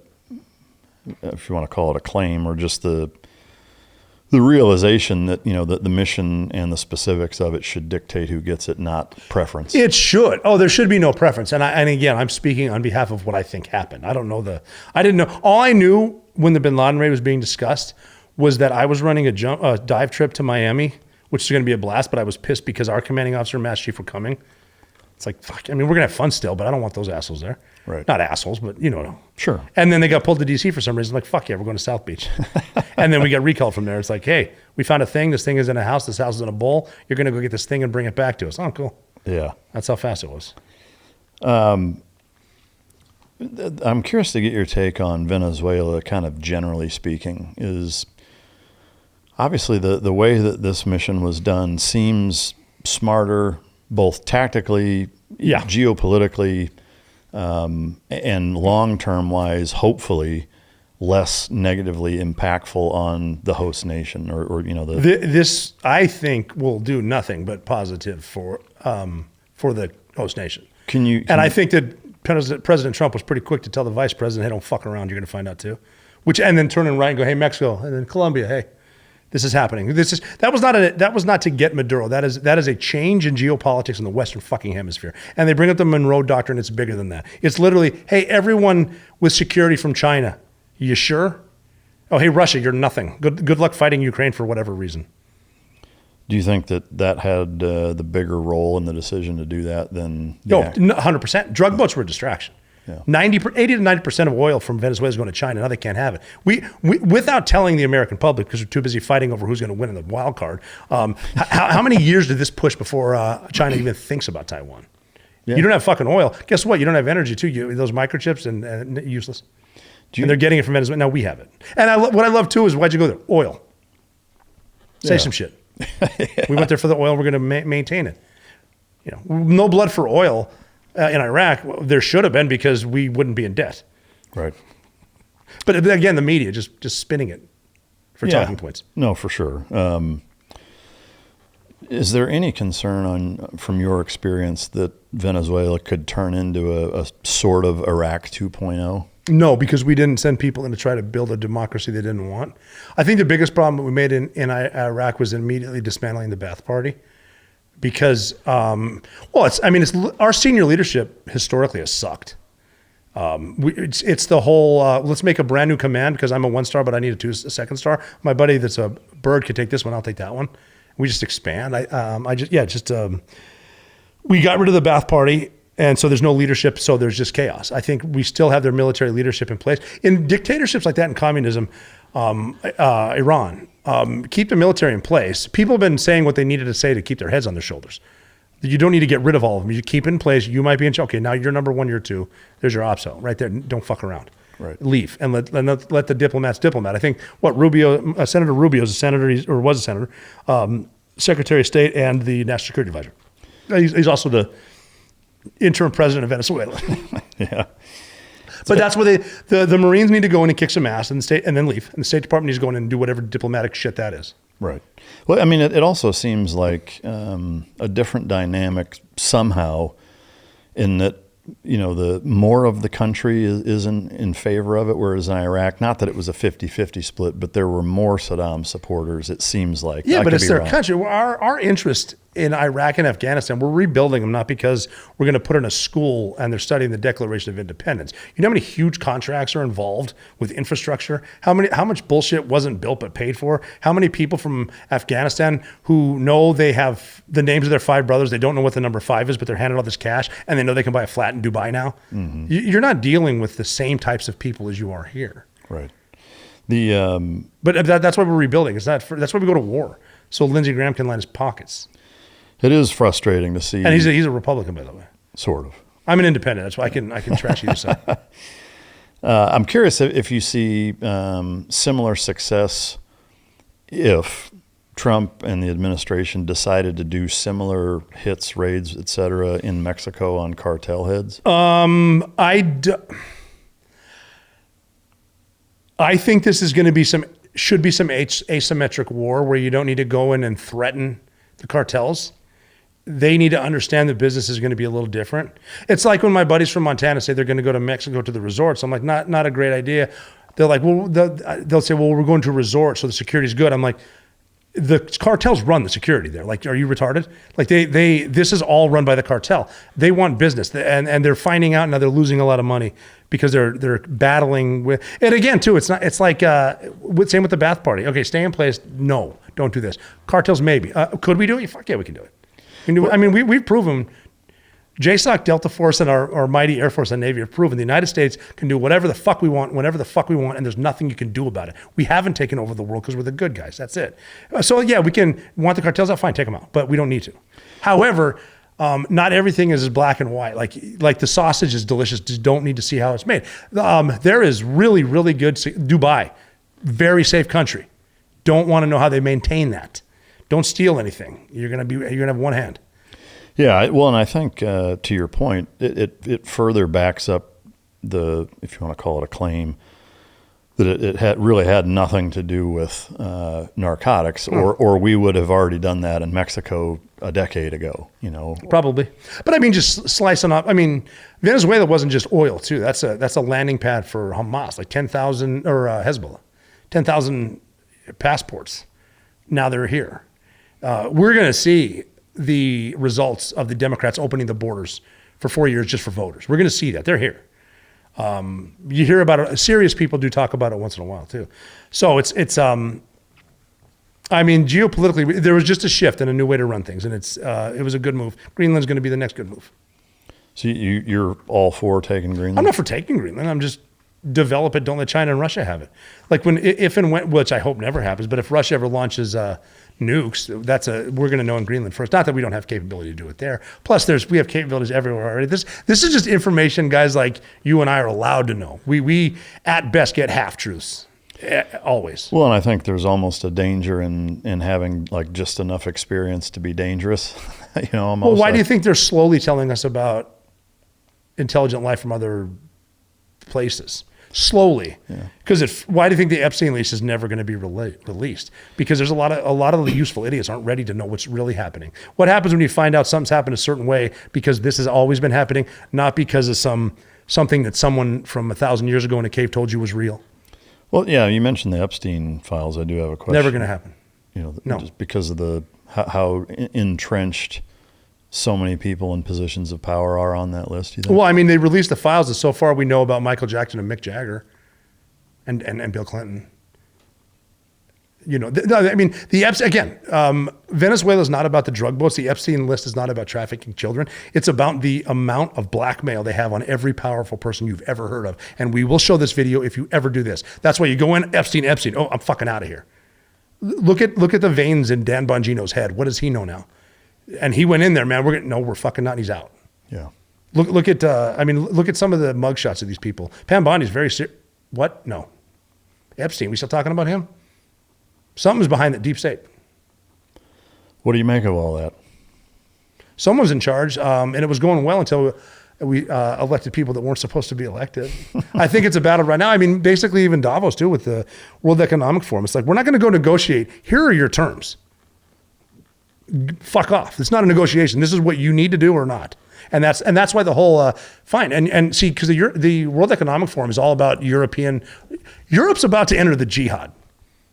if you want to call it a claim, or just the realization that, that the mission and the specifics of it should dictate who gets it, not preference. It should. Oh, there should be no preference. And again, I'm speaking on behalf of what I think happened. I didn't know. All I knew when the bin Laden raid was being discussed was that I was running a dive trip to Miami, which is going to be a blast, but I was pissed because our commanding officer and master chief were coming. It's like, fuck, I mean, we're going to have fun still, but I don't want those assholes there. Right. Not assholes, but Sure. And then they got pulled to DC for some reason. Like, fuck yeah, we're going to South Beach. And then we got recalled from there. It's like, hey, we found a thing. This thing is in a house. This house is in a bowl. You're going to go get this thing and bring it back to us. Oh, cool. Yeah. That's how fast it was. I'm curious to get your take on Venezuela, kind of generally speaking. Is obviously the way that this mission was done seems smarter, both tactically, geopolitically, and long-term wise, hopefully less negatively impactful on the host nation, or This, I think, will do nothing but positive for the host nation. I think that President Trump was pretty quick to tell the vice president, "Hey, don't fuck around. You're going to find out too." And then turn and right and go, "Hey, Mexico," and then Colombia, "Hey, this is happening." That was not to get Maduro. That is a change in geopolitics in the Western fucking hemisphere. And they bring up the Monroe Doctrine. It's bigger than that. It's literally, hey, everyone with security from China, you sure? Oh, hey, Russia, you're nothing. Good luck fighting Ukraine for whatever reason. Do you think that had the bigger role in the decision to do that than? 100%. Drug boats were a distraction. Yeah. 80 to 90% of oil from Venezuela is going to China. Now they can't have it. We without telling the American public, because we're too busy fighting over who's going to win in the wild card. How many years did this push before China even thinks about Taiwan? Yeah. You don't have fucking oil. Guess what? You don't have energy too. Those microchips and useless. And they're getting it from Venezuela. Now we have it. And what I love too is, why'd you go there? Oil. Say some shit. We went there for the oil. We're going to maintain it. No blood for oil in Iraq. There should have been, because we wouldn't be in debt. Right. But again, the media just spinning it for talking points. No, for sure. Is there any concern from your experience that Venezuela could turn into a sort of Iraq 2.0? No, because we didn't send people in to try to build a democracy they didn't want. I think the biggest problem that we made in Iraq was immediately dismantling the Ba'ath Party, because, our senior leadership historically has sucked. It's the whole, let's make a brand new command because I'm a 1-star, but I need a second star. My buddy that's a bird could take this one, I'll take that one. We just expand. We got rid of the Ba'ath Party. And so there's no leadership, so there's just chaos. I think we still have their military leadership in place. In dictatorships like that, in communism, Iran, keep the military in place. People have been saying what they needed to say to keep their heads on their shoulders. You don't need to get rid of all of them. You keep it in place. You might be in charge. Okay, now you're number 1, you're 2. There's your OPSO right there. Don't fuck around. Right. Leave and let the diplomats diplomat. I think Senator Rubio is a senator, or was a senator, Secretary of State, and the National Security Advisor. He's also interim president of Venezuela. Yeah. But that's where the Marines need to go in and kick some ass and then leave. And the State Department needs to go in and do whatever diplomatic shit that is. Right. Well, I mean, it also seems like a different dynamic somehow in that, the more of the country is in favor of it, whereas in Iraq, not that it was a 50-50 split, but there were more Saddam supporters, it seems like. Yeah, but it's their country. Our interest in Iraq and Afghanistan, we're rebuilding them, not because we're going to put in a school and they're studying the Declaration of Independence. You know how many huge contracts are involved with infrastructure? How much bullshit wasn't built but paid for? How many people from Afghanistan who know they have the names of their 5 brothers, they don't know what the number 5 is, but they're handed all this cash and they know they can buy a flat in Dubai now? Mm-hmm. You're not dealing with the same types of people as you are here. Right. But that's why we're rebuilding. That's why we go to war. So Lindsey Graham can line his pockets. It is frustrating to see. And he's a Republican, by the way. Sort of. I'm an independent. That's why I can trash either side. I'm curious if you see similar success if Trump and the administration decided to do similar hits, raids, et cetera, in Mexico on cartel heads. I think this is going to be should be some asymmetric war where you don't need to go in and threaten the cartels. They need to understand the business is going to be a little different. It's like when my buddies from Montana say they're going to go to Mexico to the resorts. I'm like, not a great idea. They're like, well, they'll say, well, we're going to a resort, so the security's good. I'm like, the cartels run the security there. Like, are you retarded? Like this is all run by the cartel. They want business, and they're finding out now they're losing a lot of money because they're battling with. And again, too, it's like same with the bath party. Okay, stay in place. No, don't do this. Cartels, maybe. Could we do it? Fuck yeah, we can do it. I mean, we've proven, JSOC, Delta Force, and our mighty Air Force and Navy have proven the United States can do whatever the fuck we want, whenever the fuck we want, and there's nothing you can do about it. We haven't taken over the world because we're the good guys. That's it. So yeah, we can want the cartels out, fine, take them out, but we don't need to. However, not everything is as black and white. Like the sausage is delicious, just don't need to see how it's made. There is really, really good, Dubai, very safe country. Don't want to know how they maintain that. Don't steal anything. You're gonna have one hand. Yeah, well, and I think to your point, it further backs up if you want to call it a claim, that it really had nothing to do with narcotics, or we would have already done that in Mexico a decade ago. Probably. But I mean, just slicing up. I mean, Venezuela wasn't just oil too. That's a landing pad for Hamas, like 10,000 or Hezbollah, 10,000 passports. Now they're here. We're going to see the results of the Democrats opening the borders for 4 years just for voters. We're going to see that. They're here. You hear about it. Serious people do talk about it once in a while too. So it's I mean, geopolitically, there was just a shift and a new way to run things, and it was a good move. Greenland's going to be the next good move. So you're all for taking Greenland? I'm not for taking Greenland. I'm just develop it. Don't let China and Russia have it. Like if and when, which I hope never happens, but if Russia ever launches nukes, we're going to know in Greenland first. Not that we don't have capability to do it there. Plus, we have capabilities everywhere already. This is just information guys like you and I are allowed to know. We at best get half truths. Always. Well, and I think there's almost a danger in having like just enough experience to be dangerous. Well, why do you think they're slowly telling us about intelligent life from other places? Slowly, because why do you think the Epstein lease is never going to be released? Because there's a lot of the useful idiots aren't ready to know what's really happening. What happens when you find out something's happened a certain way because this has always been happening, not because of something that someone from 1,000 years ago in a cave told you was real? Well, yeah, you mentioned the Epstein Files. I do have a question. Never going to happen. No. Just because of how entrenched so many people in positions of power are on that list, you think? Well, I mean, they released the files that so far we know about Michael Jackson and Mick Jagger and Bill Clinton. I mean, Venezuela is not about the drug boats. The Epstein list is not about trafficking children. It's about the amount of blackmail they have on every powerful person you've ever heard of. And we will show this video if you ever do this. That's why you go in, Epstein. Oh, I'm fucking out of here. Look at the veins in Dan Bongino's head. What does he know now? And he went in there, man. We're fucking not. And he's out. Yeah. Look at some of the mugshots of these people. Pam Bondi's very serious. What? No. Epstein. We still talking about him? Something's behind the deep state. What do you make of all that? Someone's in charge, and it was going well until we elected people that weren't supposed to be elected. I think it's a battle right now. I mean, basically even Davos too with the World Economic Forum. It's like, we're not going to go negotiate. Here are your terms. Fuck off. It's not a negotiation. This is what you need to do or not. And that's why the whole fine. And see, because the World Economic Forum is all about Europe's about to enter the jihad.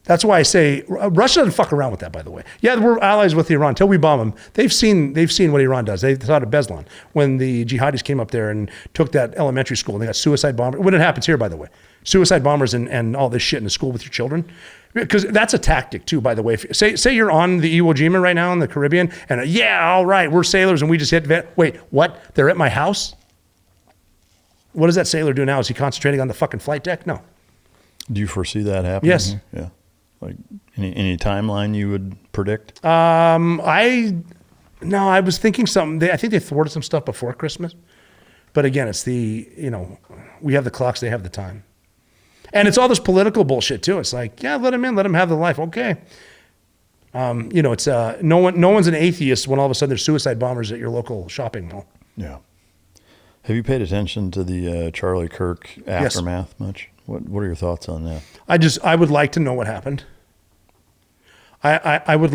That's why I say Russia doesn't fuck around with that, by the way. Yeah, we're allies with Iran until we bomb them. They've seen what Iran does. They thought of Beslan when the jihadis came up there and took that elementary school and they got suicide bombers. When it happens here, by the way, suicide bombers and all this shit in the school with your children. Because that's a tactic too, by the way. Say you're on the Iwo Jima right now in the Caribbean and all right, we're sailors and we just hit, wait, what? They're at my house? What does that sailor do now? Is he concentrating on the fucking flight deck? No. Do you foresee that happening? Yes. Here? Yeah. Like any timeline you would predict? I was thinking something. I think they thwarted some stuff before Christmas. But again, it's we have the clocks, they have the time. And it's all this political bullshit too. It's like, yeah, let them in, let them have the life. Okay. It's no one's an atheist when all of a sudden there's suicide bombers at your local shopping mall. Yeah. Have you paid attention to the Charlie Kirk aftermath much? What are your thoughts on that? I would like to know what happened. I would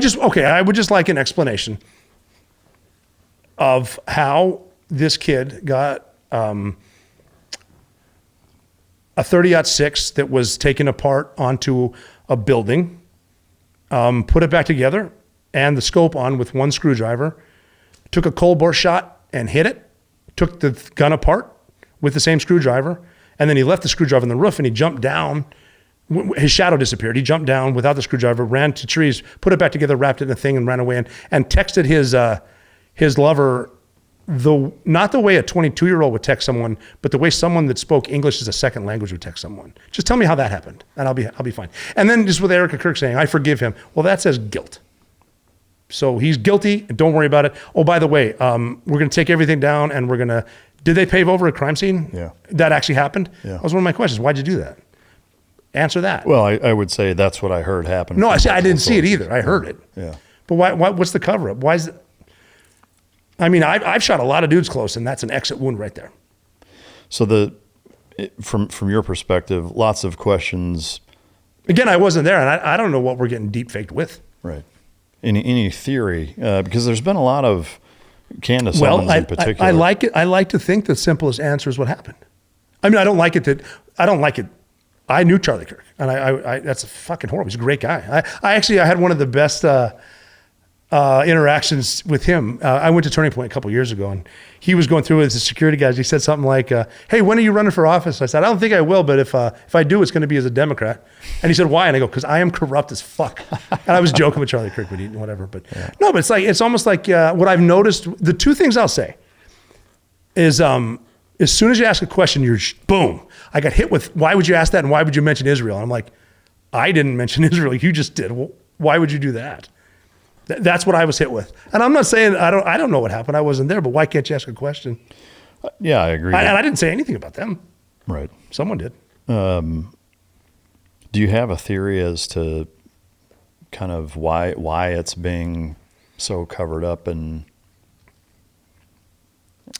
just like an explanation of how this kid got a 30-06 that was taken apart onto a building, put it back together, and the scope on with one screwdriver, took a cold bore shot and hit it, took the gun apart with the same screwdriver, and then he left the screwdriver on the roof and he jumped down. His shadow disappeared. He jumped down without the screwdriver, ran to trees, put it back together, wrapped it in a thing, and ran away and texted his lover not the way a 22-year-old would text someone, but the way someone that spoke English as a second language would text someone. Just tell me how that happened, and I'll be fine. And then just with Erika Kirk saying, "I forgive him." Well, that says guilt. So he's guilty. Don't worry about it. Oh, by the way, we're going to take everything down, and we're going to. Did they pave over a crime scene? Yeah. That actually happened? Yeah. That was one of my questions. Why'd you do that? Answer that. Well, I would say that's what I heard happen. No, I didn't see it either. I heard it. Yeah. But why? What's the cover up? Why is it? I mean, I've shot a lot of dudes close, and that's an exit wound right there. So from your perspective, lots of questions. Again, I wasn't there, and I don't know what we're getting deep faked with. Right. Any theory? Because there's been a lot of Candace Owens in particular. I like it. I like to think the simplest answer is what happened. I mean, I don't like it. I knew Charlie Kirk, and I that's fucking horrible. He's a great guy. I had one of the best interactions with him. I went to Turning Point a couple years ago, and he was going through with the security guys. He said something like, "Hey, when are you running for office?" I said, "I don't think I will, but if I do, it's going to be as a Democrat." And he said, "Why?" And I go, "Because I am corrupt as fuck." And I was joking with Charlie Kirk, but whatever. But yeah. No, but it's almost like what I've noticed. The two things I'll say is as soon as you ask a question, you're boom. I got hit with, "Why would you ask that? And why would you mention Israel?" And I'm like, "I didn't mention Israel. You just did. Well, why would you do that?" That's what I was hit with. And I'm not saying I don't know what happened. I wasn't there, but why can't you ask a question? Yeah, I agree. And I didn't say anything about them. Right. Someone did. Do you have a theory as to kind of why it's being so covered up and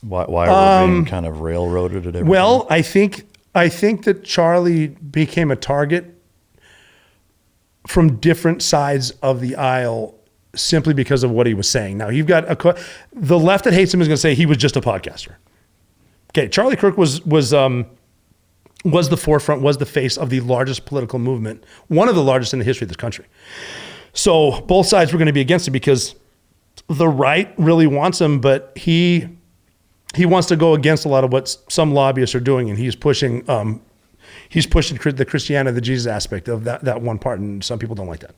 why we're being kind of railroaded at everything? Well, I think that Charlie became a target from different sides of the aisle simply because of what he was saying. Now, you've got the left that hates him is going to say he was just a podcaster. Okay, Charlie Kirk was the forefront, was the face of the largest political movement, one of the largest in the history of this country. So both sides were going to be against him because the right really wants him, but he wants to go against a lot of what some lobbyists are doing, and he's pushing the Christianity, the Jesus aspect of that one part, and some people don't like that.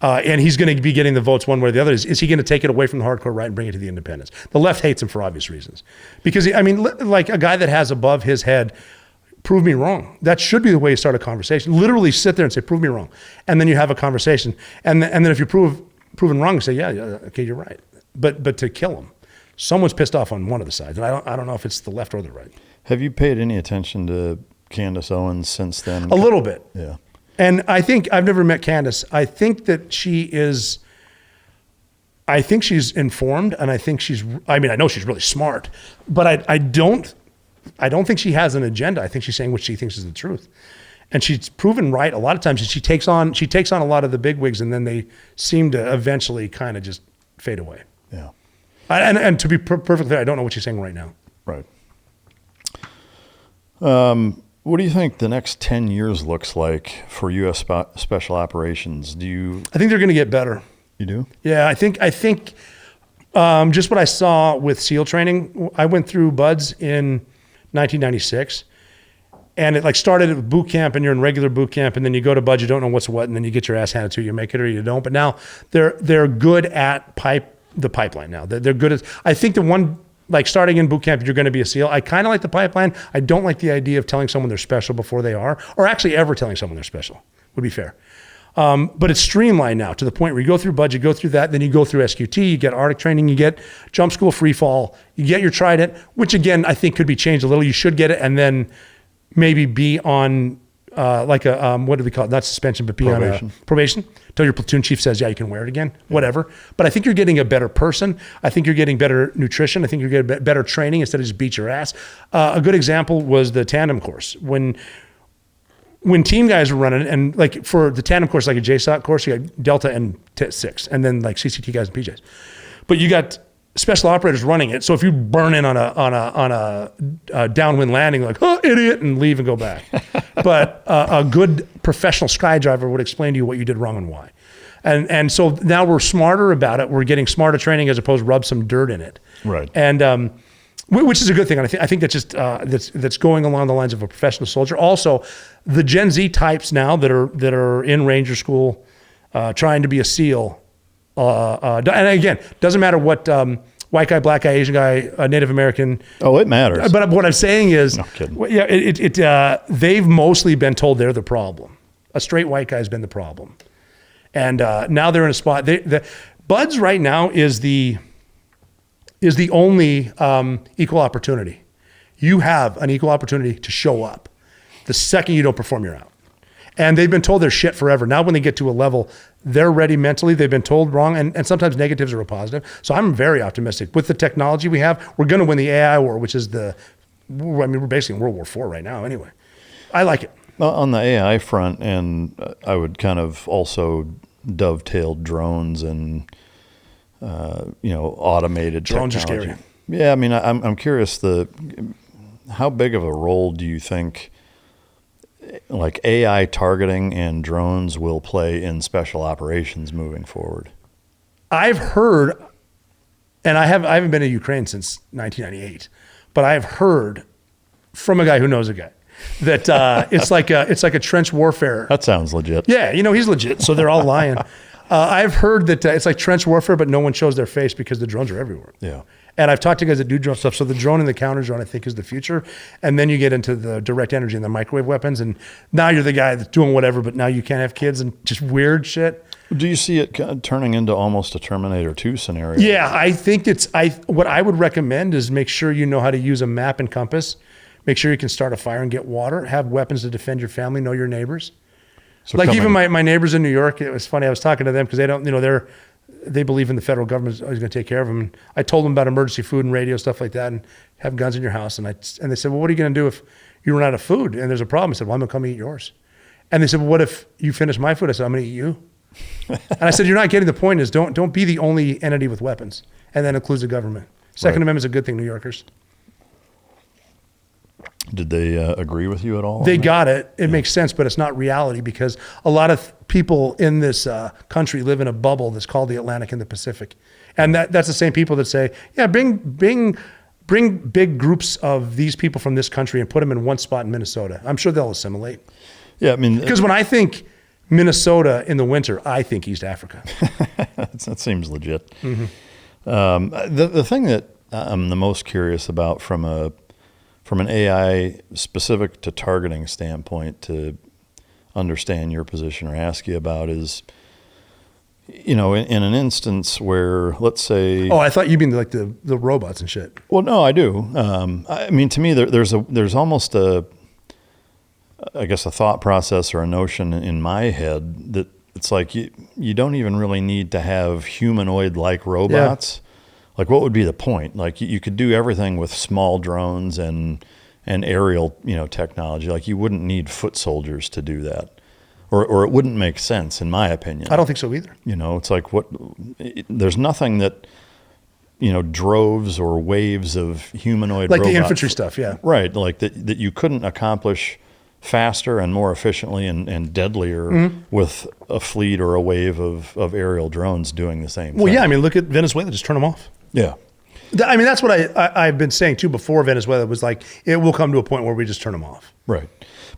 And he's going to be getting the votes one way or the other. Is he going to take it away from the hardcore right and bring it to the independents? The left hates him for obvious reasons. Because, like a guy that has above his head, prove me wrong. That should be the way you start a conversation. Literally sit there and say, prove me wrong. And then you have a conversation. And then if you're proven wrong, you say, yeah, okay, you're right. But to kill him, someone's pissed off on one of the sides. And I don't know if it's the left or the right. Have you paid any attention to Candace Owens since then? A little bit. Yeah. And I think, I've never met Candace. I think that she is, I think she's informed, and I think I know she's really smart, but I don't think she has an agenda. I think she's saying what she thinks is the truth. And she's proven right a lot of times. She takes on a lot of the bigwigs, and then they seem to eventually kind of just fade away. Yeah. And to be perfectly clear, I don't know what she's saying right now. Right. What do you think the next 10 years looks like for U.S. Special Operations? I think they're going to get better. You do? Yeah, I think just what I saw with SEAL training, I went through BUDS in 1996. And it like started at boot camp, and you're in regular boot camp, and then you go to BUD, you don't know what's what, and then you get your ass handed to you, make it or you don't. But now they're good at the pipeline now. They're good at, I think the one, like starting in boot camp, you're going to be a SEAL. I kind of like the pipeline. I don't like the idea of telling someone they're special before they are, or actually ever telling someone they're special, would be fair. But it's streamlined now to the point where you go through BUD, you go through that, then you go through SQT, you get Arctic training, you get jump school free fall, you get your Trident, which again, I think could be changed a little. You should get it, and then maybe be on like a, what do we call it? Not suspension, but be probation. On a probation until your platoon chief says, yeah, you can wear it again, whatever. But I think you're getting a better person. I think you're getting better nutrition. I think you're getting better training instead of just beat your ass. A good example was the tandem course. When team guys were running, and like for the tandem course, like a JSOC course, you got Delta and 6, and then like CCT guys and PJs. But you got special operators running it. So if you burn in on a downwind landing, like, oh, idiot, and leave and go back. But a good professional skydriver would explain to you what you did wrong and why. And so now we're smarter about it. We're getting smarter training as opposed to rub some dirt in it. Right. And which is a good thing. And I think that's just that's going along the lines of a professional soldier. Also, the Gen Z types now that are in Ranger School, trying to be a SEAL. And again, doesn't matter what white guy, black guy, Asian guy, Native American. Oh, it matters. But what I'm saying is, no kidding. Yeah, they've mostly been told they're the problem. A straight white guy's been the problem, and now they're in a spot. The BUDS right now is the only equal opportunity. You have an equal opportunity to show up. The second you don't perform, you're out. And they've been told they're shit forever. Now when they get to a level, they're ready mentally. They've been told wrong, and sometimes negatives are a positive. So I'm very optimistic. With the technology we have, we're going to win the AI war, which is we're basically in World War IV right now anyway. I like it. On the AI front, and I would kind of also dovetail drones and, automated drones technology. Are scary. Yeah, I mean, I'm curious, how big of a role do you think like AI targeting and drones will play in special operations moving forward? I've heard, and I haven't been to Ukraine since 1998, but I've heard from a guy who knows a guy that it's like a trench warfare. That sounds legit. Yeah, he's legit, so they're all lying. I've heard that it's like trench warfare, but no one shows their face because the drones are everywhere. Yeah. And I've talked to guys that do drone stuff. So the drone and the counter drone, I think, is the future. And then you get into the direct energy and the microwave weapons. And now you're the guy that's doing whatever, but now you can't have kids and just weird shit. Do you see it turning into almost a Terminator 2 scenario? Yeah, I think what I would recommend is make sure you know how to use a map and compass. Make sure you can start a fire and get water. Have weapons to defend your family. Know your neighbors. So like even my neighbors in New York, it was funny. I was talking to them because they don't, they believe in the federal government is always going to take care of them. And I told them about emergency food and radio, stuff like that, and have guns in your house. And they said, well, what are you going to do if you run out of food and there's a problem? I said, well, I'm going to come eat yours. And they said, well, what if you finish my food? I said, I'm going to eat you. And I said, you're not getting the point is don't be the only entity with weapons. And that includes the government. Second Amendment is a good thing, New Yorkers. Did they agree with you at all? They got it. It makes sense, but it's not reality because a lot of people in this country live in a bubble that's called the Atlantic and the Pacific. And that's the same people that say, yeah, bring big groups of these people from this country and put them in one spot in Minnesota. I'm sure they'll assimilate. Yeah, I mean... Because when I think Minnesota in the winter, I think East Africa. That seems legit. Mm-hmm. The thing that I'm the most curious about from an AI specific to targeting standpoint to understand your position or ask you about is, in an instance where, let's say... Oh, I thought you mean like the robots and shit. Well, no, I do. I mean, to me, there's almost a thought process or a notion in my head that it's like you don't even really need to have humanoid-like robots. Like, what would be the point? Like, you could do everything with small drones and aerial, technology. Like, you wouldn't need foot soldiers to do that, or it wouldn't make sense, in my opinion. I don't think so either. It's like there's nothing that, droves or waves of humanoid like robots, the infantry stuff, yeah. Right, like that you couldn't accomplish faster and more efficiently and deadlier with a fleet or a wave of aerial drones doing the same thing. Well, yeah, I mean, look at Venezuela, just turn them off. Yeah. I mean, that's what I've been saying too before Venezuela was like, it will come to a point where we just turn them off. Right.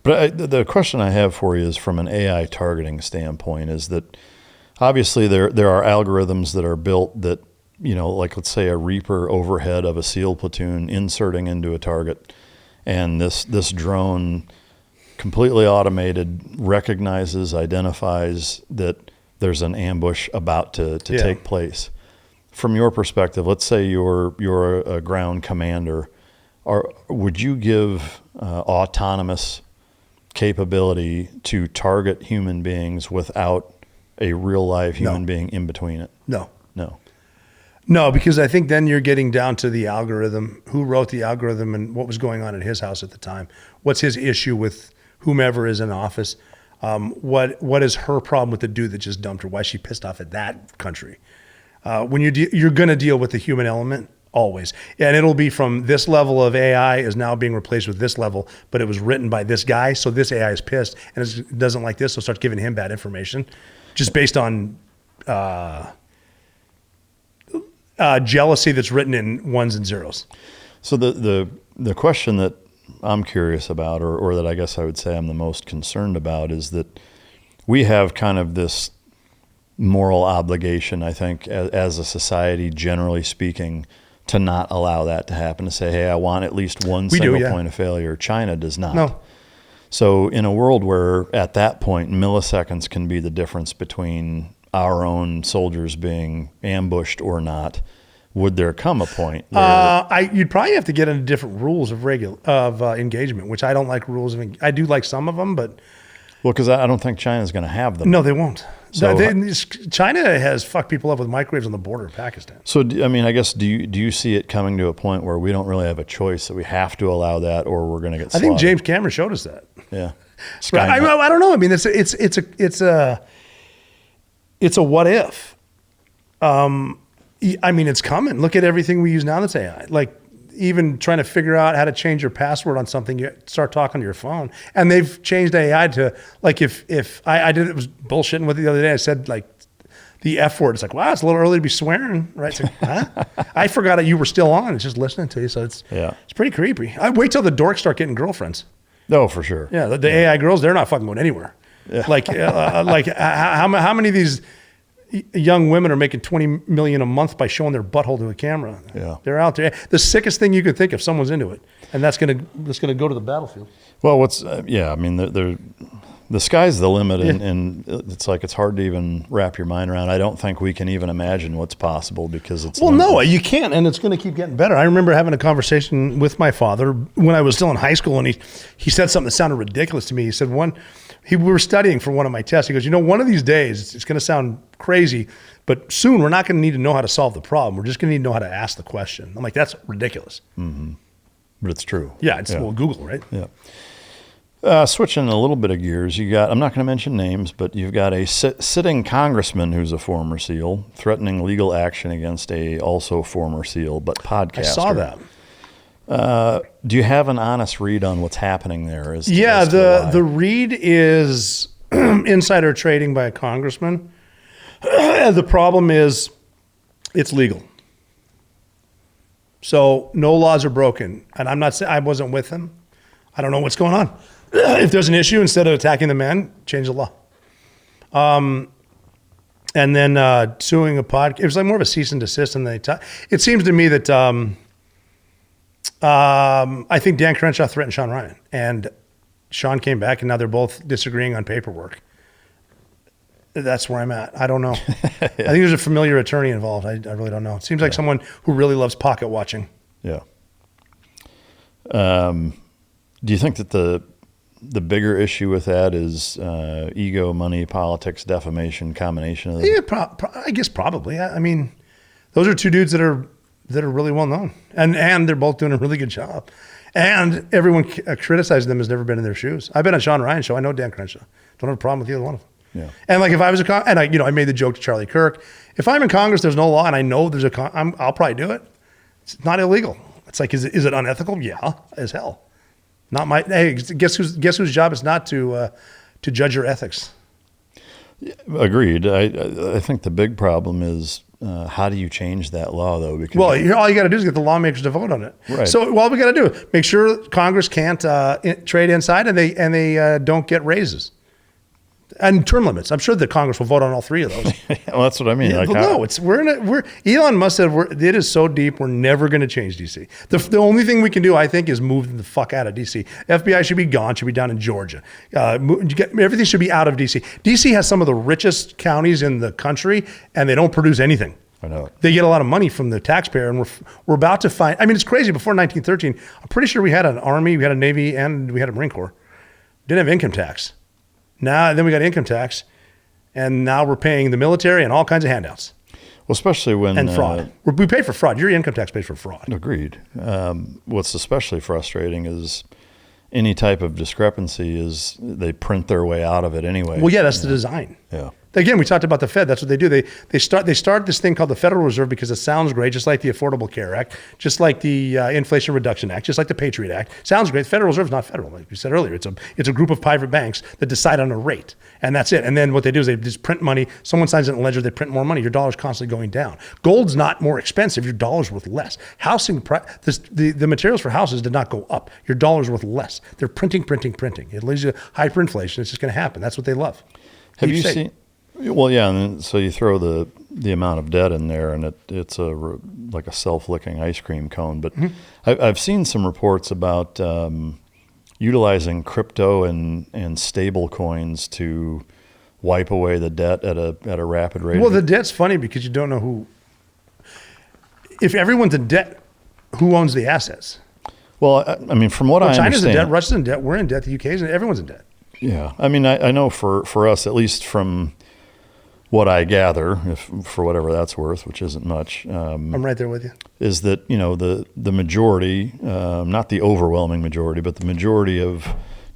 But the question I have for you is from an AI targeting standpoint is that obviously there are algorithms that are built that, like let's say a Reaper overhead of a SEAL platoon inserting into a target, and this drone completely automated recognizes, identifies that there's an ambush about to take place. From your perspective, let's say you're a ground commander, would you give autonomous capability to target human beings without a real live human being in between it? No, because I think then you're getting down to the algorithm, who wrote the algorithm and what was going on in his house at the time. What's his issue with whomever is in office? What is her problem with the dude that just dumped her? Why is she pissed off at that country? When you're going to deal with the human element always, and it'll be from this level of AI is now being replaced with this level, but it was written by this guy, so this AI is pissed and it doesn't like this, so starts giving him bad information, just based on jealousy that's written in ones and zeros. So the question that I'm curious about, or that I guess I would say I'm the most concerned about, is that we have kind of this moral obligation, I think, as a society, generally speaking, to not allow that to happen, to say, hey, I want at least one single point of failure. China does not. No. So in a world where at that point milliseconds can be the difference between our own soldiers being ambushed or not, would there come a point where you'd probably have to get into different rules of engagement, which I don't like rules of. I do like some of them, but because I don't think China's going to have them. No, they won't. So China has fucked people up with microwaves on the border of Pakistan. So I mean, I guess do you see it coming to a point where we don't really have a choice, that we have to allow that, or we're going to get slaughtered? I think James Cameron showed us that. Yeah. I don't know. I mean, it's a what if. I mean, it's coming. Look at everything we use now that's AI. Like, even trying to figure out how to change your password on something, you start talking to your phone. And they've changed AI to, like, if I did it, was bullshitting with it the other day. I said, like, the F word. It's like, wow, it's a little early to be swearing, right? It's like, huh? I forgot that you were still on. It's just listening to you. So it's pretty creepy. I wait till the dorks start getting girlfriends. No, for sure. Yeah, the AI girls, they're not fucking going anywhere. Yeah. Like how many of these young women are making $20 million a month by showing their butthole to a camera? Yeah, they're out there. The sickest thing you could think of, someone's into it, and that's gonna go to the battlefield. Well, I mean, the sky's the limit, and it's like it's hard to even wrap your mind around. I don't think we can even imagine what's possible, because it's limitless. No, you can't, and it's going to keep getting better. I remember having a conversation with my father when I was still in high school, and he said something that sounded ridiculous to me. He said we were studying for one of my tests. He goes, one of these days, it's going to sound crazy, but soon we're not going to need to know how to solve the problem. We're just going to need to know how to ask the question. I'm like, that's ridiculous. Mm-hmm. But it's true. Yeah, well, Google, right? Yeah. Switching a little bit of gears, I'm not going to mention names, but you've got a sitting congressman who's a former SEAL threatening legal action against a also former SEAL, but podcaster. I saw that. Do you have an honest read on what's happening there? The read is insider trading by a congressman. The problem is it's legal. So no laws are broken. And I'm not saying I wasn't with him. I don't know what's going on. If there's an issue, instead of attacking the man, change the law. And then suing a podcast. It was like more of a cease and desist. And it seems to me that I think Dan Crenshaw threatened Sean Ryan. And Sean came back, and now they're both disagreeing on paperwork. That's where I'm at. I don't know. I think there's a familiar attorney involved. I really don't know. It seems like someone who really loves pocket watching. Yeah. Do you think that the bigger issue with that is ego, money, politics, defamation, combination of them? Yeah, I guess probably. I mean, those are two dudes that are really well known, and they're both doing a really good job. And everyone criticizing them has never been in their shoes. I've been on Sean Ryan's show. I know Dan Crenshaw. Don't have a problem with either one of them. Yeah. And like if I was I made the joke to Charlie Kirk. If I'm in Congress, there's no law, and I know there's I'll probably do it. It's not illegal. It's like, is it unethical? Yeah, as hell. Not my. Hey, guess whose job it's not to judge your ethics. Agreed. I think the big problem is how do you change that law, though? Because all you got to do is get the lawmakers to vote on it. Right. So all we got to do is make sure Congress can't trade inside, and they don't get raises and term limits. I'm sure that Congress will vote on all three of those. well, that's what I mean. Yeah, Elon Musk said it is so deep we're never going to change DC. The only thing we can do, I think, is move the fuck out of DC. FBI should be gone. Should be down in Georgia. Everything should be out of DC. DC has some of the richest counties in the country, and they don't produce anything. I know. They get a lot of money from the taxpayer, and we're about to find. I mean, it's crazy. Before 1913, I'm pretty sure we had an Army, we had a Navy, and we had a Marine Corps. Didn't have income tax. Then we got income tax, and now we're paying the military and all kinds of handouts. Well, especially when... And fraud. We pay for fraud. Your income tax pays for fraud. Agreed. What's especially frustrating is any type of discrepancy is they print their way out of it anyway. Well, yeah, that's the design. Yeah. Again, we talked about the Fed. That's what they do. They start this thing called the Federal Reserve because it sounds great, just like the Affordable Care Act, just like the Inflation Reduction Act, just like the Patriot Act. Sounds great. The Federal Reserve is not federal, like we said earlier. It's a group of private banks that decide on a rate, and that's it. And then what they do is they just print money. Someone signs it in a ledger. They print more money. Your dollar's constantly going down. Gold's not more expensive. Your dollar's worth less. The materials for houses did not go up. Your dollar's worth less. They're printing. It leads to hyperinflation. It's just going to happen. That's what they love. Have you seen? Well, yeah, and then, so you throw the amount of debt in there, and it's like a self-licking ice cream cone. But I've seen some reports about utilizing crypto and stable coins to wipe away the debt at a rapid rate. Well, the debt's funny because you don't know who. If everyone's in debt, who owns the assets? Well, I mean, from what I understand, China's in debt, Russia's in debt, we're in debt, the UK's in debt, everyone's in debt. Yeah, I mean, I know for us, at least from what I gather, for whatever that's worth, which isn't much. I'm right there with you. Is that, the majority, not the overwhelming majority, but the majority of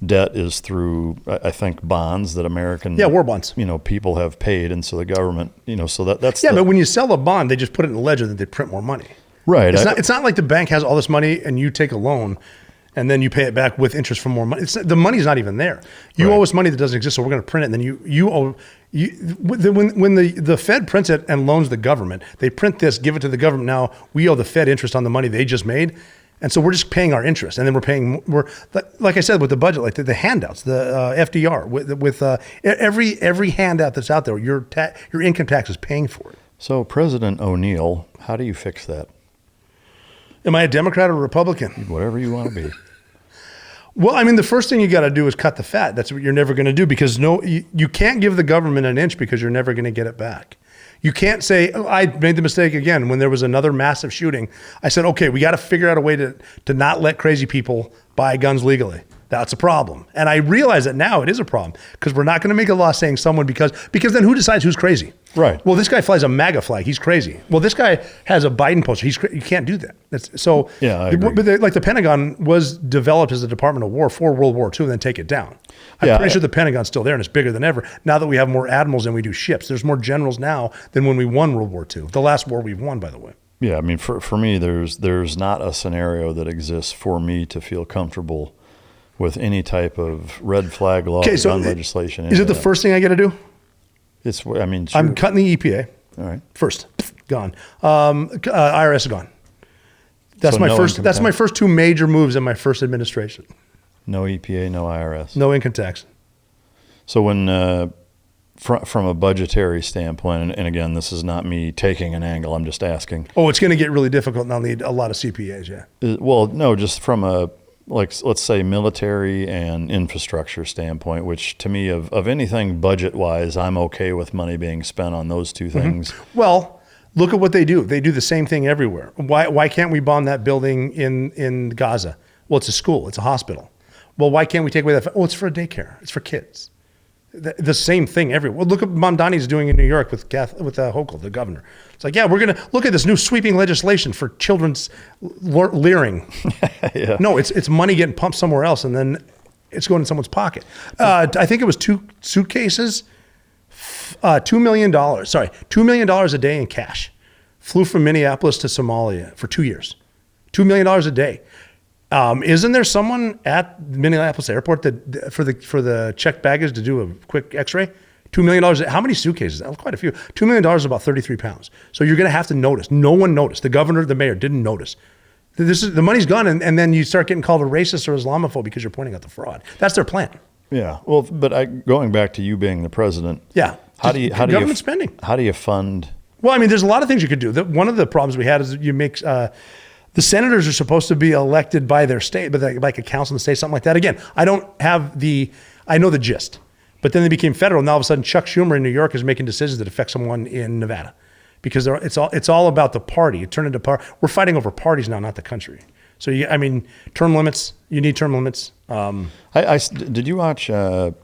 debt is through, I think, bonds that American war bonds. People have paid, and so the government, so that's but when you sell a bond, they just put it in a ledger that they print more money. Right. It's not like the bank has all this money and you take a loan and then you pay it back with interest for more money. The money's not even there. You owe us money that doesn't exist, so we're going to print it. And then you owe. When the Fed prints it and loans the government, they print this, give it to the government. Now we owe the Fed interest on the money they just made, and so we're just paying our interest. And then we're like I said with the budget, like the handouts, the FDR, with every handout that's out there, your income tax is paying for it. So President O'Neill, how do you fix that? Am I a Democrat or a Republican? Whatever you want to be. Well, I mean, the first thing you got to do is cut the fat. That's what you're never going to do because you can't give the government an inch because you're never going to get it back. You can't say, I made the mistake again when there was another massive shooting. I said, okay, we got to figure out a way to not let crazy people buy guns legally. That's a problem. And I realize that now it is a problem because we're not going to make a law saying someone because then who decides who's crazy? Right. Well, this guy flies a MAGA flag. He's crazy. Well, this guy has a Biden poster. You can't do that. Yeah, I agree. But like the Pentagon was developed as a Department of War for World War II and then take it down. I'm pretty sure the Pentagon's still there and it's bigger than ever. Now that we have more admirals than we do ships, there's more generals now than when we won World War II. The last war we've won, by the way. Yeah, I mean, for me, there's not a scenario that exists for me to feel comfortable with any type of red flag law, gun legislation. Is it the first thing I got to do? Sure. I'm cutting the EPA. All right. First, gone. IRS is gone. That's my first. That's my first two major moves in my first administration. No EPA, no IRS. No income tax. So when, from a budgetary standpoint, and again, this is not me taking an angle, I'm just asking. Oh, it's going to get really difficult and I'll need a lot of CPAs, yeah. Well, no, just from a, let's say military and infrastructure standpoint, which to me of anything budget-wise, I'm okay with money being spent on those two things. Mm-hmm. Well, look at what they do. They do the same thing everywhere. Why can't we bomb that building in Gaza? Well, it's a school. It's a hospital. Well, why can't we take away that? Oh, it's for a daycare. It's for kids. The same thing everywhere. Well, look at what Mamdani's doing in New York with Hochul, the governor. It's like, yeah, we're going to look at this new sweeping legislation for children's leering. Yeah. No, it's money getting pumped somewhere else, and then it's going in someone's pocket. I think it was 2 suitcases, $2 million. Sorry, $2 million a day in cash. Flew from Minneapolis to Somalia for 2 years. $2 million a day. Isn't there someone at Minneapolis airport that for the checked baggage to do a quick X-ray? $2 million. How many suitcases? That was quite a few. $2 million is about 33 pounds. So you're going to have to notice. No one noticed. The governor, the mayor didn't notice. The money's gone, and then you start getting called a racist or Islamophobe because you're pointing out the fraud. That's their plan. Yeah. Well, but going back to you being the president. Yeah. How do you government spending? How do you fund? Well, I mean, there's a lot of things you could do. One of the problems we had is you make the senators are supposed to be elected by their state, but like a council in the state, something like that. Again, I know the gist, but then they became federal. And all of a sudden, Chuck Schumer in New York is making decisions that affect someone in Nevada, because it's all about the party. It turned into party. We're fighting over parties now, not the country. So term limits. You need term limits. Did you watch Dan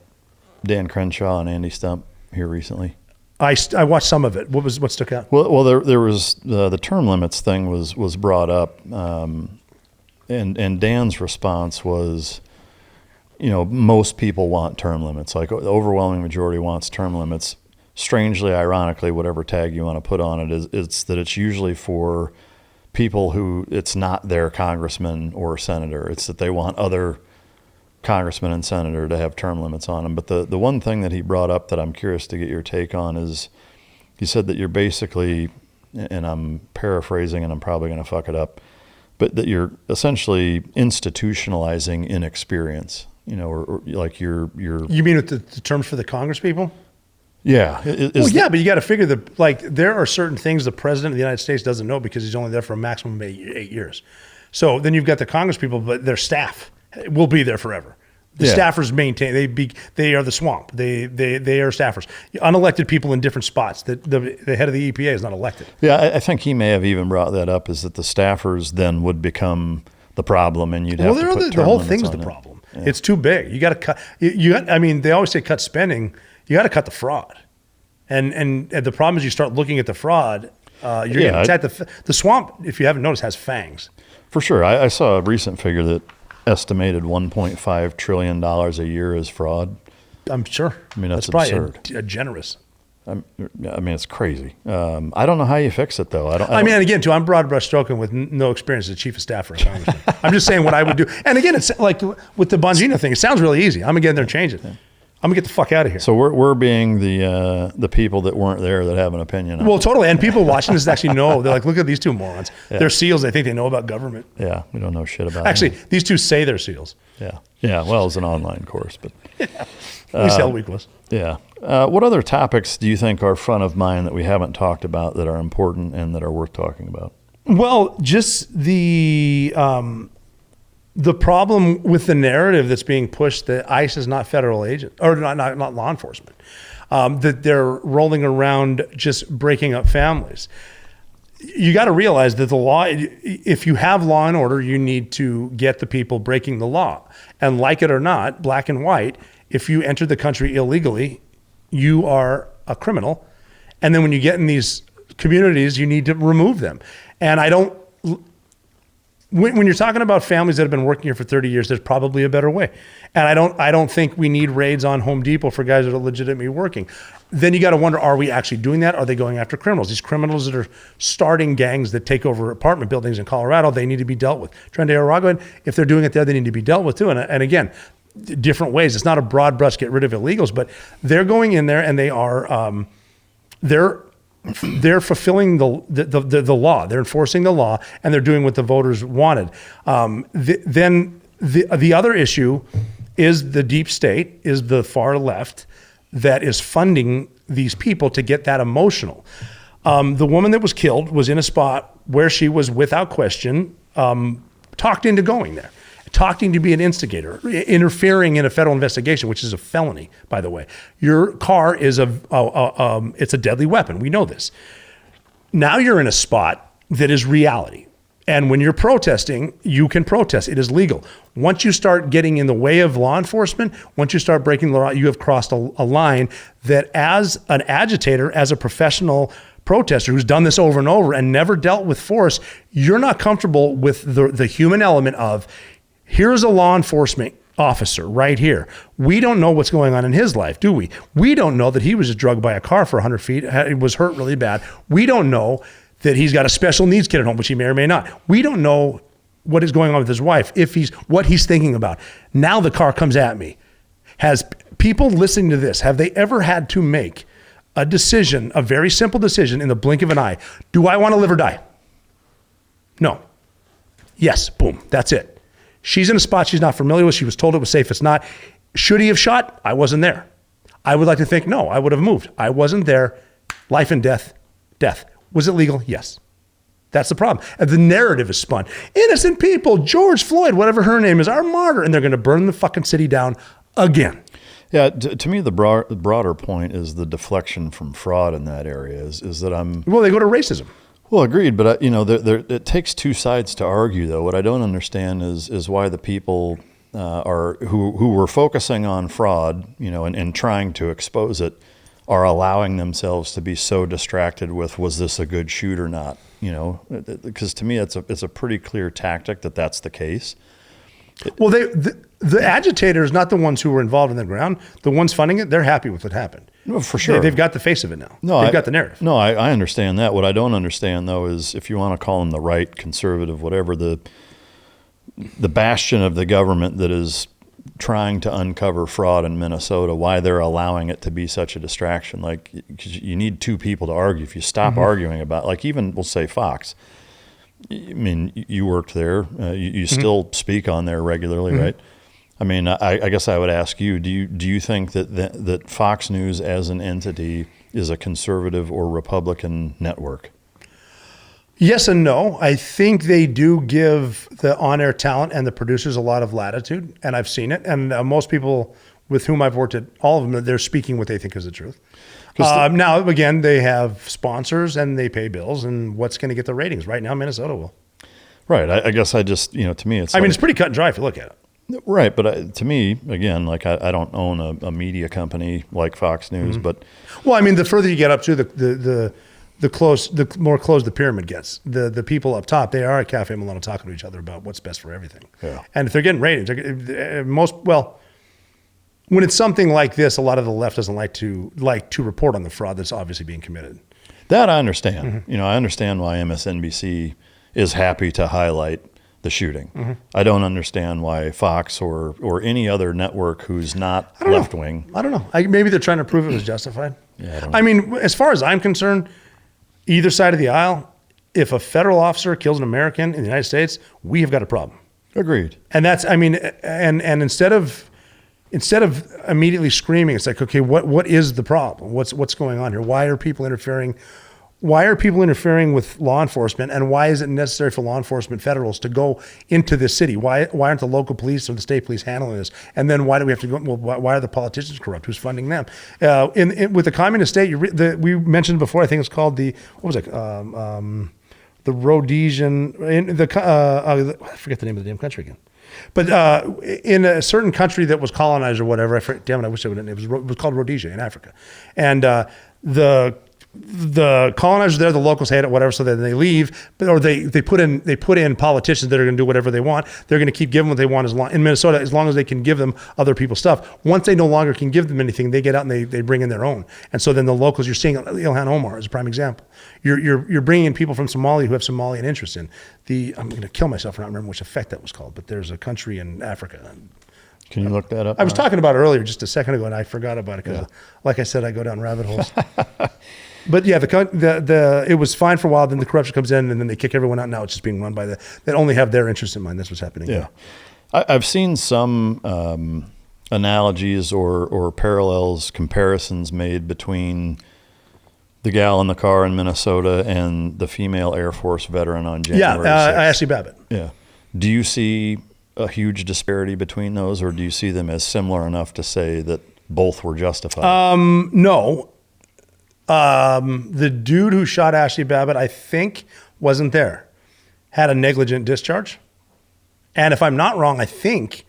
Crenshaw and Andy Stump here recently? I watched some of it. What stuck out? Well, there was the term limits thing was brought up, and Dan's response was, most people want term limits. Like the overwhelming majority wants term limits. Strangely, ironically, whatever tag you want to put on it it's that it's usually for people who it's not their congressman or senator. It's that they want other congressman and senator to have term limits on them. But the one thing that he brought up that I'm curious to get your take on is, he said that you're basically, and I'm paraphrasing and I'm probably going to fuck it up, but that you're essentially institutionalizing inexperience, or like you're. You mean with the terms for the Congress people? Yeah. But you got to figure there are certain things the president of the United States doesn't know because he's only there for a maximum of 8 years. So then you've got the Congress people, but their staff will be there forever. The staffers maintain. They are the swamp. They are staffers. Unelected people in different spots. The head of the EPA is not elected. Yeah, I think he may have even brought that up. Is that the staffers then would become the problem, and you'd have to put the whole term thing's limits the on problem. Yeah. It's too big. You got to cut. They always say cut spending. You got to cut the fraud, and the problem is you start looking at the fraud. The swamp, if you haven't noticed, has fangs. For sure. I saw a recent figure that estimated $1.5 trillion a year as fraud. I'm sure. I mean, that's probably absurd. Generous. I mean, it's crazy. I don't know how you fix it, though. Again, I'm broad brush stroking with no experience as chief of staff for a congressman. I'm just saying what I would do. And again, it's like with the Bongino thing, it sounds really easy. I'm going to get in there and change it. I'm going to get the fuck out of here. So we're being the people that weren't there that have an opinion on it. Well, totally. And people watching this actually know. They're like, look at these two morons. Yeah. They're SEALs. They think they know about government. Yeah, we don't know shit about Actually, them. These two say they're SEAls. Yeah. Yeah, well, it's an online course. But at least Hell Week was. Yeah. What other topics do you think are front of mind that we haven't talked about that are important and that are worth talking about? Well, just the problem with the narrative that's being pushed that ICE is not federal agent or not law enforcement, that they're rolling around just breaking up families. You got to realize that the law, if you have law and order, you need to get the people breaking the law. And like it or not, black and white, if you enter the country illegally, you are a criminal. And then when you get in these communities, you need to remove them. And when you're talking about families that have been working here for 30 years, there's probably a better way. And I don't think we need raids on Home Depot for guys that are legitimately working. Then you got to wonder, are we actually doing that? Are they going after criminals? These criminals that are starting gangs that take over apartment buildings in Colorado, they need to be dealt with. Trinidad and Tobago, if they're doing it there, they need to be dealt with too. And again, different ways. It's not a broad brush get rid of illegals, but they're going in there and they are they're fulfilling the law. They're enforcing the law, and they're doing what the voters wanted. Then the other issue is the deep state, is the far left that is funding these people to get that emotional. The woman that was killed was in a spot where she was, without question, talked into going there. Talking to be an instigator, interfering in a federal investigation, which is a felony, by the way. Your car is it's a deadly weapon. We know this. Now you're in a spot that is reality. And when you're protesting, you can protest. It is legal. Once you start getting in the way of law enforcement, once you start breaking the law, you have crossed a line that as an agitator, as a professional protester who's done this over and over and never dealt with force, you're not comfortable with the human element of, here's a law enforcement officer right here. We don't know what's going on in his life, do we? We don't know that he was just drugged by a car for 100 feet, was hurt really bad. We don't know that he's got a special needs kid at home, which he may or may not. We don't know what is going on with his wife, what he's thinking about. Now the car comes at me. Has people listening to this, have they ever had to make a decision, a very simple decision in the blink of an eye? Do I want to live or die? No. Yes, boom, that's it. She's in a spot she's not familiar with. She was told it was safe. It's not. Should he have shot? I wasn't there. I would like to think, no, I would have moved. I wasn't there. Life and death, death. Was it legal? Yes. That's the problem. And the narrative is spun. Innocent people, George Floyd, whatever her name is, our martyr, and they're going to burn the fucking city down again. Yeah, to me, the broader point is the deflection from fraud in that area is that Well, they go to racism. Well, agreed, but it takes two sides to argue, though. What I don't understand is why the people who were focusing on fraud, and trying to expose it, are allowing themselves to be so distracted with, was this a good shoot or not? Because to me, it's a pretty clear tactic that's the case. Well, the agitators, not the ones who were involved in the ground, the ones funding it, they're happy with what happened. No, for sure. They've got the face of it now. No, they've got the narrative. No, I understand that. What I don't understand, though, is if you want to call them the right, conservative, whatever, the bastion of the government that is trying to uncover fraud in Minnesota, why they're allowing it to be such a distraction. Like, 'cause you need two people to argue. If you stop arguing about, like, even we'll say Fox, I mean, you worked there, you still speak on there regularly, right? I mean, I guess I would ask you, do you think that Fox News as an entity is a conservative or Republican network? Yes and no. I think they do give the on-air talent and the producers a lot of latitude, and I've seen it. And most people with whom I've worked at, all of them, they're speaking what they think is the truth. Now, again, they have sponsors and they pay bills, and what's going to get the ratings? Right now, Minnesota will. Right. I guess I just, to me, it's I mean, it's pretty cut and dry if you look at it. Right. But to me, again, like I don't own a media company like Fox News, but. Well, I mean, the further you get up to the more closed the pyramid gets. The people up top, they are at Cafe Milano talking to each other about what's best for everything. Yeah. And if they're getting ratings, when it's something like this, a lot of the left doesn't like to report on the fraud that's obviously being committed. That I understand. I understand why MSNBC is happy to highlight the shooting. I don't understand why Fox or any other network who's not left wing. I don't know. Maybe they're trying to prove it was justified. Yeah, I don't know. I mean, as far as I'm concerned, either side of the aisle, if a federal officer kills an American in the United States, we have got a problem. Agreed. And that's, I mean, and instead of immediately screaming, it's like, okay, what is the problem? What's going on here? Why are people interfering? Why are people interfering with law enforcement, and why is it necessary for law enforcement federals to go into this city? Why aren't the local police or the state police handling this? And then why do we have to go? Well, why are the politicians corrupt? Who's funding them? With the communist state, we mentioned before, I think it's called the Rhodesian. I forget the name of the damn country again. But in a certain country that was colonized or whatever, I wish it was called Rhodesia in Africa, and the colonizers there, the locals hate it, whatever. So then they leave, or they put in politicians that are going to do whatever they want. They're going to keep giving what they want in Minnesota, as long as they can give them other people's stuff. Once they no longer can give them anything, they get out and they bring in their own. And so then the locals, you're seeing Ilhan Omar as a prime example. You're bringing in people from Somalia who have Somalian interest in I'm going to kill myself for not remembering which effect that was called, but there's a country in Africa. Can you look that up? I was talking about it earlier just a second ago, and I forgot about it because, like I said, I go down rabbit holes. But yeah, it was fine for a while. Then the corruption comes in, and then they kick everyone out. Now it's just being run by that only have their interest in mind. That's what's happening. Yeah, I've seen some analogies or parallels, comparisons made between the gal in the car in Minnesota and the female Air Force veteran on January 6th. Ashley Babbitt. Yeah. Do you see a huge disparity between those, or do you see them as similar enough to say that both were justified? No. The dude who shot Ashley Babbitt, I think, wasn't there. had a negligent discharge. And if I'm not wrong, I think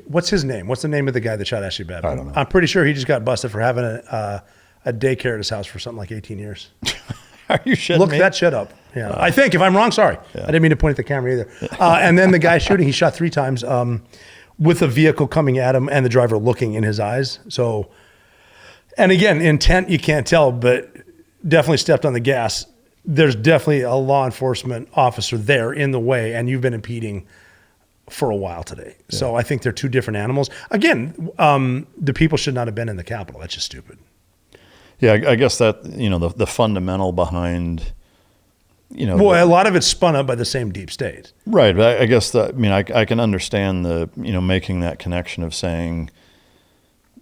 what's his name? What's the name of the guy that shot Ashley Babbitt? I don't know. I'm pretty sure he just got busted for having a daycare at his house for something like 18 years. Are you shitting Look me? that shit up. Yeah, I think if I'm wrong, sorry. Yeah. I didn't mean to point at the camera either. And then the guy shooting, he shot 3 times with a vehicle coming at him and the driver looking in his eyes. So, and again, intent you can't tell, but definitely stepped on the gas. There's definitely a law enforcement officer there in the way, and you've been impeding for a while today. Yeah. So I think they're 2 different animals. Again, the people should not have been in the Capitol. That's just stupid. Yeah, I guess that, the fundamental behind, Well, a lot of it's spun up by the same deep state. Right. I guess that, I can understand making that connection of saying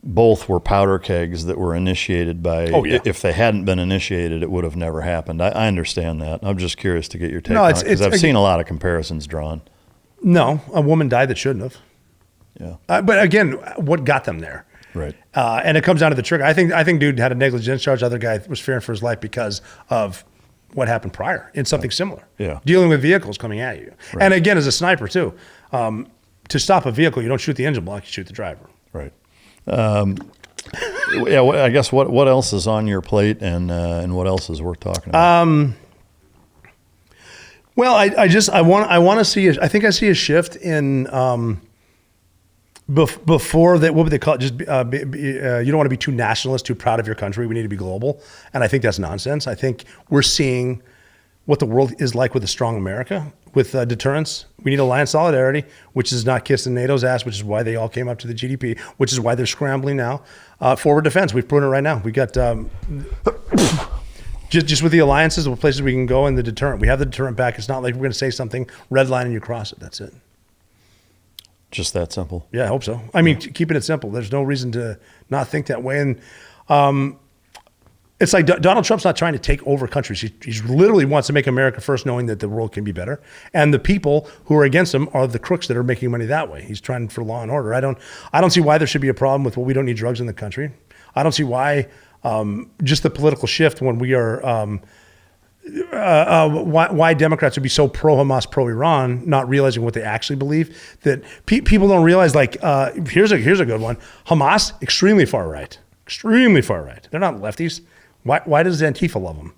both were powder kegs that were initiated by, if they hadn't been initiated, it would have never happened. I understand that. I'm just curious to get your take on it, because I've seen a lot of comparisons drawn. No, a woman died that shouldn't have. Yeah. But again, what got them there? Right. And it comes down to the trigger. I think dude had a negligent discharge. Other guy was fearing for his life because of what happened prior in something similar. Yeah. Dealing with vehicles coming at you. Right. And again, as a sniper too, to stop a vehicle, you don't shoot the engine block, you shoot the driver. Right. I guess what else is on your plate, and what else is worth talking about? Well, I want to see. I think I see a shift in before that. What would they call it? Just you don't want to be too nationalist, too proud of your country. We need to be global, and I think that's nonsense. I think we're seeing what the world is like with a strong America, with deterrence. We need alliance solidarity, which is not kissing NATO's ass, which is why they all came up to the GDP, which is why they're scrambling now. Forward defense, we've proven it right now. We got just with the alliances, the places we can go, and the deterrent. We have the deterrent back. It's not like we're going to say something, red line, and you cross it. That's it. Just that simple. Yeah, I hope so. I mean, keeping it simple. There's no reason to not think that way. And it's like Donald Trump's not trying to take over countries. He literally wants to make America first, knowing that the world can be better. And the people who are against him are the crooks that are making money that way. He's trying for law and order. I don't see why there should be a problem with, well, we don't need drugs in the country. I don't see why just the political shift when we are why Democrats would be so pro-Hamas, pro-Iran, not realizing what they actually believe. That people don't realize. Like here's a good one. Hamas, extremely far right. They're not lefties. Why does Antifa love them?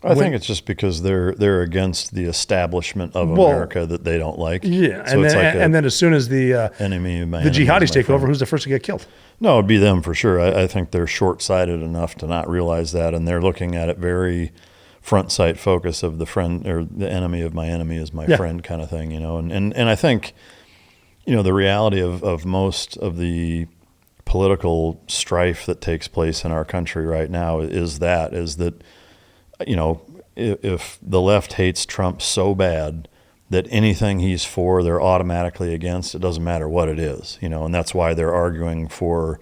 I think it's just because they're against the establishment of America that they don't like. Yeah, so and then as soon as the enemy of my the enemy is jihadis my take friend. over, who's the first to get killed? No, it'd be them for sure. I think they're short-sighted enough to not realize that, and they're looking at it very front sight focus of the friend or the enemy of my enemy is my friend kind of thing, And I think, the reality of most of the political strife that takes place in our country right now is that if the left hates Trump so bad that anything he's for, they're automatically against, it doesn't matter what it is, and that's why they're arguing for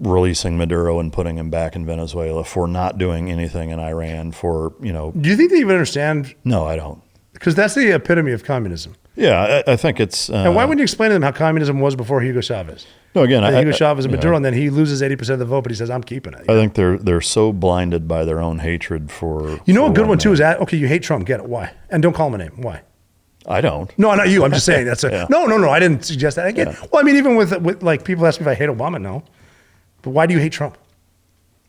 releasing Maduro and putting him back in Venezuela, for not doing anything in Iran, for, Do you think they even understand? No, I don't. Because that's the epitome of communism. Yeah, I think it's... and why wouldn't you explain to them how communism was before Hugo Chavez? No, again, Hugo Chavez and Maduro, and then he loses 80% of the vote, but he says, I'm keeping it. I think they're so blinded by their own hatred for... a good one, too, is okay, you hate Trump, get it, why? And don't call him a name, why? I don't. No, not you, I'm just saying. That's No, I didn't suggest that. Again, well, I mean, even with like, people ask me if I hate Obama, no. But why do you hate Trump?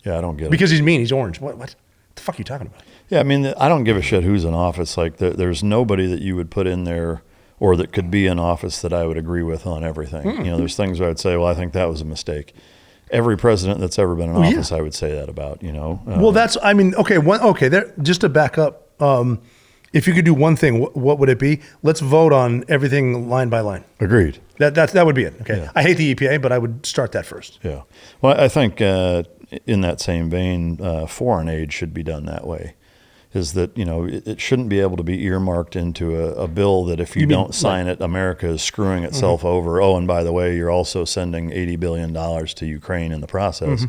Yeah, I don't get it. Because he's mean, he's orange. What the fuck are you talking about? Yeah, I mean, I don't give a shit who's in office. Like, there's nobody that you would put in there or that could be in office that I would agree with on everything. Mm-hmm. There's things where I'd say, well, I think that was a mistake. Every president that's ever been in office, I would say that about, well, there, just to back up, if you could do one thing, what would it be? Let's vote on everything line by line. Agreed. That would be it. Okay. Yeah. I hate the EPA, but I would start that first. Yeah. Well, I think in that same vein, foreign aid should be done that way. Is that, it shouldn't be able to be earmarked into a bill that if you don't sign it, America is screwing itself over. Oh, and by the way, you're also sending $80 billion to Ukraine in the process.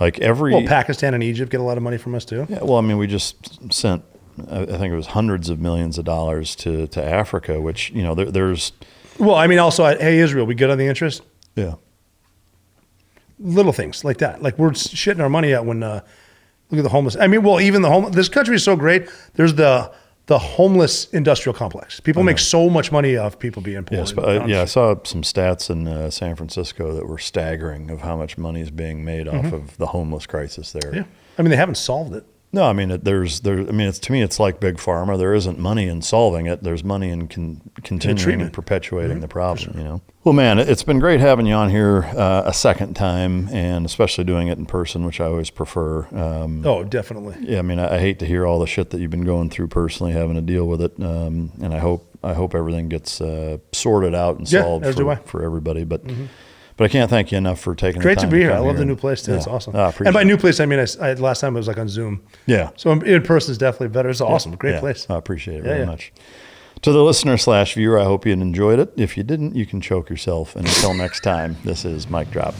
Like Well, Pakistan and Egypt get a lot of money from us too. Yeah. Well, I mean, we just sent, I think it was hundreds of millions of dollars to Africa, which, there's... Well, I mean, also, hey, Israel, we good on the interest? Yeah. Little things like that. Like, we're shitting our money out when... look at the homeless. I mean, well, even the homeless. This country is so great. There's the the homeless industrial complex. People make so much money off people being poor. Yes, I saw some stats in San Francisco that were staggering of how much money is being made off of the homeless crisis there. Yeah. I mean, they haven't solved it. No, I mean, to me, it's like big pharma. There isn't money in solving it. There's money in continuing and perpetuating the problem, you know? Well, man, it's been great having you on here a second time, and especially doing it in person, which I always prefer. Oh, definitely. Yeah, I mean, I hate to hear all the shit that you've been going through personally, having to deal with it. And I hope everything gets sorted out and solved for everybody. But I can't thank you enough for taking the time. Great to be here. I love the new place too. It's awesome. And by new place, I mean, I last time it was like on Zoom. Yeah. So in person is definitely better. It's awesome. Great place. I appreciate it very much. To the listener/viewer, I hope you enjoyed it. If you didn't, you can choke yourself. And until next time, this is Mic Drop.